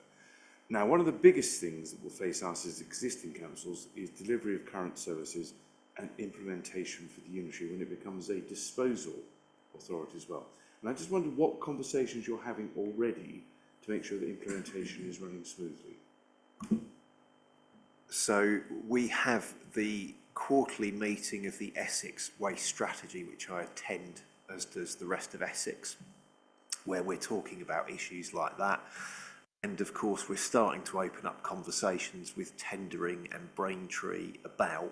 Now, one of the biggest things that will face us as existing councils is delivery of current services and implementation for the unitary when it becomes a disposal authority as well. And I just wondered what conversations you're having already to make sure that implementation is running smoothly. So we have the quarterly meeting of the Essex Waste Strategy, which I attend, as does the rest of Essex, where we're talking about issues like that. And of course, we're starting to open up conversations with tendering and Braintree about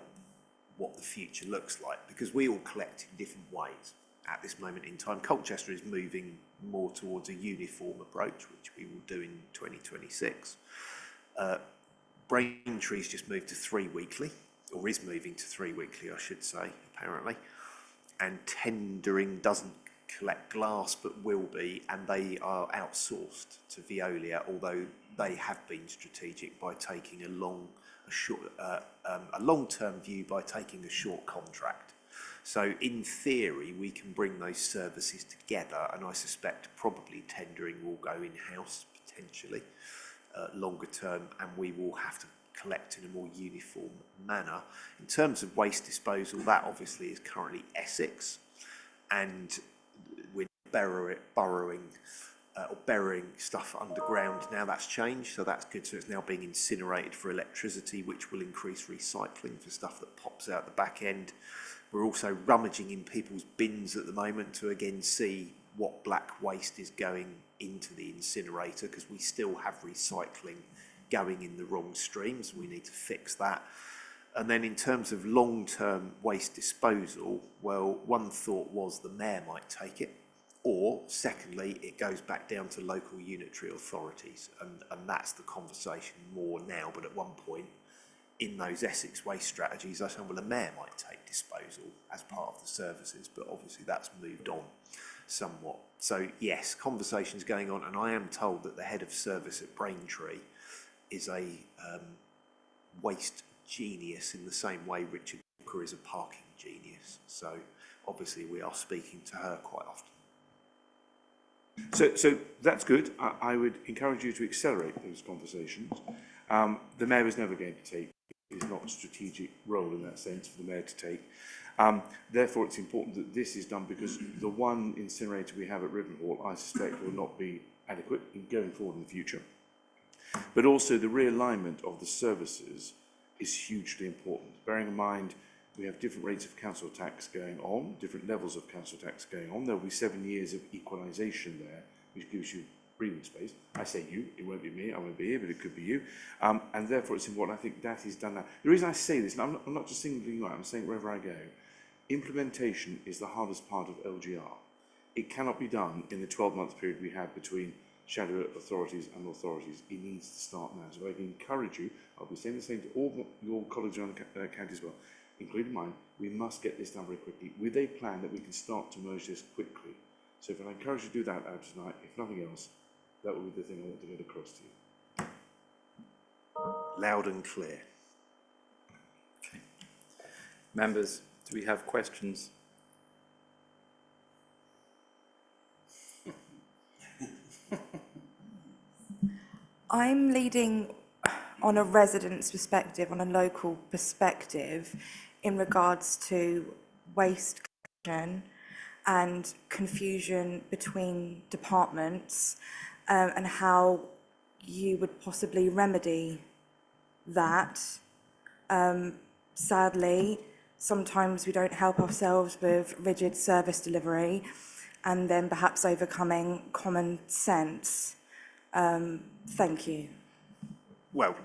what the future looks like, because we all collect in different ways at this moment in time. Colchester is moving more towards a uniform approach, which we will do in 2026. Braintree's just moved to 3 weekly, or is moving to 3 weekly, I should say, apparently. And tendering doesn't collect glass, but will be, and they are outsourced to Veolia, although they have been strategic by taking a long-term view by taking a short contract. So in theory, we can bring those services together, and I suspect probably tendering will go in-house potentially longer term, and we will have to collect in a more uniform manner. In terms of waste disposal, that obviously is currently Essex, and we're burying stuff underground. Now that's changed, so that's good. So it's now being incinerated for electricity, which will increase recycling for stuff that pops out the back end. We're also rummaging in people's bins at the moment to again see what black waste is going into the incinerator, because we still have recycling going in the wrong streams. We need to fix that. And then in terms of long-term waste disposal, well, one thought was the mayor might take it, or secondly, it goes back down to local unitary authorities, and that's the conversation more now. But at one point in those Essex waste strategies, I said, well, the mayor might take disposal as part of the services, but obviously that's moved on somewhat. So yes, conversations going on, and I am told that the head of service at Braintree is a waste genius in the same way Richard Walker is a parking genius. So obviously we are speaking to her quite often. So that's good. I would encourage you to accelerate those conversations. The mayor is never going to take, it's not a strategic role in that sense for the mayor to take. Therefore, it's important that this is done, because the one incinerator we have at Rivenhall, I suspect, will not be adequate in going forward in the future. But also the realignment of the services is hugely important. Bearing in mind, we have different rates of council tax going on, different levels of council tax going on. There will be 7 years of equalisation there, which gives you breathing space. I say you, it won't be me, I won't be here, but it could be you. And therefore it's important, I think that is done now. The reason I say this, and I'm not just singling you out, I'm saying wherever I go, implementation is the hardest part of LGR. It cannot be done in the 12-month period we have between shadow authorities and authorities. It needs to start now. So I can encourage you, I'll be saying the same to all your colleagues around the county as well, including mine, we must get this done very quickly with a plan that we can start to merge this quickly. So if I encourage you to do that out tonight, if nothing else, that will be the thing I want to get across to you. Loud and clear. Okay. Members, do we have questions? I'm leading on a resident's perspective, on a local perspective, in regards to waste collection and confusion between departments, and how you would possibly remedy that. Sadly, sometimes we don't help ourselves with rigid service delivery and then perhaps overcoming common sense. Thank you. Well,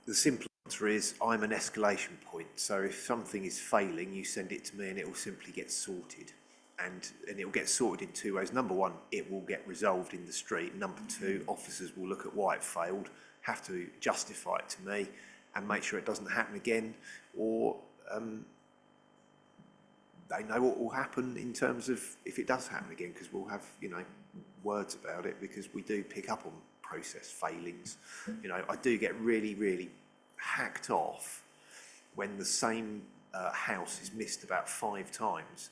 the simple answer is I'm an escalation point. So if something is failing, you send it to me and it will simply get sorted. And it will get sorted in two ways. Number one, it will get resolved in the street. Number two, officers will look at why it failed, have to justify it to me and make sure it doesn't happen again, or they know what will happen in terms of if it does happen again, because we'll have, words about it, because we do pick up on process failings. I do get really, really hacked off when the same house is missed about 5 times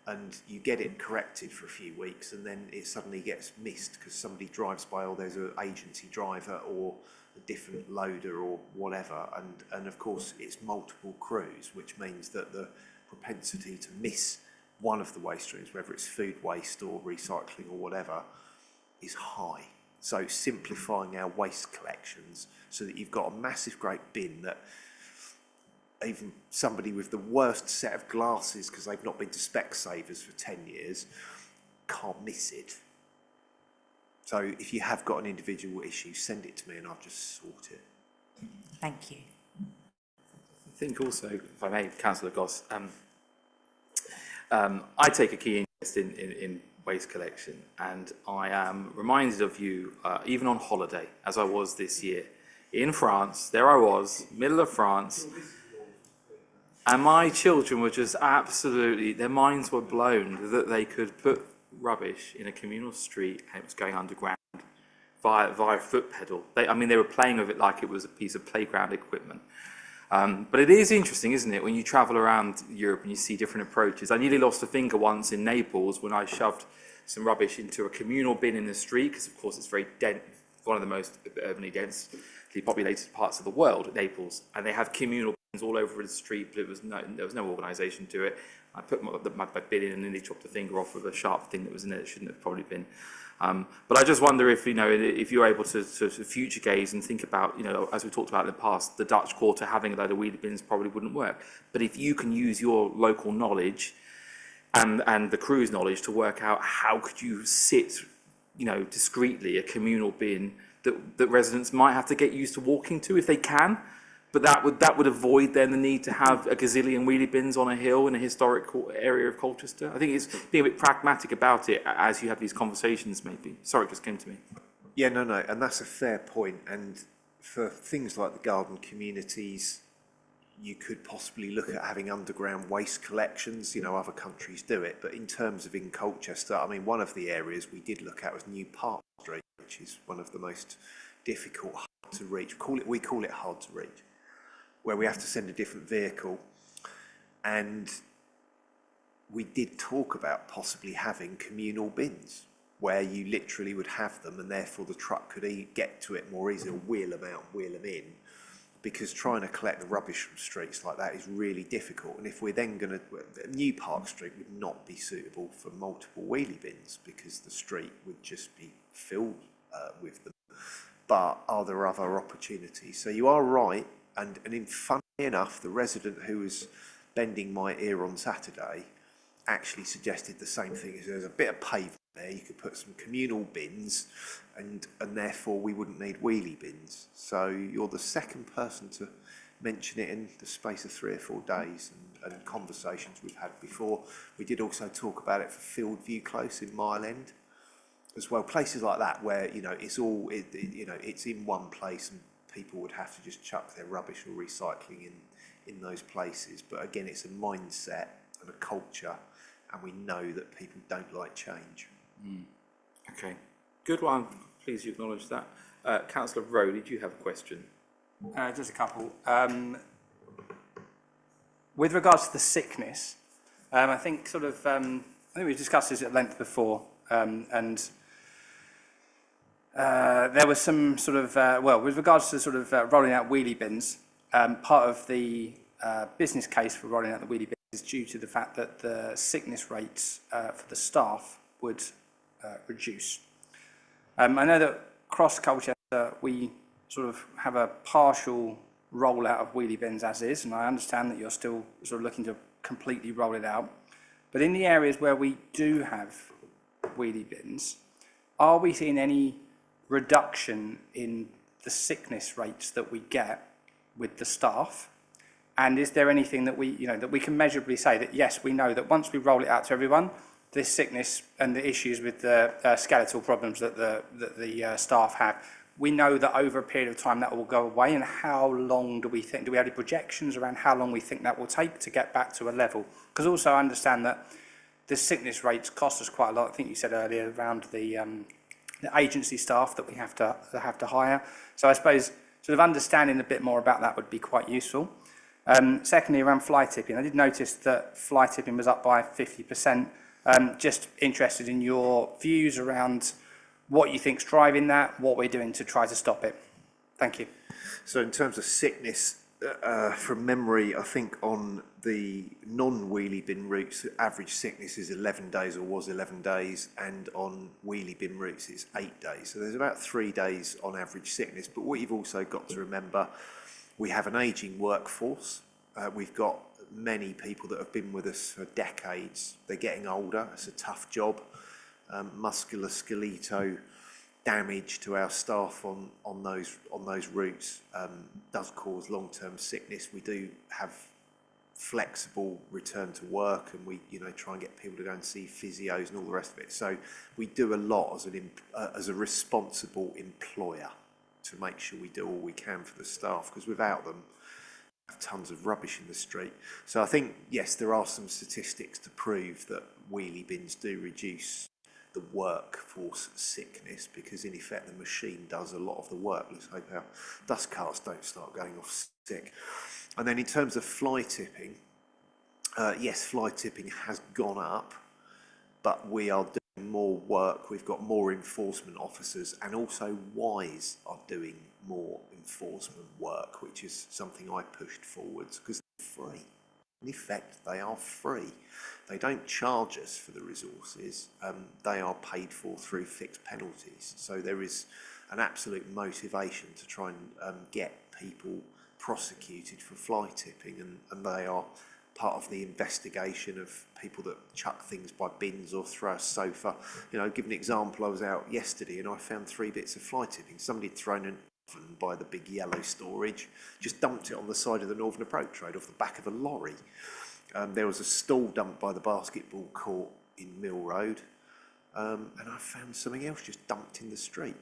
and you get it corrected for a few weeks and then it suddenly gets missed because somebody drives by, or there's an agency driver or a different loader or whatever, and of course it's multiple crews, which means that the propensity to miss one of the waste streams, whether it's food waste or recycling or whatever, is high. So simplifying our waste collections so that you've got a massive great bin that even somebody with the worst set of glasses, because they've not been to Specsavers for 10 years, can't miss it. So if you have got an individual issue, send it to me and I'll just sort it. Thank you. I think also, if I may, Councillor Goss, I take a key interest in waste collection, and I am reminded of you, even on holiday, as I was this year, in France. There I was, middle of France, and my children were just absolutely, their minds were blown that they could put rubbish in a communal street and it was going underground via foot pedal. They were playing with it like it was a piece of playground equipment. But it is interesting, isn't it, when you travel around Europe and you see different approaches. I nearly lost a finger once in Naples when I shoved some rubbish into a communal bin in the street, because of course it's very dense, one of the most urbanly densely populated parts of the world, Naples, and they have communal bins all over the street, but there was no organisation to it. I put my bin in and nearly chopped a finger off with a sharp thing that was in it that shouldn't have probably been. But I just wonder if you're able to future gaze and think about, as we talked about in the past, the Dutch Quarter having a load of wheelie bins probably wouldn't work. But if you can use your local knowledge and the crew's knowledge to work out how could you sit, discreetly a communal bin that residents might have to get used to walking to if they can. But that would avoid then the need to have a gazillion wheelie bins on a hill in a historic area of Colchester. I think it's being a bit pragmatic about it as you have these conversations, maybe. Sorry, it just came to me. Yeah, no, and that's a fair point. And for things like the garden communities, you could possibly look at having underground waste collections. Other countries do it. But in terms of in Colchester, one of the areas we did look at was New Park Street, which is one of the most difficult, hard to reach. We call it hard to reach, where we have to send a different vehicle. And we did talk about possibly having communal bins where you literally would have them and therefore the truck could get to it more easily, or wheel them out, wheel them in, because trying to collect the rubbish from streets like that is really difficult. And if we're then going to, New Park Street would not be suitable for multiple wheelie bins because the street would just be filled with them. But are there other opportunities? So you are right. And funny enough, the resident who was bending my ear on Saturday actually suggested the same thing. There's a bit of pavement there, you could put some communal bins, and therefore we wouldn't need wheelie bins. So you're the second person to mention it in the space of 3 or 4 days, and conversations we've had before. We did also talk about it for Fieldview Close in Mile End as well. Places like that where it's all it's in one place and people would have to just chuck their rubbish or recycling in those places. But again, it's a mindset and a culture, and we know that people don't like change. Okay, good one. Please, you acknowledge that. Councillor Rowe, did you have a question? Just a couple. With regards to the sickness, I think I think we discussed this at length before, and There was some sort of, well, with regards to sort of rolling out wheelie bins, part of the business case for rolling out the wheelie bins is due to the fact that the sickness rates for the staff would reduce. I know that across Colchester we sort of have a partial rollout of wheelie bins as is, and I understand that you're still sort of looking to completely roll it out. But in the areas where we do have wheelie bins, are we seeing any reduction in the sickness rates that we get with the staff? And is there anything that we, that we can measurably say that, yes, we know that once we roll it out to everyone, this sickness and the issues with the skeletal problems that the staff have, we know that over a period of time that will go away? And how long do we think, do we have any projections around how long we think that will take to get back to a level? Because also I understand that the sickness rates cost us quite a lot. I think you said earlier around the agency staff that we have to hire. So I suppose sort of understanding a bit more about that would be quite useful. Secondly, around fly tipping, I did notice that fly tipping was up by 50%. Just interested in your views around what you think's driving that, what we're doing to try to stop it. Thank you. So in terms of sickness, from memory, I think on the non-wheelie bin routes, the average sickness is 11 days or was 11 days, and on wheelie bin routes it's 8 days. So there's about 3 days on average sickness. But what you've also got to remember, we have an ageing workforce. We've got many people that have been with us for decades. They're getting older. It's a tough job. Musculoskeletal damage to our staff on those routes does cause long-term sickness. We do have flexible return to work, and we try and get people to go and see physios and all the rest of it. So we do a lot as a responsible employer to make sure we do all we can for the staff, because without them we have tons of rubbish in the street. So I think, yes, there are some statistics to prove that wheelie bins do reduce the workforce sickness, because in effect the machine does a lot of the work. Let's hope our dust carts don't start going off sick. And then in terms of fly tipping, yes, fly tipping has gone up, but we are doing more work. We've got more enforcement officers, and also WISE are doing more enforcement work, which is something I pushed forwards because they're free. In effect, they are free. They don't charge us for the resources. They are paid for through fixed penalties. So there is an absolute motivation to try and get people prosecuted for fly tipping, and they are part of the investigation of people that chuck things by bins or throw a sofa. Give an example, I was out yesterday and I found 3 bits of fly tipping. Somebody had thrown an oven by the big yellow storage, just dumped it on the side of the Northern Approach Road off the back of a lorry. There was a stall dumped by the basketball court in Mill Road, and I found something else just dumped in the street.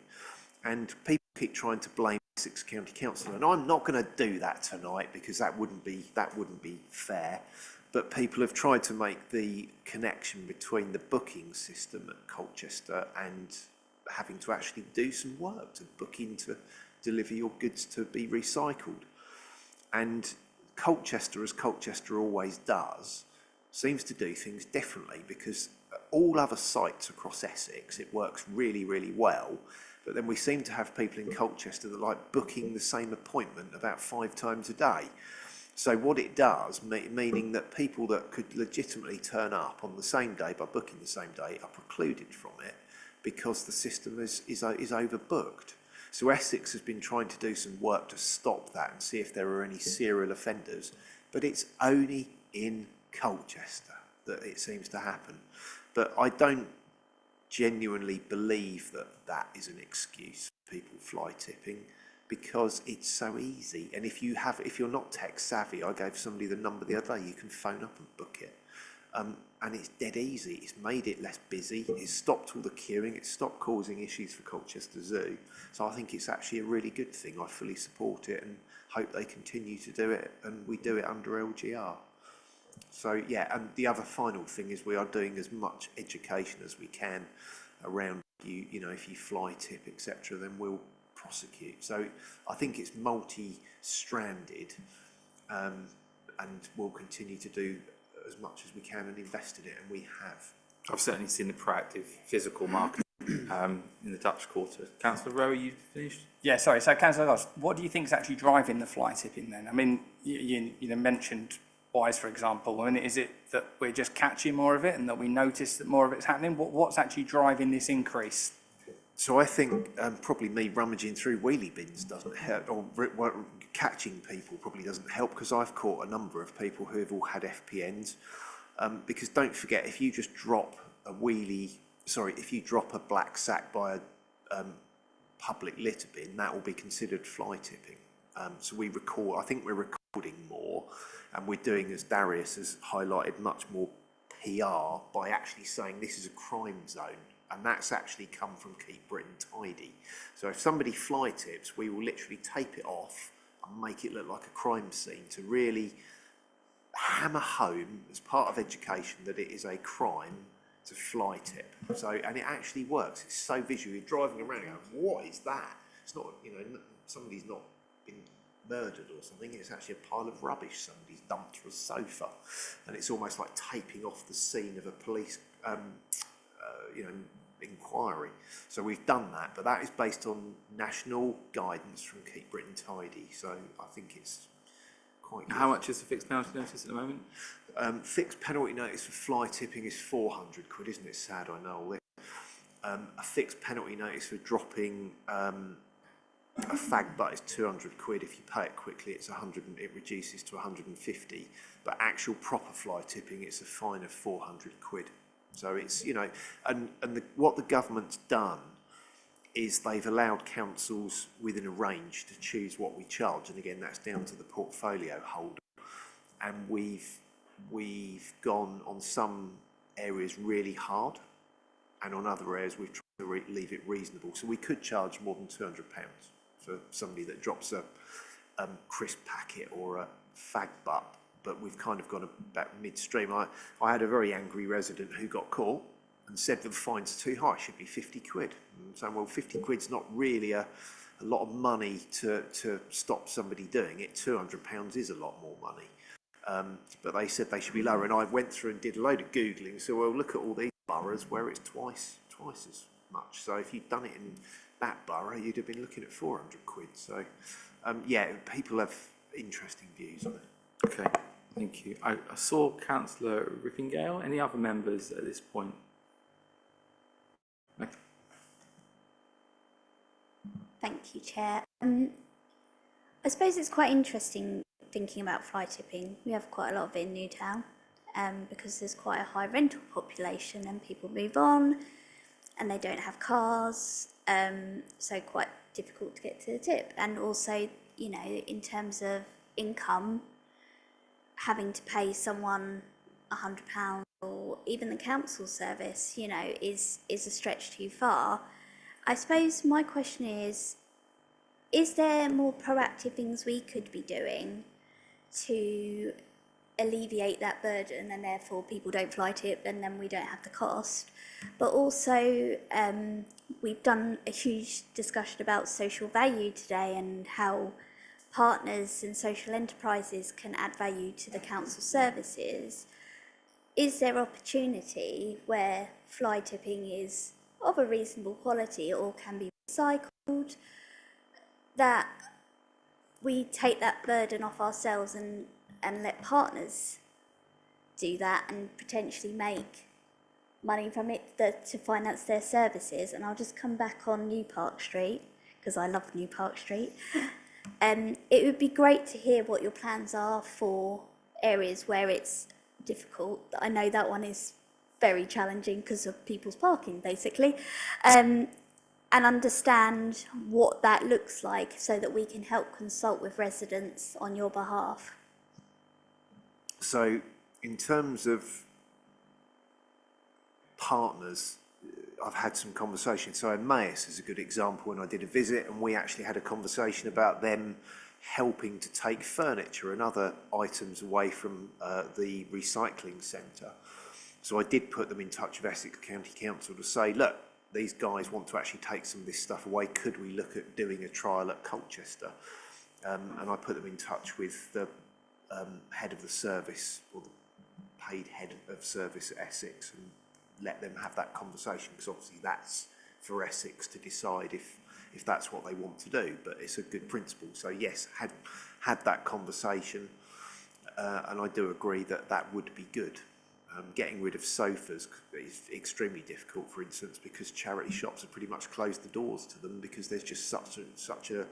And people keep trying to blame Essex County Council, and I'm not going to do that tonight because that wouldn't be fair. But people have tried to make the connection between the booking system at Colchester and having to actually do some work to book in to deliver your goods to be recycled. And Colchester, as Colchester always does, seems to do things differently, because all other sites across Essex, it works really, really well. But then we seem to have people in Colchester that like booking the same appointment about 5 times a day. So what it does, meaning that people that could legitimately turn up on the same day by booking the same day are precluded from it because the system is overbooked. So Essex has been trying to do some work to stop that and see if there are any serial offenders, but it's only in Colchester that it seems to happen. But I don't genuinely believe that that is an excuse for people fly tipping, because it's so easy. And if you're not tech savvy, I gave somebody the number the other day, you can phone up and book it. And it's dead easy. It's made it less busy. It's stopped all the queuing. It's stopped causing issues for Colchester Zoo. So I think it's actually a really good thing. I fully support it and hope they continue to do it, and we do it under LGR. So yeah, and the other final thing is we are doing as much education as we can around if you fly tip, etc., then we'll prosecute. So I think it's multi-stranded, and we'll continue to do as much as we can and invest in it, and we have. I've certainly seen the proactive physical marketing in the Dutch Quarter. Councillor Rowe, you finished? Yeah, sorry. So, Councillor Goss, what do you think is actually driving the fly tipping then? I mean, you mentioned Wise, for example. I mean, is it that we're just catching more of it and that we notice that more of it's happening? What's actually driving this increase? So I think probably me rummaging through wheelie bins doesn't help, or catching people probably doesn't help, because I've caught a number of people who have all had FPNs. Because don't forget, if you just drop if you drop a black sack by a public litter bin, that will be considered fly tipping. So I think we're recording more, and we're doing, as Darius has highlighted, much more PR by actually saying this is a crime zone. And that's actually come from Keep Britain Tidy. So if somebody fly tips, we will literally tape it off and make it look like a crime scene to really hammer home, as part of education, that it is a crime to fly tip. So, and it actually works. It's so visual. You're driving around and going, what is that? It's not, somebody's not been murdered or something. It's actually a pile of rubbish somebody's dumped through a sofa. And it's almost like taping off the scene of a police, inquiry. So we've done that, but that is based on national guidance from Keep Britain Tidy. So I think it's quite good. How much is the fixed penalty notice at the moment? Fixed penalty notice for fly tipping is 400 quid, isn't it? Sad, I know all this. A fixed penalty notice for dropping a fag butt is 200 quid. If you pay it quickly, it's 100, and it reduces to 150. But actual proper fly tipping, it's a fine of 400 quid. So it's, what the government's done is they've allowed councils within a range to choose what we charge. And again, that's down to the portfolio holder. And we've gone on some areas really hard, and on other areas we've tried to leave it reasonable. So we could charge more than £200 for somebody that drops a crisp packet or a fag butt. But we've kind of gone about midstream. I had a very angry resident who got caught and said that the fine's too high, it should be 50 quid. And so, well, 50 quid's not really a lot of money to stop somebody doing it. £200 is a lot more money. But they said they should be lower. And I went through and did a load of Googling. So, well, look at all these boroughs where it's twice as much. So if you'd done it in that borough, you'd have been looking at 400 quid. So, people have interesting views on it. Okay. Thank you. I saw Councillor Rippingale. Any other members at this point? No. Thank you, Chair. I suppose it's quite interesting thinking about fly tipping. We have quite a lot of it in Newtown because there's quite a high rental population and people move on and they don't have cars, so quite difficult to get to the tip. And also, in terms of income, having to pay someone £100 or even the council service, is a stretch too far. I suppose my question is there more proactive things we could be doing to alleviate that burden, and therefore people don't fly tip and then we don't have the cost? But also, we've done a huge discussion about social value today and how partners and social enterprises can add value to the council services. Is there opportunity where fly tipping is of a reasonable quality or can be recycled, that we take that burden off ourselves and let partners do that and potentially make money from it to finance their services? And I'll just come back on New Park Street, because I love New Park Street. It would be great to hear what your plans are for areas where it's difficult. I know that one is very challenging because of people's parking, basically, and understand what that looks like so that we can help consult with residents on your behalf. So in terms of partners, I've had some conversations. So Emmaus is a good example, and I did a visit and we actually had a conversation about them helping to take furniture and other items away from the recycling centre. So I did put them in touch with Essex County Council to say, look, these guys want to actually take some of this stuff away. Could we look at doing a trial at Colchester? And I put them in touch with the head of the service, or the paid head of service at Essex, and let them have that conversation, because obviously that's for Essex to decide if that's what they want to do, but it's a good principle. So yes, had that conversation, and I do agree that that would be good. Getting rid of sofas is extremely difficult, for instance, because charity shops have pretty much closed the doors to them because there's just such a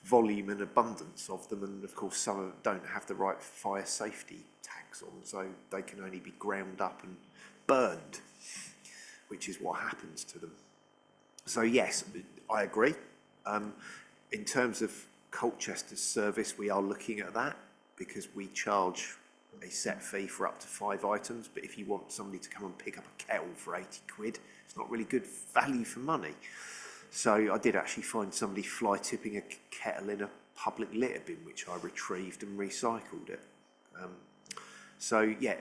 volume and abundance of them, and of course some of them don't have the right fire safety tags on, so they can only be ground up and burned, which is what happens to them. So yes, I agree. In terms of Colchester's service, we are looking at that because we charge a set fee for up to 5 items, but if you want somebody to come and pick up a kettle for 80 quid, it's not really good value for money. So I did actually find somebody fly tipping a kettle in a public litter bin, which I retrieved and recycled it. So yeah,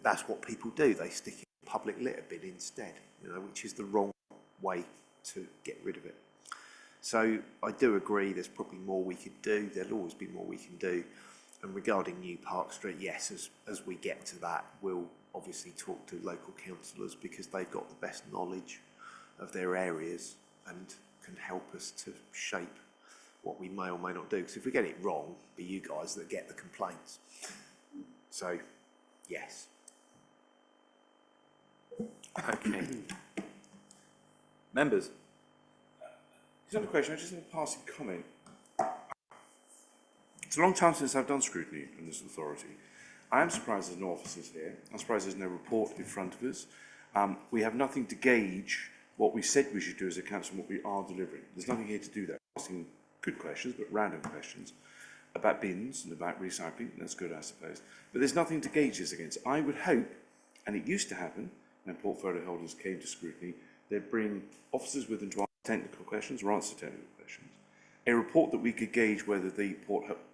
that's what people do. They stick it in a public litter bin instead, which is the wrong way to get rid of it. So I do agree there's probably more we could do. There'll always be more we can do. And regarding New Park Street, yes, as we get to that, we'll obviously talk to local councillors because they've got the best knowledge of their areas and can help us to shape what we may or may not do. Because if we get it wrong, it'll be you guys that get the complaints. So, yes. Okay. Members? It's not a question, I just have a passing comment. It's a long time since I've done scrutiny in this authority. I am surprised there's no officers here. I'm surprised there's no report in front of us. We have nothing to gauge what we said we should do as a council and what we are delivering. There's nothing here to do that. Asking good questions, but random questions about bins and about recycling. That's good, I suppose. But there's nothing to gauge this against. I would hope, and it used to happen when portfolio holders came to scrutiny, they'd bring officers with them to answer technical questions or answer technical questions. A report that we could gauge whether the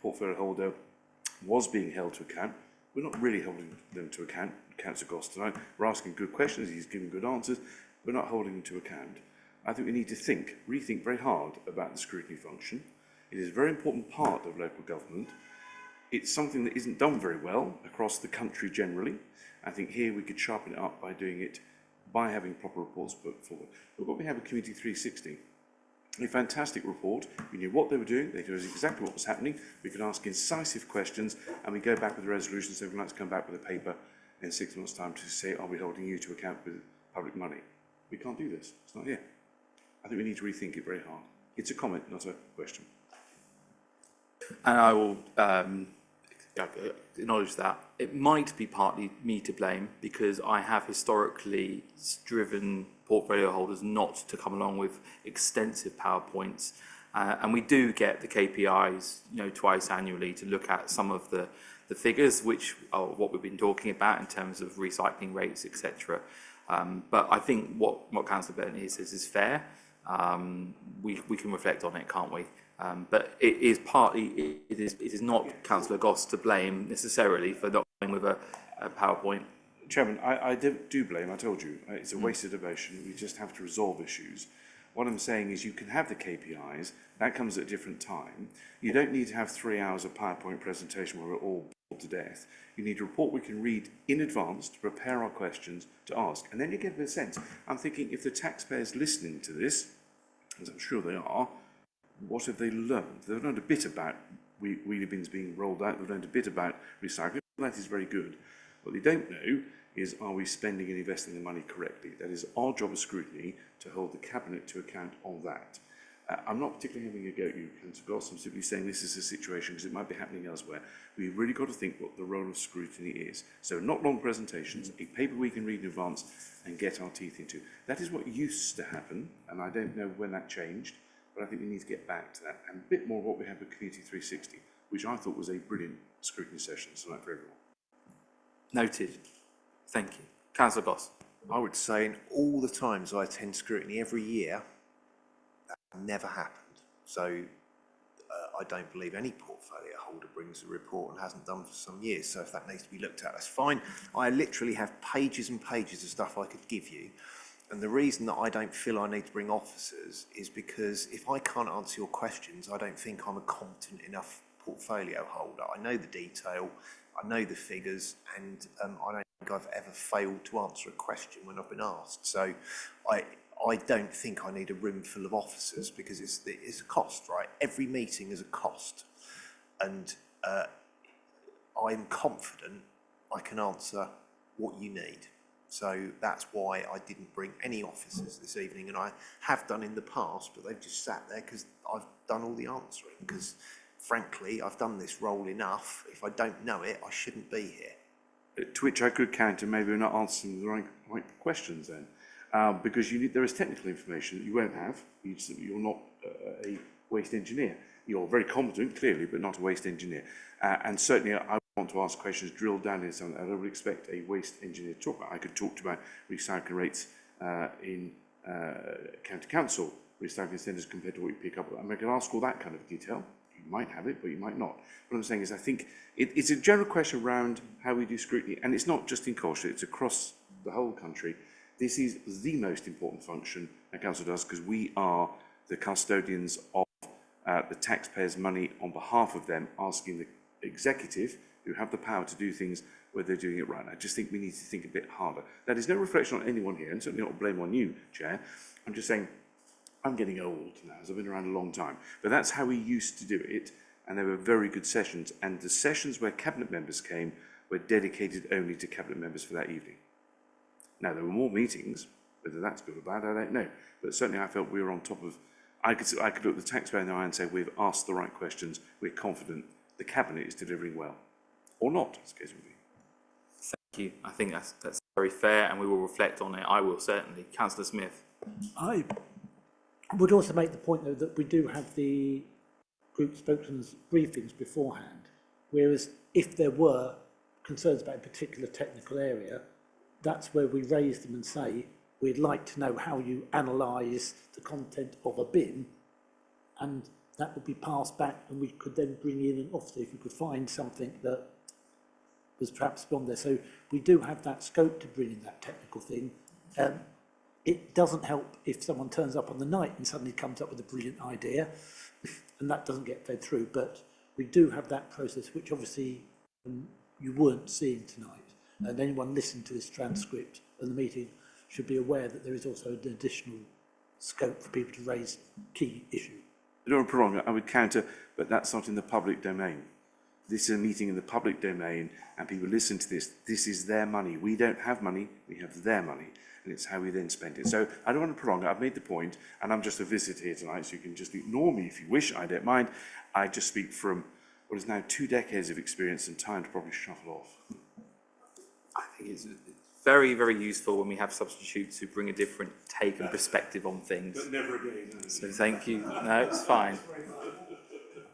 portfolio holder was being held to account. We're not really holding them to account, Councillor Goss tonight. We're asking good questions, he's giving good answers. We're not holding them to account. I think we need to rethink very hard about the scrutiny function. It is a very important part of local government. It's something that isn't done very well across the country generally. I think here we could sharpen it up by doing it, by having proper reports put forward. But what we have with Community 360, a fantastic report. We knew what they were doing. They told us exactly what was happening. We could ask incisive questions, and we go back with a resolution. So we'd like to come back with a paper in 6 months' time to say, are we holding you to account with public money? We can't do this. It's not here. I think we need to rethink it very hard. It's a comment, not a question. And I will acknowledge that. It might be partly me to blame because I have historically driven portfolio holders not to come along with extensive PowerPoints. And we do get the KPIs, twice annually to look at some of the figures, which are what we've been talking about in terms of recycling rates, etc. But I think what Councillor Bentley says is fair. We can reflect on it, can't we? But it is partly, it is not Councillor Goss to blame necessarily for not going with a PowerPoint. Chairman, I do blame, I told you, it's a wasted emotion. We just have to resolve issues. What I'm saying is you can have the KPIs, that comes at a different time. You don't need to have 3 hours of PowerPoint presentation where we're all bored to death. You need a report we can read in advance to prepare our questions to ask. And then you get a bit of sense. I'm thinking if the taxpayers listening to this, as I'm sure they are, what have they learned? They've learned a bit about wheelie bins being rolled out. They've learned a bit about recycling. That is very good. What they don't know is, are we spending and investing the money correctly? That is our job as scrutiny to hold the Cabinet to account on that. I'm not particularly having a go at you, Councillor Goss. I'm simply saying this is a situation because it might be happening elsewhere. We've really got to think what the role of scrutiny is. So not long presentations, a paper we can read in advance and get our teeth into. That is what used to happen, and I don't know when that changed, but I think we need to get back to that. And a bit more of what we have with Community 360, which I thought was a brilliant scrutiny session tonight for everyone. Noted. Thank you. Councillor Goss. I would say in all the times I attend scrutiny every year, that never happened. So I don't believe any portfolio holder brings a report and hasn't done for some years. So if that needs to be looked at, that's fine. I literally have pages and pages of stuff I could give you. And the reason that I don't feel I need to bring officers is because if I can't answer your questions, I don't think I'm a competent enough portfolio holder. I know the detail, I know the figures, and I don't think I've ever failed to answer a question when I've been asked. So I don't think I need a room full of officers because it's a cost, right? Every meeting is a cost. And I'm confident I can answer what you need. So that's why I didn't bring any officers this evening, and I have done in the past, but they've just sat there because I've done all the answering. Because frankly, I've done this role enough. If I don't know it, I shouldn't be here. To which I could counter, maybe we're not answering the right questions then. Because there is technical information that you won't have. You're not a waste engineer. You're very competent, clearly, but not a waste engineer. And certainly I want to ask questions, drill down into something that I would expect a waste engineer to talk about. I could talk about recycling rates in county council recycling centres compared to what you pick up. I mean, I can ask all that kind of detail. You might have it, but you might not. What I'm saying is I think it's a general question around how we do scrutiny, and it's not just in Colchester, it's across the whole country. This is the most important function a council does because we are the custodians of the taxpayers' money on behalf of them, asking the executive, who have the power to do things, whether they're doing it right. I just think we need to think a bit harder. That is no reflection on anyone here, and certainly not a blame on you, Chair. I'm just saying, I'm getting old now, as I've been around a long time. But that's how we used to do it, and they were very good sessions. And the sessions where Cabinet members came were dedicated only to Cabinet members for that evening. Now, there were more meetings, whether that's good or bad, I don't know. But certainly I felt we were on top of... I could look the taxpayer in the eye and say, we've asked the right questions, we're confident the Cabinet is delivering well. Or not, as the case would be. Thank you. I think that's very fair, and we will reflect on it. I will certainly. Councillor Smith. I would also make the point, though, that we do have the group spokesmen's briefings beforehand, whereas if there were concerns about a particular technical area, that's where we raise them and say, we'd like to know how you analyse the content of a bin, and that would be passed back, and we could then bring in an officer if we could find something that was perhaps beyond there. So we do have that scope to bring in that technical thing. It doesn't help if someone turns up on the night and suddenly comes up with a brilliant idea, and that doesn't get fed through. But we do have that process, which obviously you weren't seeing tonight. And anyone listening to this transcript of the meeting should be aware that there is also an additional scope for people to raise key issues. I don't want to prolong it, I would counter, but that's not in the public domain. This is a meeting in the public domain, and people listen to this. This is their money. We don't have money, we have their money, and it's how we then spend it. So I don't want to prolong it. I've made the point, and I'm just a visitor here tonight, so you can just ignore me if you wish. I don't mind. I just speak from what is now 2 decades of experience and time to probably shuffle off. I think it's very, very useful when we have substitutes who bring a different take and perspective on things. But never again. So thank you. No, it's fine.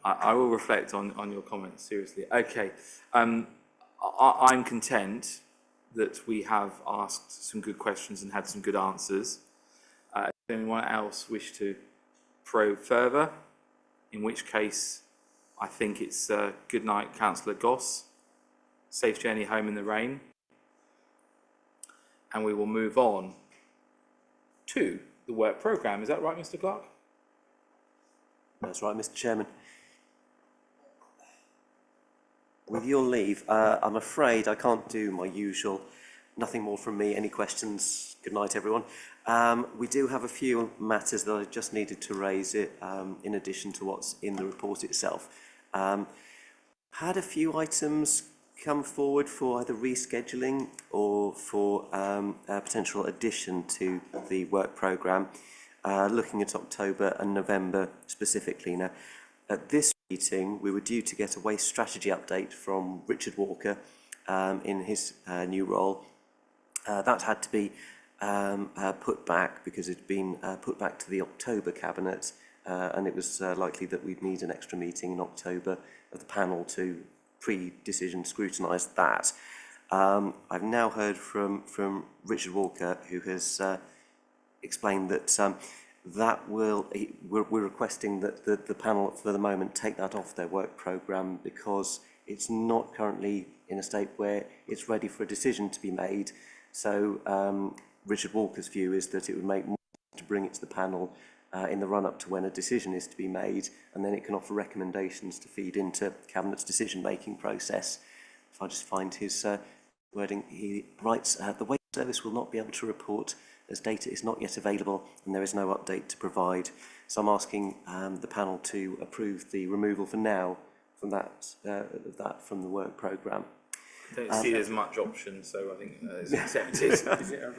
I will reflect on your comments, seriously. Okay. I'm content that we have asked some good questions and had some good answers. Does anyone else wish to probe further? In which case, I think it's good night, Councillor Goss. Safe journey home in the rain. And we will move on to the work programme. Is that right, Mr. Clark? That's right, Mr. Chairman. With your leave, I'm afraid I can't do my usual. Nothing more from me. Any questions? Good night, everyone. We do have a few matters that I just needed to raise it in addition to what's in the report itself. Had a few items come forward for either rescheduling or for a potential addition to the work programme, looking at October and November specifically. Now, at this meeting, we were due to get a waste strategy update from Richard Walker in his new role. That had to be put back because it had been put back to the October Cabinet, and it was likely that we'd need an extra meeting in October of the panel to pre-decision scrutinise that. I've now heard from Richard Walker, who has explained that we're requesting that the panel for the moment take that off their work programme because it's not currently in a state where it's ready for a decision to be made. So Richard Walker's view is that it would make more sense to bring it to the panel in the run-up to when a decision is to be made, and then it can offer recommendations to feed into Cabinet's decision-making process. If I just find his wording, he writes, the Waste Service will not be able to report as data is not yet available and there is no update to provide. So I'm asking the panel to approve the removal for now from that from the work programme. I don't see there's much option, so I think it's accepted. Is it a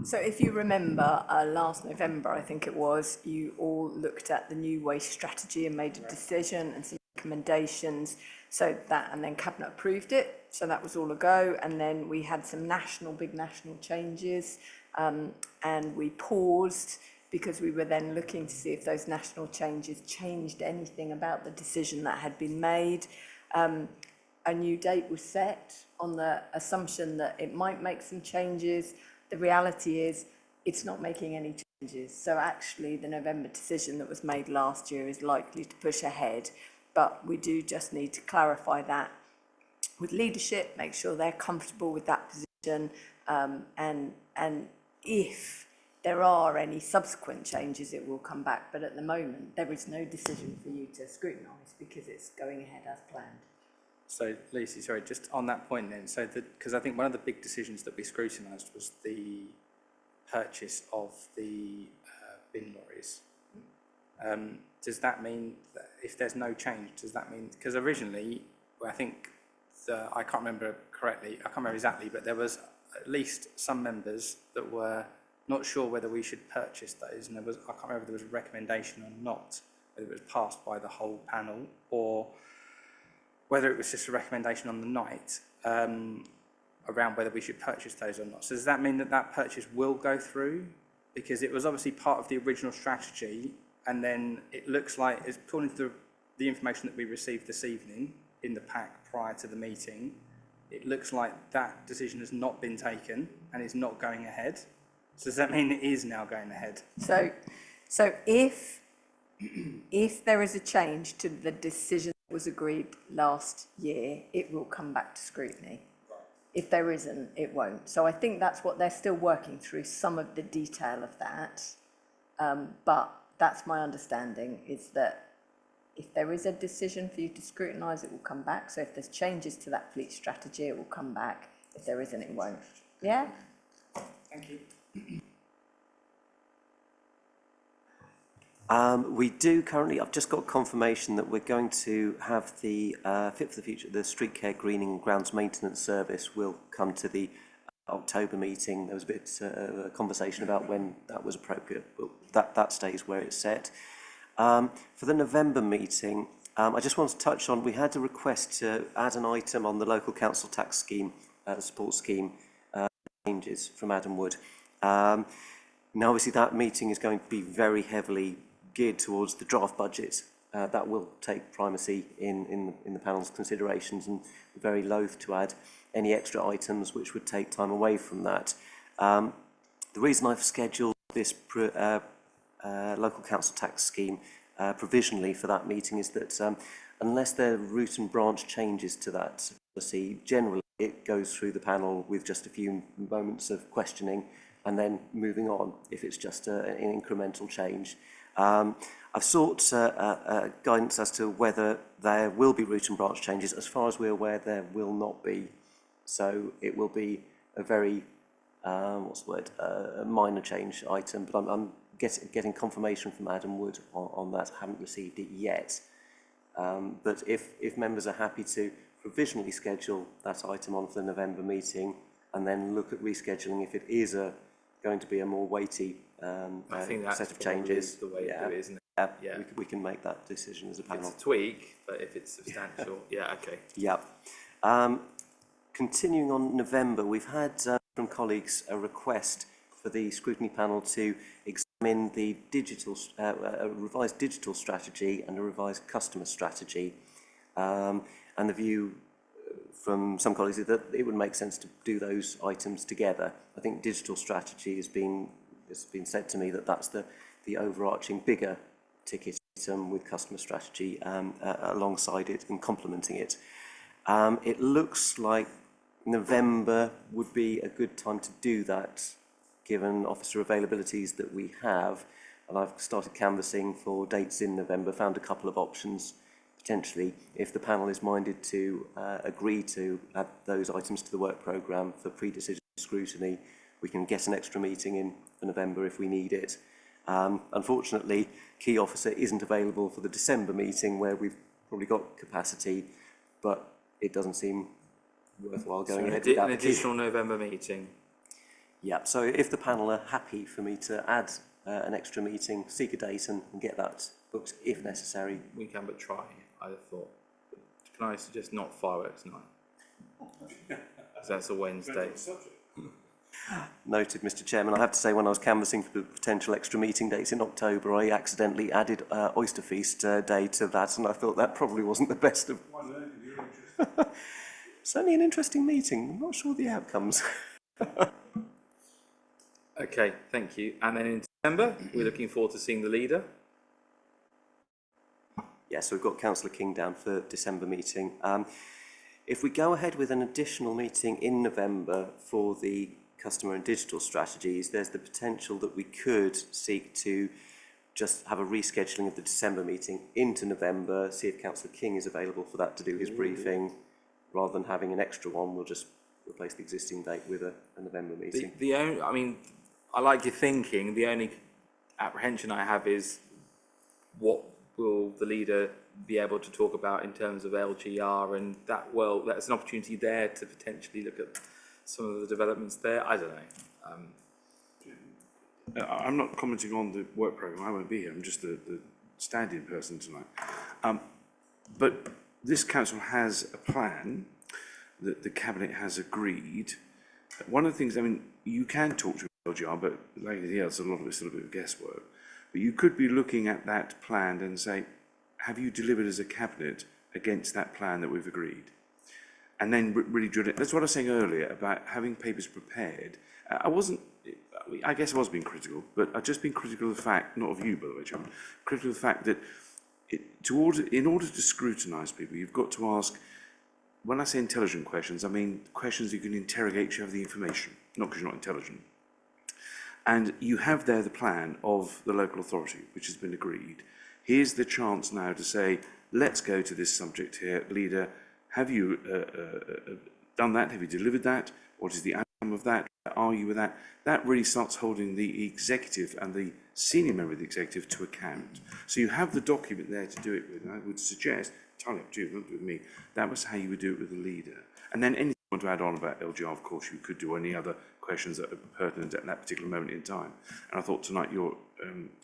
So if you remember, last November, I think it was, you all looked at the new waste strategy and made a decision and some recommendations. So that, and then Cabinet approved it. So that was all a go. And then we had some big national changes, and we paused because we were then looking to see if those national changes changed anything about the decision that had been made. A new date was set on the assumption that it might make some changes. The reality is it's not making any changes. So actually the November decision that was made last year is likely to push ahead, but we do just need to clarify that with leadership, make sure they're comfortable with that position, and if there are any subsequent changes, it will come back. But at the moment, there is no decision for you to scrutinise because it's going ahead as planned. So, Lucy, sorry, just on that point then, so because I think one of the big decisions that we scrutinised was the purchase of the bin lorries. Does that mean that if there's no change, does that mean, because originally, I think, I can't remember correctly, I can't remember exactly, but there was at least some members that were not sure whether we should purchase those, and I can't remember if there was a recommendation or not, whether it was passed by the whole panel, or whether it was just a recommendation on the night around whether we should purchase those or not. So does that mean that that purchase will go through? Because it was obviously part of the original strategy, and then it looks like, according to the information that we received this evening in the pack prior to the meeting, it looks like that decision has not been taken and is not going ahead. So does that mean it is now going ahead? So if there is a change to the decision that was agreed last year, it will come back to scrutiny. Right. If there isn't, it won't. So I think that's what they're still working through, some of the detail of that. But that's my understanding, is that if there is a decision for you to scrutinise, it will come back. So if there's changes to that fleet strategy, it will come back. If there isn't, it won't. Yeah? Thank you. We do currently, I've just got confirmation that we're going to have the Fit for the Future, the Street Care Greening and Grounds Maintenance Service will come to the October meeting. There was a bit of a conversation about when that was appropriate, but that stays where it's set. For the November meeting, I just want to touch on, we had a request to add an item on the local council tax scheme, support scheme changes from Adam Wood. Now obviously that meeting is going to be very heavily geared towards the draft budget. That will take primacy in the panel's considerations, and we're very loath to add any extra items which would take time away from that. The reason I've scheduled this local council tax scheme provisionally for that meeting is that unless there are root and branch changes to that policy, generally it goes through the panel with just a few moments of questioning and then moving on if it's just an incremental change. I've sought guidance as to whether there will be root and branch changes. As far as we're aware, there will not be. So it will be a very, a minor change item, but I'm getting confirmation from Adam Wood on that. I haven't received it yet. But if members are happy to provisionally schedule that item on for the November meeting and then look at rescheduling if it is going to be a more weighty I think that's set of changes. The way to do it, isn't it? Yeah. We can make that decision as a panel. It's a tweak, but if it's substantial, yeah, okay. Yeah. Continuing on November, we've had from colleagues a request for the scrutiny panel to examine the a revised digital strategy and a revised customer strategy. And the view from some colleagues is that it would make sense to do those items together. I think digital strategy has been said to me that that's the overarching bigger ticket item, with customer strategy alongside it and complementing it. It looks like November would be a good time to do that, given officer availabilities that we have. And I've started canvassing for dates in November, found a couple of options, potentially, if the panel is minded to agree to add those items to the work programme for pre-decision scrutiny, we can get an extra meeting in for November if we need it. Unfortunately, Key Officer isn't available for the December meeting where we've probably got capacity, but it doesn't seem worthwhile going ahead without an the key. additional November meeting. Yeah, so if the panel are happy for me to add an extra meeting, seek a date and get that booked if necessary. We can but try, I'd have thought. Can I suggest not fireworks night? Because that's a Wednesday. Noted, Mr. Chairman. I have to say, when I was canvassing for potential extra meeting dates in October, I accidentally added Oyster Feast Day to that, and I thought that probably wasn't the best of... Certainly an interesting meeting. I'm not sure the outcomes. Okay, thank you. And then in December, we're looking forward to seeing the leader. Yes, so we've got Councillor King down for December meeting. If we go ahead with an additional meeting in November for the customer and digital strategies, there's the potential that we could seek to just have a rescheduling of the December meeting into November, see if Councillor King is available for that to do his briefing. Rather than having an extra one, we'll just replace the existing date with a November meeting. The only, I mean, I like your thinking. The only apprehension I have is what will the leader be able to talk about in terms of LGR, and that, well, that's an opportunity there to potentially look at some of the developments there. I don't know. I'm not commenting on the work programme. I won't be here. I'm just the stand-in person tonight. But this council has a plan that the Cabinet has agreed. One of the things, I mean, you can talk to LGR, but like anything else, a lot of it's still a bit of guesswork. But you could be looking at that plan and say, have you delivered as a Cabinet against that plan that we've agreed? And then really drill it. That's what I was saying earlier about having papers prepared. I guess I was being critical, but I've just been critical of the fact, not of you, by the way, Chairman, critical of the fact that in order to scrutinise people, you've got to ask, when I say intelligent questions, I mean questions you can interrogate, you have the information, not because you're not intelligent. And you have there the plan of the local authority, which has been agreed. Here's the chance now to say, let's go to this subject here. Leader, have you done that? Have you delivered that? What is the outcome of that? Are you with that? That really starts holding the executive and the senior member of the executive to account. So you have the document there to do it with. And I would suggest, entirely up to you, not with me, that was how you would do it with the leader. And then anything you want to add on about LGR, of course, you could do any other questions that are pertinent at that particular moment in time. And I thought tonight your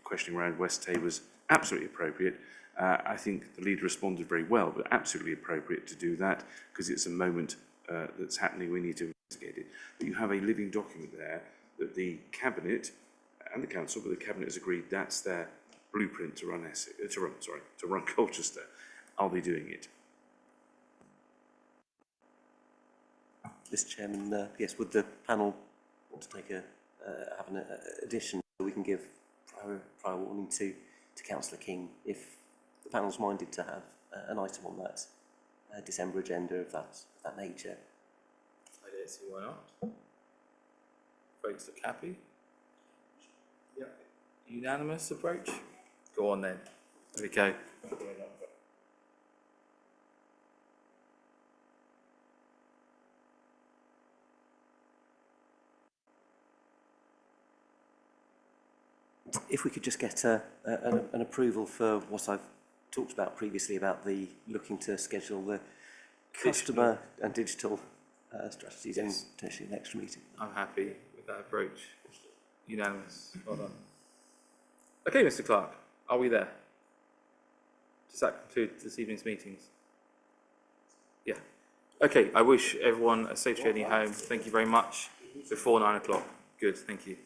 questioning around West Tay was absolutely appropriate. I think the leader responded very well, but absolutely appropriate to do that because it's a moment that's happening. We need to investigate it. But you have a living document there that the Cabinet and the Council, but the Cabinet has agreed that's their blueprint to run to run Colchester. Are they doing it? Mr. Chairman, yes, would the panel want to take have an addition so we can give prior warning to Councillor King if the panel's minded to have an item on that December agenda of that nature? I don't see why not. Folks look happy. Yeah. Unanimous approach? Go on then. There we go. If we could just get an approval for what I've talked about previously about the looking to schedule the customer and digital strategies in potentially an extra meeting. I'm happy with that approach. Unanimous. Well done. Okay, Mr. Clark, are we there? Does that conclude this evening's meetings? Yeah. Okay, I wish everyone a safe journey home. Thank you very much. Before 9 o'clock. Good, thank you.